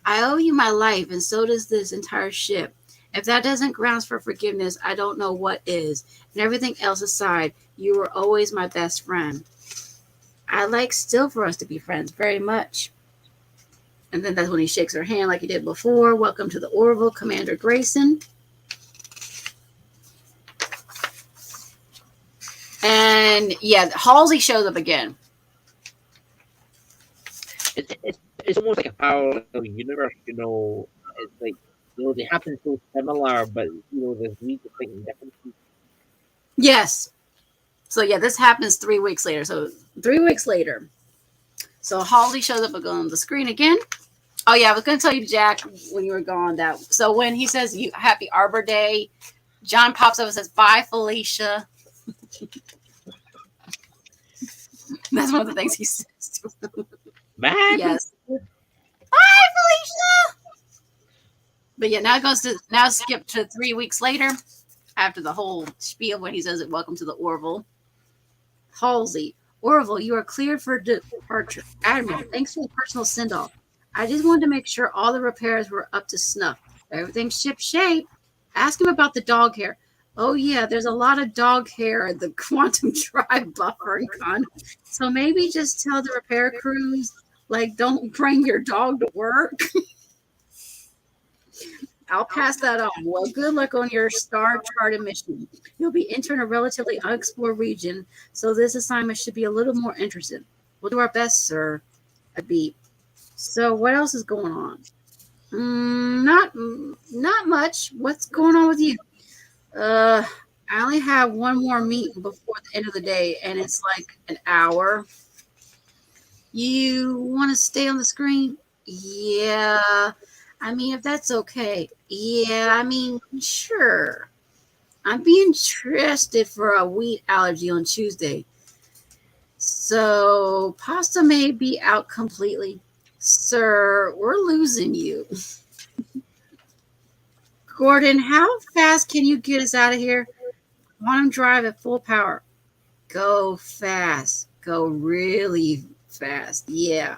I owe you my life, and so does this entire ship. If that doesn't grounds for forgiveness, I don't know what is. And everything else aside, you were always my best friend. I'd like still for us to be friends very much. And then that's when he shakes her hand like he did before. Welcome to the Orville, Commander Grayson. And yeah, Halsey shows up again. It's almost like a parallel universe, you know. It's like, you know, they happen so similar, but you know, there's these distinct differences. Yes. So yeah, this happens 3 weeks later. So 3 weeks later. So Halsey shows up on the screen again. Oh yeah, I was gonna tell you, Jack, when you were gone that. So when he says "You Happy Arbor Day," John pops up and says, "Bye, Felicia." That's one of the things he says to him. Man, Yes. Bye, Felicia. But yeah, now skip to 3 weeks later, after the whole spiel when he says it. Welcome to the Orville. Halsey, Orville, you are cleared for departure. Admiral, thanks for the personal send-off. I just wanted to make sure all the repairs were up to snuff. Everything's ship shape. Ask him about the dog hair. Oh yeah, there's a lot of dog hair at the quantum drive buffer and con. So maybe just tell the repair crews, like, don't bring your dog to work. I'll pass that on. Well, good luck on your star charted mission. You'll be entering a relatively unexplored region, so this assignment should be a little more interesting. We'll do our best, sir. A beep. So what else is going on? Not much. What's going on with you? I only have one more meeting before the end of the day, and it's like an hour. You want to stay on the screen? Yeah. I mean, if that's okay. Yeah, I mean, sure. I'm being tested for a wheat allergy on Tuesday. So, pasta may be out completely. Sir, we're losing you. Gordon, how fast can you get us out of here? Quantum drive at full power. Go fast. Go really fast. Yeah.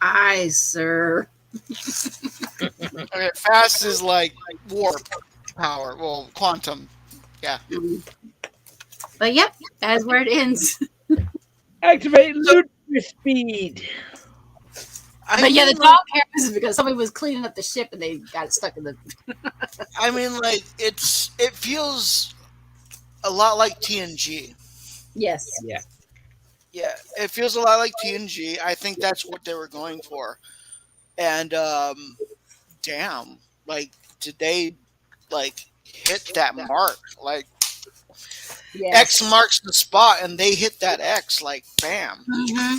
Aye, sir. Okay, fast is like warp power. Well, quantum. Yeah. But yep, that's where it ends. activate ludicrous speed. But yeah, the dog hair is because somebody was cleaning up the ship and they got it stuck in the. I mean, like it feels a lot like TNG. Yes. Yeah. Yeah, it feels a lot like TNG. I think that's what they were going for, and damn, like did they like hit that mark? Like X Yes. marks the spot, and they hit that X like bam. Hmm.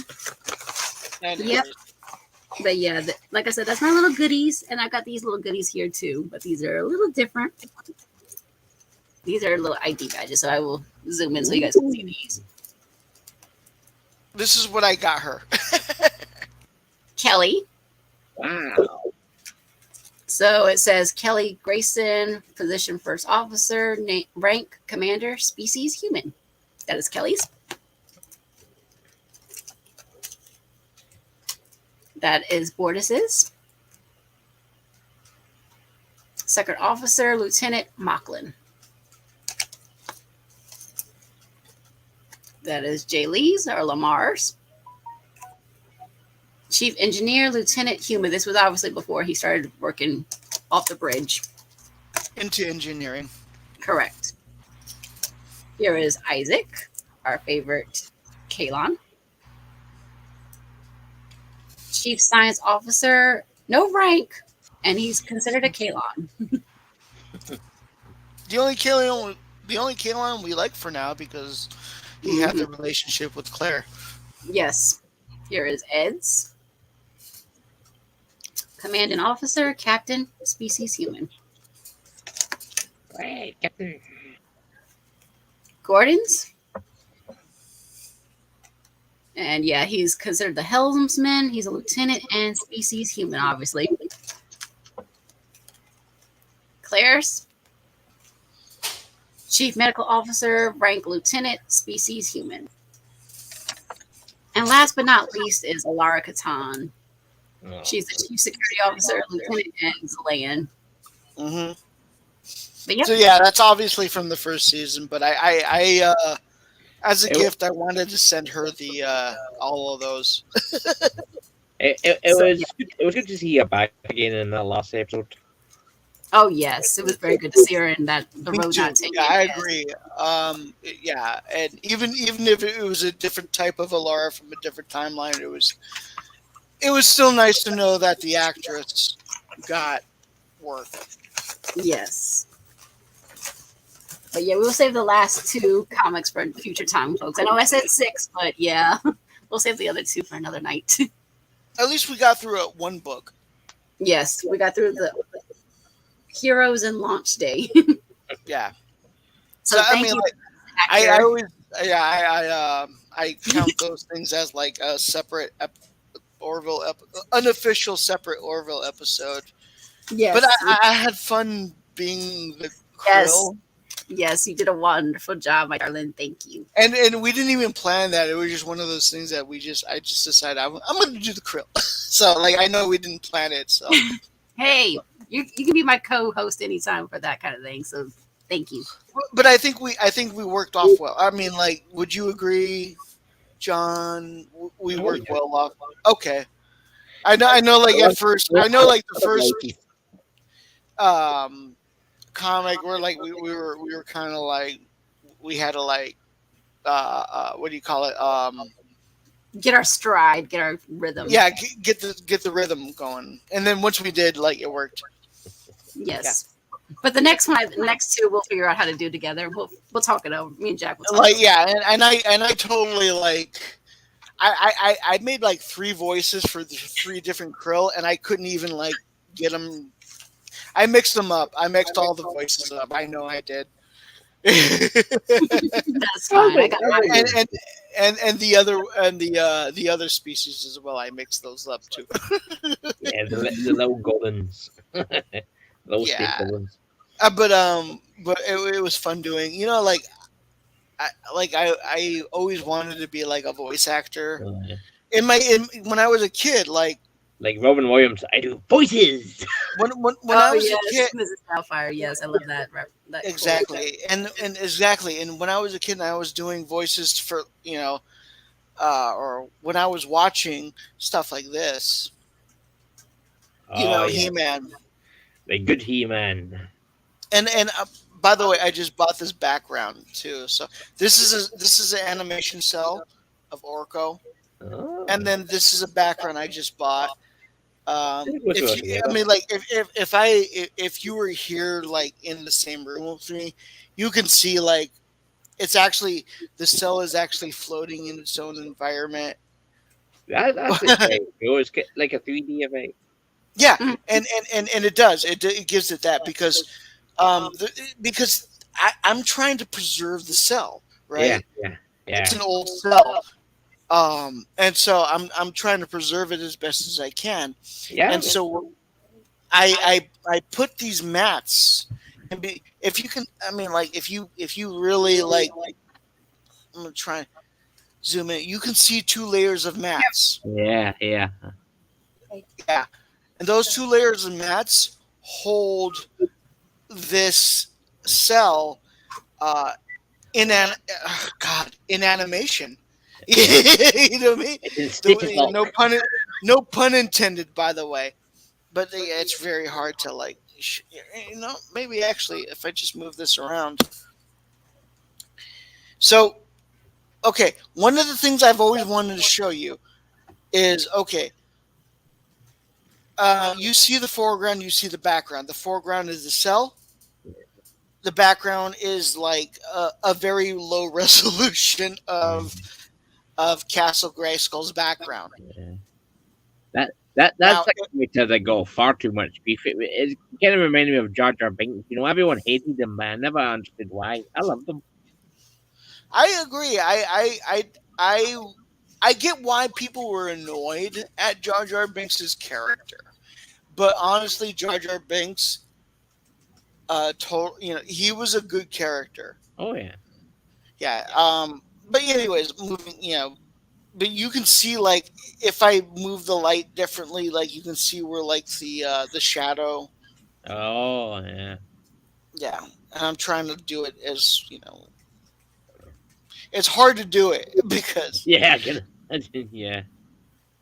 Yep. Anyways, But yeah, like I said, that's my little goodies, and I got these little goodies here too. But these are a little different. These are little ID badges, so I will zoom in so you guys can see these. this is what I got her. Kelly. Wow. So it says Kelly Grayson, position first officer, rank commander, species human. That is Kelly's. That is Bordis's. Second officer, Lieutenant Mocklin. That is Jay Lee's or Lamar's. Chief engineer, Lieutenant Human. This was obviously before he started working off the bridge. Into engineering. Correct. Here is Isaac, our favorite Kalon. Chief science officer, no rank, and he's considered a Kalon. The only Kalon we like for now because he had the relationship with Claire. Yes. Here is Ed's. Commanding officer, captain, species human. Right, Captain. Gordon's. And yeah, he's considered the helmsman. He's a lieutenant and species human, obviously. Claire's. Chief medical officer, rank lieutenant, species human. And last but not least is Alara Katan. Oh. She's the chief security officer, lieutenant, and Zelayan. Mm-hmm. But yep. So yeah, that's obviously from the first season. But I as a gift, I wanted to send her the all of those. It was good to see her back again in that last episode. Oh yes, it was very good to see her in that the Me road too. not taken. Yeah, I Yes. agree. Yeah, and even if it was a different type of Alara from a different timeline, it was still nice to know that the actress got work. Yes. But yeah, we'll save the last two comics for future time, folks. I know I said 6, but yeah, we'll save the other 2 for another night. At least we got through one book. Yes, we got through the Heroes and Launch Day. Yeah. So I thank mean, you. like, I always, yeah, I count those things as like a separate Orville, unofficial separate Orville episode. Yes. But I had fun being the Yes. Krill. Yes, you did a wonderful job, my darling. Thank you. And we didn't even plan that. It was just one of those things that I just decided I'm going to do the Krill. So like I know we didn't plan it. So Hey, you can be my co-host anytime for that kind of thing. So thank you. but I think we worked off well. I mean, like, would you agree, John? We worked well off. Okay. I know. Like at first, I know. Like the first comic, where like we were kind of like we had to like what do you call it? Get our stride, get our rhythm. Yeah, get the rhythm going, and then once we did, like it worked. Yes. But the next two we'll figure out how to do together. We'll talk it over. Me and Jack will talk. Like yeah, and I totally like. I made like 3 voices for the 3 different Krill, and I couldn't even like get them. I mixed them up. I mixed all the voices up. I know I did. That's fine. I got my and the other species as well. I mixed those up too. Yeah, the little goblins. Little Yeah. state goblins. But it was fun doing. You know, like I always wanted to be like a voice actor. When I was a kid, like Robin Williams, I do voices. when I was yes, a kid. Mrs. Doubtfire. Yes, I love that. that Exactly, and exactly, and when I was a kid, and I was doing voices for or when I was watching stuff like this, He-Man, The good He-Man. and by the way, I just bought this background too. So this is an animation cell of Orko, Oh. and then this is a background I just bought, Let's If go you, I together. mean, like if you were here like in the same room with me, you can see like it's actually the cell is actually floating in its own environment. That's the thing. It's like a 3D effect. Yeah, Mhm. and it does. It gives it that because because I'm trying to preserve the cell, Yeah, right? yeah, It's yeah, an old cell, and so I'm trying to preserve it as best as I can. yeah. And so I put these mats, and if you can, I mean, like if you really like, I'm gonna try and zoom in. You can see two layers of mats. Yeah, yeah. Yeah, and those two layers of mats hold this cell uh, in animation. You know what I mean? It's in sticky block. No pun intended, by the way. But yeah, it's very hard to like. Maybe actually, if I just move this around. So okay, one of the things I've always wanted to show you is okay. You see the foreground, you see the background. The foreground is the cell. The background is like a very low resolution Mm, of Castle Grayskull's background. yeah. That's Now, like because I go far too much beef. It kind of reminded me of Jar Jar Binks. You know, everyone hated them, but I never understood why. I love them. I agree. I I get why people were annoyed at Jar Jar Binks's character, but honestly, Jar Jar Binks, he was a good character. Oh yeah, Yeah. But anyways, moving, but you can see like if I move the light differently, like you can see where like the shadow. oh yeah, Yeah, and I'm trying to do it as it's hard to do it because yeah. I can imagine. Yeah,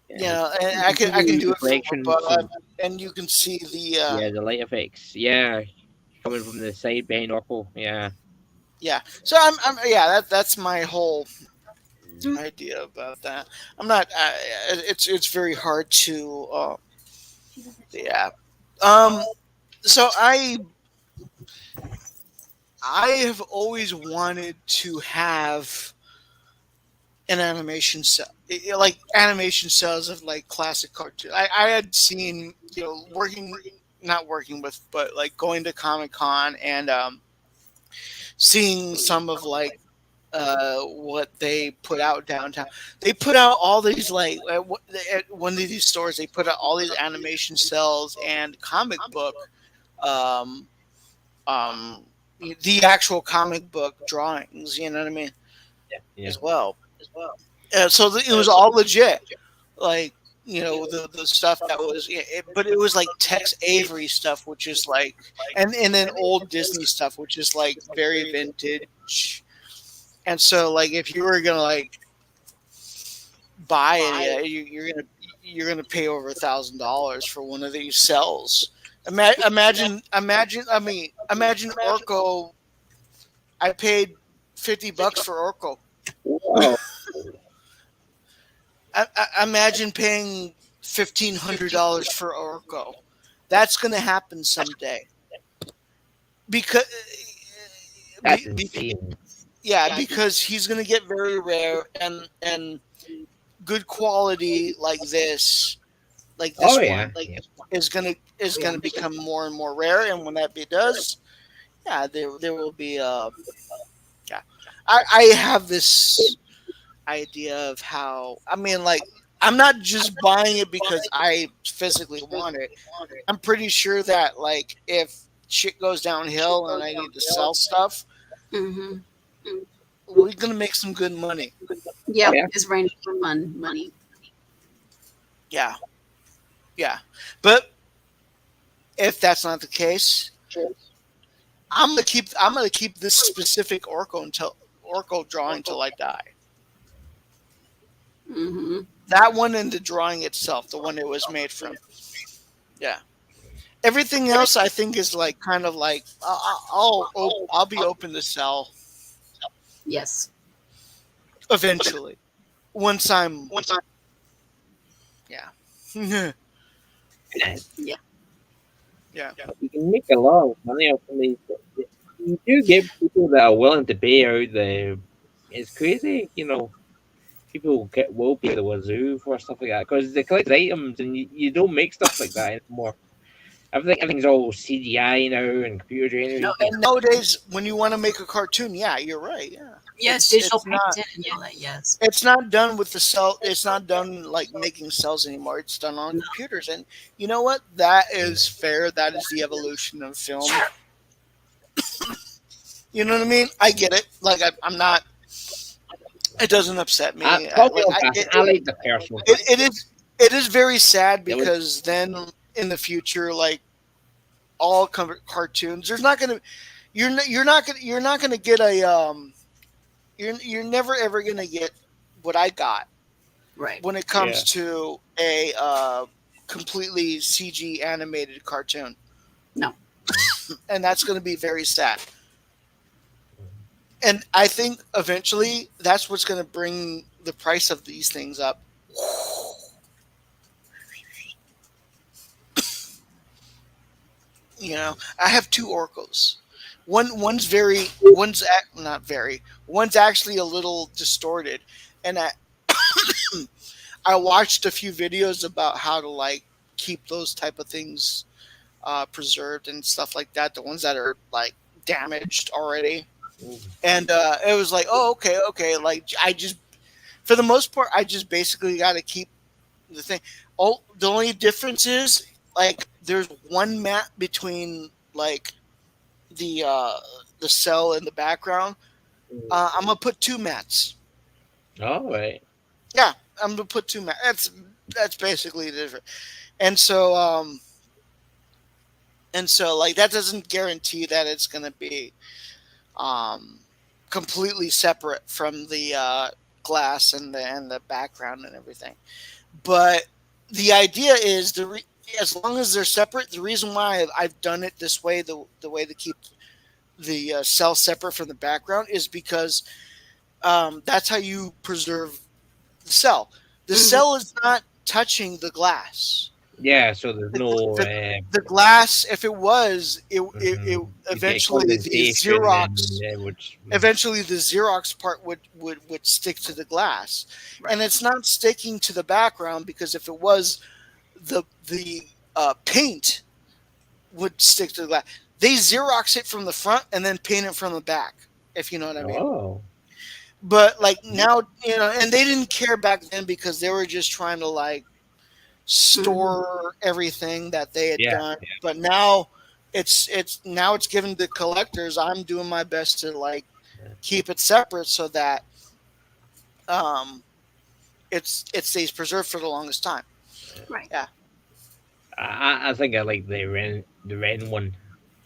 yeah. and You can see I can the do it from reflections above, and and you can see the yeah, the light effects. Yeah, coming from the side behind Orko. Yeah. yeah. So I'm yeah. That's my whole idea about that. I'm not. It's very hard to yeah. Um. So I have always wanted to have an animation cell, like animation cells of like classic cartoon. I had seen not working with, but like going to Comic Con and seeing some of like what they put out downtown. They put out all these like at one of these stores. They put out all these animation cells and comic book, um, um, the actual comic book drawings. You know what I mean? Yeah. As well. So it was all legit. Like the stuff that was, but it was like Tex Avery stuff, which is like, and then old Disney stuff, which is like very vintage. And so like if you were gonna like buy it, you're gonna pay over $1,000 for one of these cells. Imagine. I mean, imagine Orko. I paid $50 for Orko. Wow. Imagine paying $1,500 for Orko. That's going to happen someday because That's be, insane. yeah, because he's going to get very rare and good quality like Oh this yeah. one Yeah. is gonna become more and more rare, and when does, yeah, there will be yeah. I have this idea of how, I mean, like, I'm not just buying it because I physically want it. I'm pretty sure that like if shit goes downhill and I need to sell stuff, Mm-hmm. we're gonna make some good money. Yep, Yeah. it's raining for money. Yeah, yeah. But if that's not the case, I'm gonna keep this specific Orko drawing until I die. Mm-hmm. That one and the drawing itself, the one it was made from. Yeah. Everything else, I think, is like kind of like I'll be open to sell Yes. eventually once I'm yeah. And Yeah. Yeah. you can make a lot of money off of these. You do get people that are willing to pay out the. It's crazy, People will pay the wazoo for stuff like that because they collect items and you don't make stuff like that anymore. Everything's all CGI now and computer No, generated. And nowadays, when you want to make a cartoon, yeah, you're right. Yeah, yes, digital it's not painting and all that. Yes. it's not done with the cell. It's not done like making cells anymore. It's done on No. computers, and you know what? That is fair. That is the evolution of film. Sure. You know what I mean? I get it. Like I'm not. It doesn't upset me. Talking of that, I like the personal touch. It is very sad It was because then in the future, like all cartoons, there's not gonna you're not gonna get a you're never ever gonna get what I got Right. when it yeah. comes to a completely CG animated cartoon, No. and that's going to be very sad. And I think eventually that's what's going to bring the price of these things up. You know, I have two orcos. Not very. One's actually a little distorted, and I watched a few videos about how to like keep those type of things preserved and stuff like that. The ones that are like damaged already, and it was like, oh, okay, okay. Like I just, for the most part, I just basically got to keep the thing. Oh, the only difference is like there's one mat between like the uh, the cell in the background. I'm gonna put two mats. All right. Yeah, I'm gonna put two mats. That's basically the difference. And so like that doesn't guarantee that it's gonna be um completely separate from the glass and the background and everything. But the idea is as long as they're separate. The reason why I've done it this way, the way to keep the cell separate from the background, is because that's how you preserve the cell. The Hmm. cell is not touching the glass. Yeah, so there's The, no the, the glass, if it was, it you get eventually condensation and which the Xerox part would stick to the glass, and Right. it's not sticking to the background because if it was, the paint would stick to the glass. They Xerox it from the front and then paint it from the back, if you know what I mean. oh But like now, and they didn't care back then because they were just trying to like Hmm. store everything that they had yeah done. But now it's given to collectors. I'm doing my best to like keep it separate so that um it stays preserved for the longest time. Right. Yeah. I think I like the Ren one,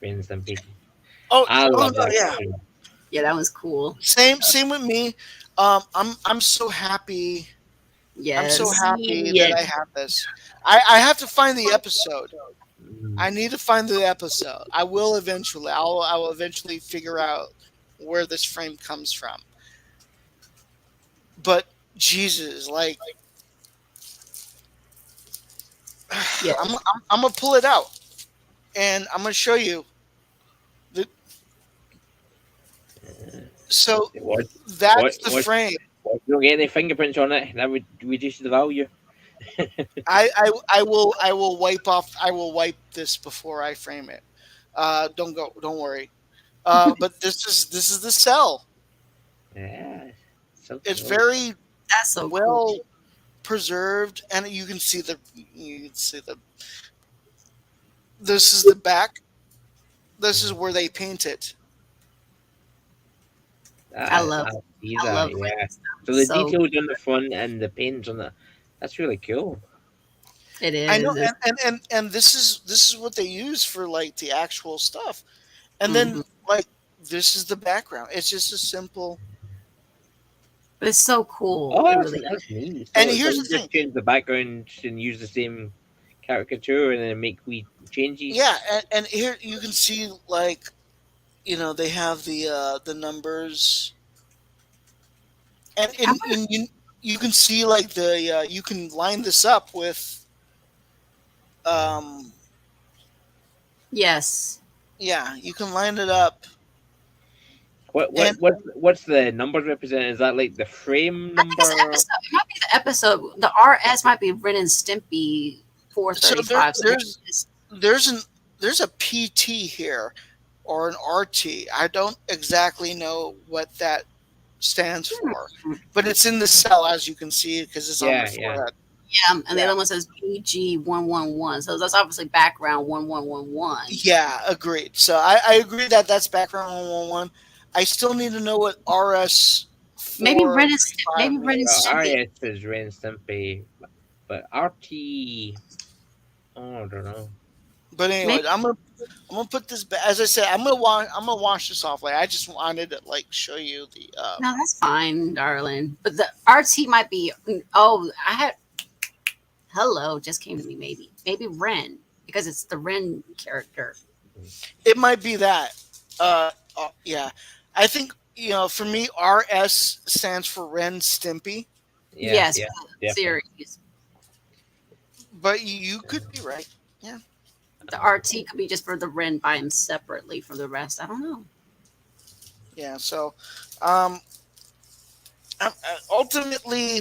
Ren Stampede. Oh, I oh love no, that yeah. cartoon. Yeah, that was cool. Same with me. I'm so happy. I'm so Yes. happy that I have this. I have to find the episode. Mm, I need to find the episode. I will eventually. I will eventually figure out where this frame comes from. But Jesus, like Yeah. I'm gonna pull it out and I'm gonna show you. The, so what that's the what frame. what you don't get any fingerprints on it, that would reduce the value. I will wipe off. I will wipe this before I frame it. Don't go. Don't worry. But this is the cell. Yeah, so It's cool. very That's so cool. well preserved, and you can see the. This is the back. This is where they paint it. I I love see I that, love when yeah. stuff So is the so details on the front and the paintings on the that's really cool. it I know, is. It's, and this is what they use for like the actual stuff, and then hmm like this is the background. It's just a simple. But it's so cool. Oh, It really that's neat. And So here's you the just thing. change the background and use the same caricature and then make wee Yeah, changes. and here you can see like they have the numbers, and I wonder, you can see like you can line this up with Um, Yes. yeah, you can line it up, and What's the numbers represent? Is that like the frame I think it's an number? episode. It might be the episode. The RS might be Ren and Stimpy so there 435. So maybe it's there's an there's a PT here or an RT. I don't exactly know what that stands for, hmm. but it's in the cell as you can see because it's on my Yeah, yeah. forehead. Yeah, and the Yeah, other one says BG111. So that's obviously background 1111. yeah, agreed. So I agree that that's background 111. I still need to know what RS Maybe four Ren and three maybe five Ren and Well, means. Stimpy. RS is Ren Stimpy, but RT, oh, I don't know. But anyway, Maybe I'm gonna put this back. As I said, I'm gonna wash this off. Like I just wanted to like show you the no, that's fine, darling. But the RT might be. Oh, I had hello just came to me. Maybe Ren because it's the Ren character. it might be that. Yeah, I think for me, RS stands for Ren Stimpy, Yeah, Yes, yeah, the definitely. series. but you could be right. Yeah, The RT could be just for the Ren by him separately from the rest. I don't know. yeah. So, um, ultimately,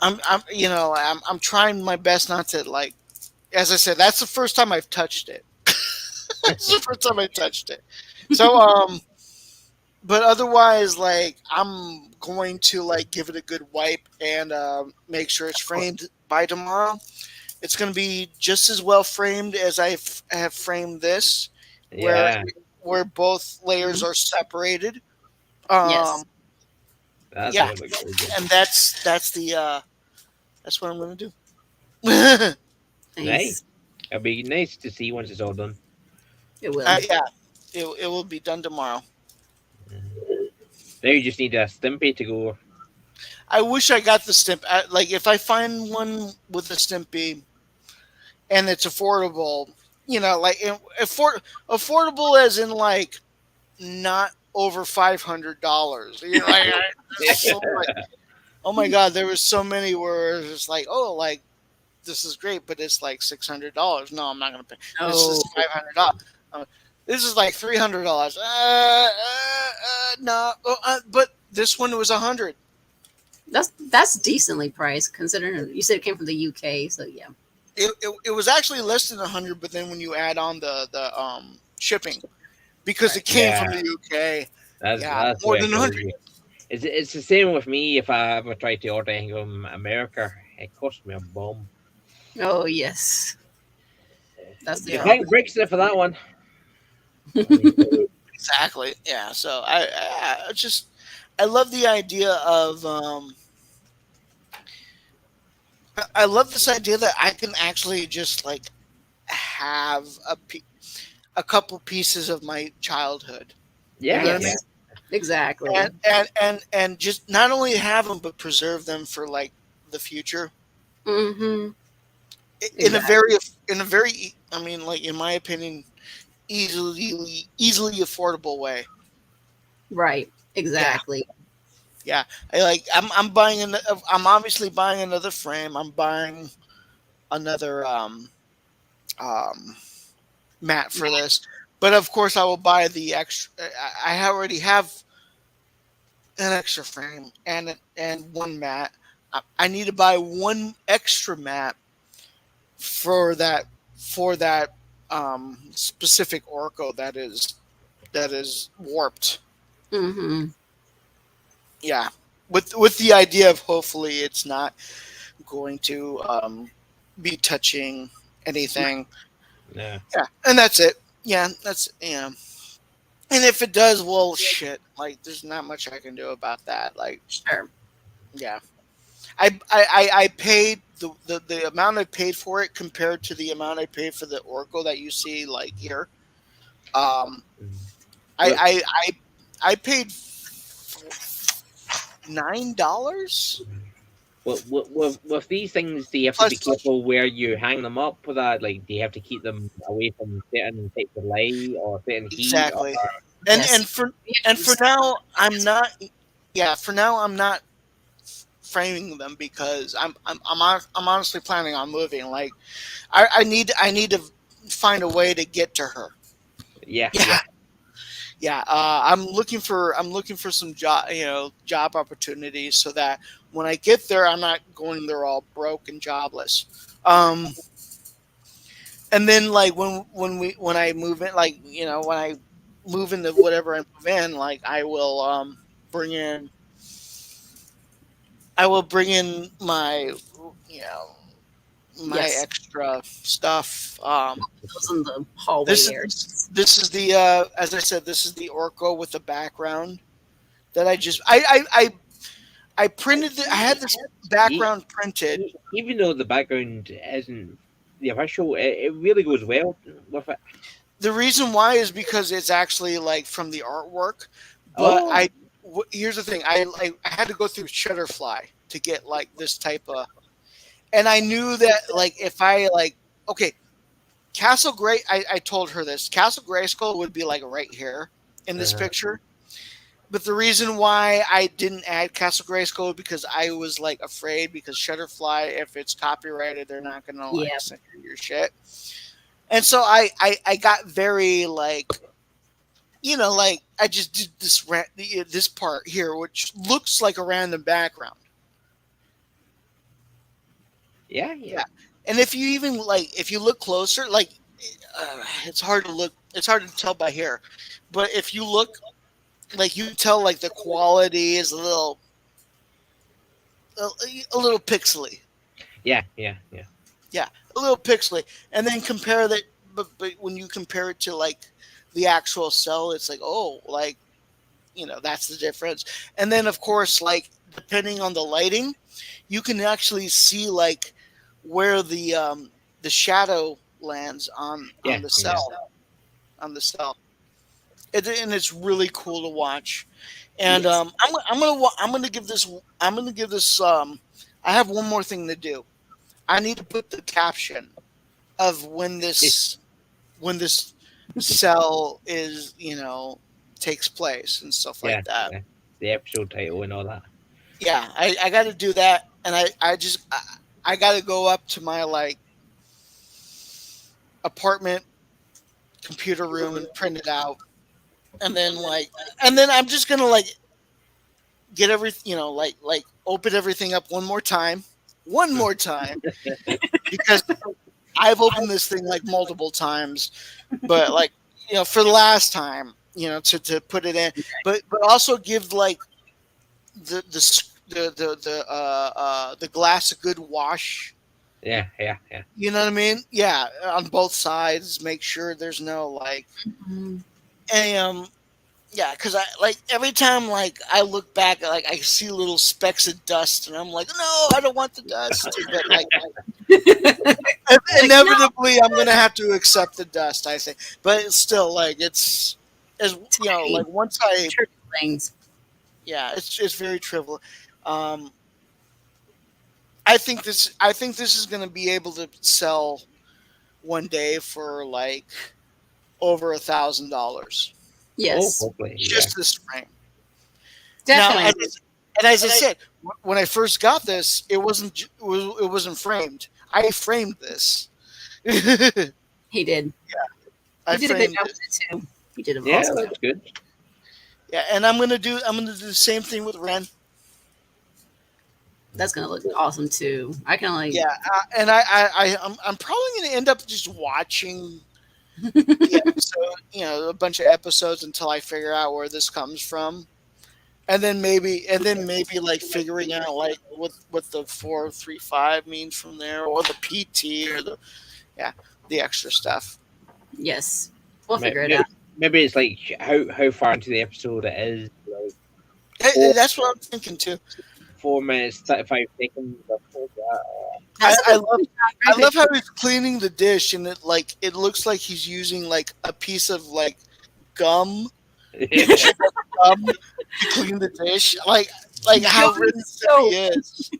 I'm trying my best not to like. As I said, that's the first time I've touched it. That's the first time I touched it. So, but otherwise, like I'm going to like give it a good wipe and make sure it's Of course. framed by tomorrow. It's going to be just as well framed as have framed this, where Yeah, both layers Mhm. are separated. Yes, Um, that's yeah, what looks really good. and that's what I'm going to do. uh, Nice. nice. It'll be nice to see once it's all done. It will. yeah, it will be done tomorrow. Mhm. Now you just need a Stimpy to go. I wish I got the stimp. Like if I find one with a stimpy and it's affordable, like affordable as in like not over $500. So like, oh my god, there was so many where it's like, oh, like this is great, but it's like $600. No, I'm not gonna pay. This is No, $500. This is like $300. No, but this one was 100. that's decently priced considering you said it came from the UK. So yeah. It was actually less than 100, but then when you add on the shipping, because Right. it came from Yeah, the UK, yeah, that's more where than it 100. goes. It's the same with me. If I ever try to order anything from America, it costs me a bomb. Oh yes, that's the You Yeah, thank trouble. Brixton for that one. I mean, exactly. Yeah, so I just I love the idea of I love this idea that I can actually just like have a couple pieces of my childhood. You know yeah, what I yeah, mean? Yes, exactly. And just not only have them but preserve them for like the future Mm-hmm. in a Exactly. I mean, like in my opinion, easily affordable way. Right. Yeah, Exactly. yeah. I'm obviously buying another frame. I'm buying another um mat for this, but of course I will buy the extra. I already have an extra frame and one mat. I need to buy one extra mat for that specific Orco that is warped. Mm-hmm. Yeah, with the idea of hopefully it's not going to be touching anything. yeah. Yeah, and that's it. Yeah, that's. And if it does, well, shit. Like, there's not much I can do about that. Like, Sure. yeah, I paid the amount I paid for it compared to the amount I paid for the Oracle that you see like here. Um, Mm. I But I I paid $9 with these things, do you have to be plus careful where you hang them up with that? Like, do you have to keep them away from certain types of light or certain heat? Or, exactly. And Yes. and for You have to and for use now I'm yes. not. Yeah, for now I'm not framing them because I'm honestly planning on moving. Like I need to find a way to get to her. Yeah, Yeah, yeah, yeah. I'm looking for some job opportunities so that when I get there, I'm not going there all broke and jobless. Um, and then like when I move in, like when I move into whatever I move in, like bring in bring in my you know my Yes. extra stuff. Those in the hallway This is areas. this is the as I said, this is the Orco with the background that I printed. I had this E- background printed. even though the background isn't the official, it really goes well with it. The reason why is because it's actually like from the artwork. But Oh, here's the thing. I had to go through Shutterfly to get like this type of, and I knew that like if I like okay, Castle Gray. I told her this Castle Grayskull would be like right here in this uh, picture. But the reason why I didn't add Castle Grayskull because I was like afraid because Shutterfly, if it's copyrighted, they're not gonna Yeah. like censor your shit. And so I got very like like I just did this part here, which looks like a random background. yeah, yeah, Yeah, and if you even like if you look closer, like it's hard to look. It's hard to tell by here, but if you look, like you can tell like the quality is a, a little pixely. yeah, yeah, yeah. Yeah, a little pixely, and then compare that. But when you compare it to like the actual cell, it's like like that's the difference. And then of course, like depending on the lighting, you can actually see like where the shadow lands Yeah, on the yeah. cell on the cell. And it's really cool to watch. And Yes. I'm gonna give this I'm gonna give this I have one more thing to do. I need to put the caption of when this cell is takes place and stuff Yeah, like that. yeah. The episode title and all that. Yeah, I got to do that, and I got to go up to my like apartment computer room and print it out, and then I'm just gonna like get everything like open everything up one more time because I've opened this thing like multiple times, but like for the last time, to put it in, but also give like the glass a good wash. Yeah, yeah, yeah. You know what I mean? Yeah, on both sides, make sure there's no like Mhm. any yeah, because I like every time like I look back, like I see little specks of dust, and I'm like, no, I don't want the dust. But like Like, no, inevitably, I'm gonna have to accept the dust. I think, but it's still like it's as tiny like once I trivial things. yeah, it's very trivial. Um, I think this is gonna be able to sell one day for like over $1,000. Oh, Yes, hopefully, yeah. Just this frame. Now, definitely. and as I said, when I first got this, it wasn't framed. I framed this. I He did. He did a good framed job it. with it too. He did an Yeah, awesome job. that's good. Yeah, and I'm gonna do the same thing with Ren. That's gonna look awesome too. I can only. Yeah, and I'm probably gonna end up just watching the episode, a bunch of episodes until I figure out where this comes from, and then maybe like figuring out like what the 435 means from there, or the PT, or yeah the extra stuff. Yes, we'll figure it Maybe, out. maybe it's like how far into the episode it is. Like Hey, four, that's what I'm thinking too. 4 minutes, 35 seconds. Or something like That's I a love I love how he's cleaning the dish, and it looks like he's using like a piece of like gum, that. gum to clean the dish. Like how Gum Rin soap. Sippy is.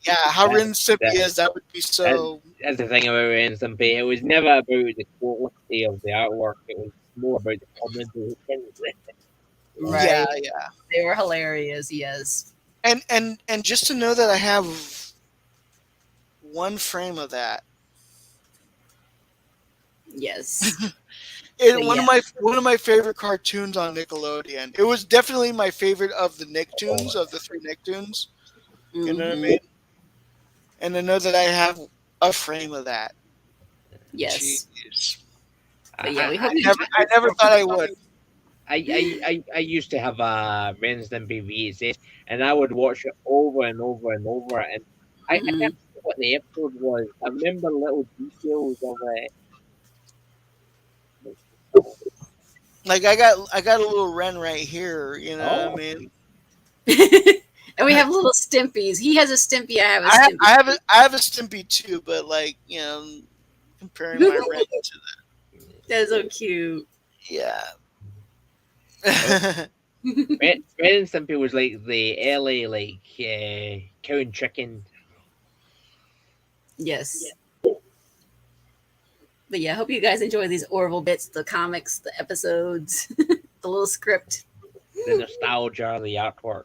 Yeah, how Rin Sippy that, is. That would be so. that's the thing about Ren Stimpy. It was never about the quality of the artwork. It was more about the comedy. Right. Yeah, yeah. They were hilarious. Yes. And just to know that I have one frame of that. Yes. One Yeah. of my favorite cartoons on Nickelodeon. It was definitely my favorite of the Nicktoons, of the three Nicktoons. You know what I Mhm. mean? And to know that I have a frame of that. Yes. Jeez. But yeah, we I, hope you Never, enjoyed I this. never thought I would. I used to have a Men's Limpy VHS, and I would watch it over and over and over. And I can't Mhm. remember what the episode was. I remember little details of it. Like I got a little Ren right here. You know what I Oh, mean? And we have little Stimpies. He has a Stimpy. I have a I Stimpy. I have a Stimpy too, but like comparing my Ren to That's so cute. yeah. oh. Ren and Stimpy was like the LA cow and chicken. Yes. But yeah, I hope you guys enjoy these Orville bits, the comics, the episodes, the little script, The nostalgia, the artwork.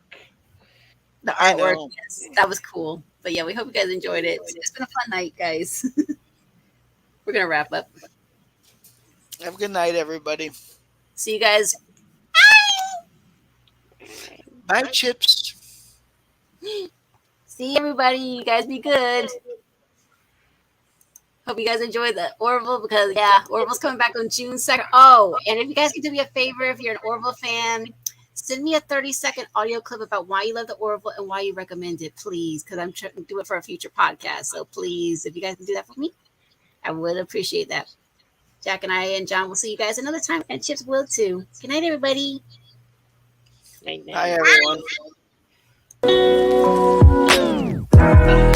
the I artwork. know. Yes, that was cool. But yeah, we hope you guys enjoyed it. It's been a fun night, guys. We're gonna wrap up. Have a good night, everybody. See you guys. Bye, Chips. See everybody. You guys be good. Hope you guys enjoyed the Orville because yeah, Orville's coming back on June 2nd. Oh, and if you guys can do me a favor, if you're an Orville fan, send me a 30-second audio clip about why you love the Orville and why you recommend it, please, because I'm trying to do it for a future podcast. So please, if you guys can do that for me, I would appreciate that. Jack and I and John will see you guys another time, and Chips will too. Good night, everybody. Night, Hi, night. everyone.